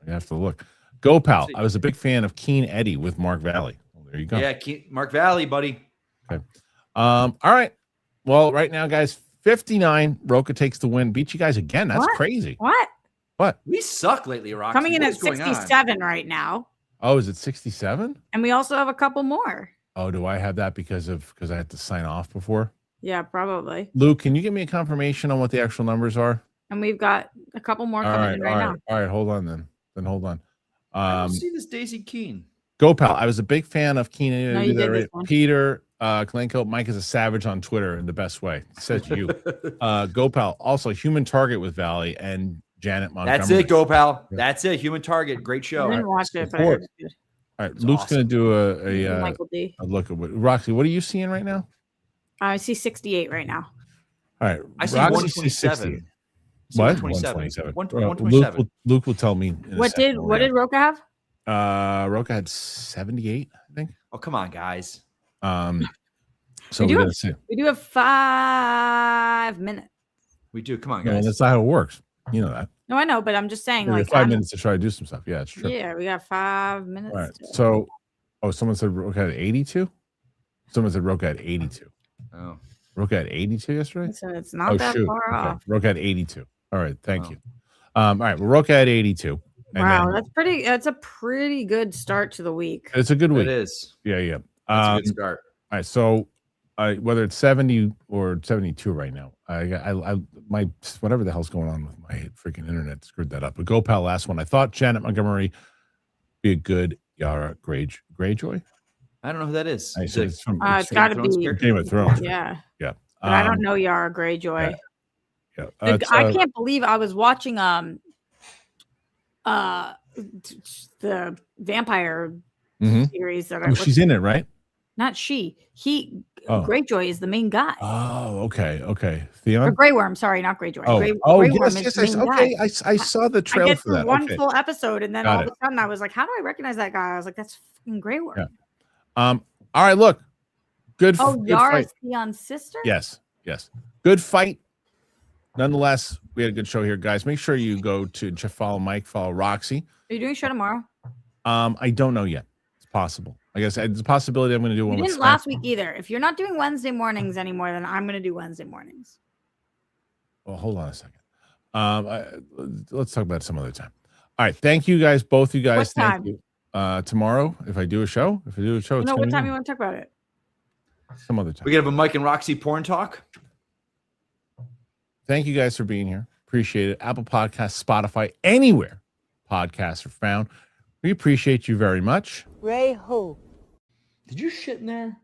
I have to look. Go Pal. I was a big fan of Keen Eddie with Mark Valley. Well, there you go. Yeah, Mark Valley, buddy. Okay. All right. Well, right now, guys, 59. Roka takes the win. Beat you guys again. That's What? crazy. What? What? We suck lately, Roxy. Coming in What at is going on? 67 right now. Oh, is it 67? And we also have a couple more. Oh, do I have that because I had to sign off before? Yeah, probably. Luke, can you give me a confirmation on what the actual numbers are? And we've got a couple more All coming right, in right now. all right. Hold on then. Then hold on. I don't see this Daisy Keen. Go Pal. I was a big fan of Keenan. No, you did this one. Peter Kalenko. Mike is a savage on Twitter in the best way. Says you. Go Pal. Also, Human Target with Valley and Janet Montgomery. That's it, Go Pal. Yeah. That's it. Human Target. Great show. I didn't watch it, but I Support. heard it's good. All right, It's Luke's awesome. going to do a Michael D. look at what Roxy. What are you seeing right now? I see 68 right now. All right, I see Roxy sees 127. 60. What? 127. 127. Luke will tell me. In a What second did Roka have? Roka had 78, I think. Oh, come on, guys. So We do we're have- gonna see. We do have 5 minutes. We do. Come on, No, guys. that's not how it works. You know that. No, I know, but I'm just saying, We have like, 5 minutes to try to do some stuff. Yeah, it's true. yeah, we got 5 minutes. All right. to- So, someone said Roka had 82. Someone said Roka had 82. Oh. Roka had 82 yesterday. So it's not that far Okay. off. Roka had 82. All right. Thank Oh. you. All right. Well, Roka had 82. And Wow, then- that's a pretty good start to the week. it's a good week. It is. Yeah. Yeah. That's a good start. All right. So, whether it's 70 or 72 right now, my whatever the hell's going on with my freaking internet screwed that up. But Go Pal, last one. I thought Janet Montgomery be a good Yara Greyjoy. I don't know who that is. I Is said it it's from It's got to Thrones be, character? Game of Thrones. yeah. Yeah. But I don't know Yara Greyjoy. Yeah. I can't believe I was watching the vampire Mhm. series that Oh, she's in it, right? not she. Oh. Greyjoy is the main guy. Oh, okay. Or Theon. Grey Worm, sorry, not Greyjoy. Oh, Grey yes, Worm is yes. the main Okay, guy. I saw the I trailer get for through that. one Okay. full episode, and then Got all it. of a sudden I was like, "How do I recognize that guy?" I was like, "That's fucking Grey Worm." Yeah. All right, look. Good Yara's fight. Theon's sister. Yes. Good fight. Nonetheless, we had a good show here, guys. Make sure you go to follow Mike, follow Roxy. Are you doing a show tomorrow? I don't know yet. It's possible. I guess it's a possibility I'm going to do one You with didn't Smack. last week either. If you're not doing Wednesday mornings anymore, then I'm going to do Wednesday mornings. Well, hold on a second. Let's talk about it some other time. All right. Thank you guys, both you guys. What time? Thank you. Tomorrow, if I do a show, it's No, gonna what be time you want to talk about it? some other time. We could have a Mike and Roxy porn talk. Thank you guys for being here. Appreciate it. Apple Podcasts, Spotify, anywhere podcasts are found. We appreciate you very much. Ray Ho. Did you shit in there?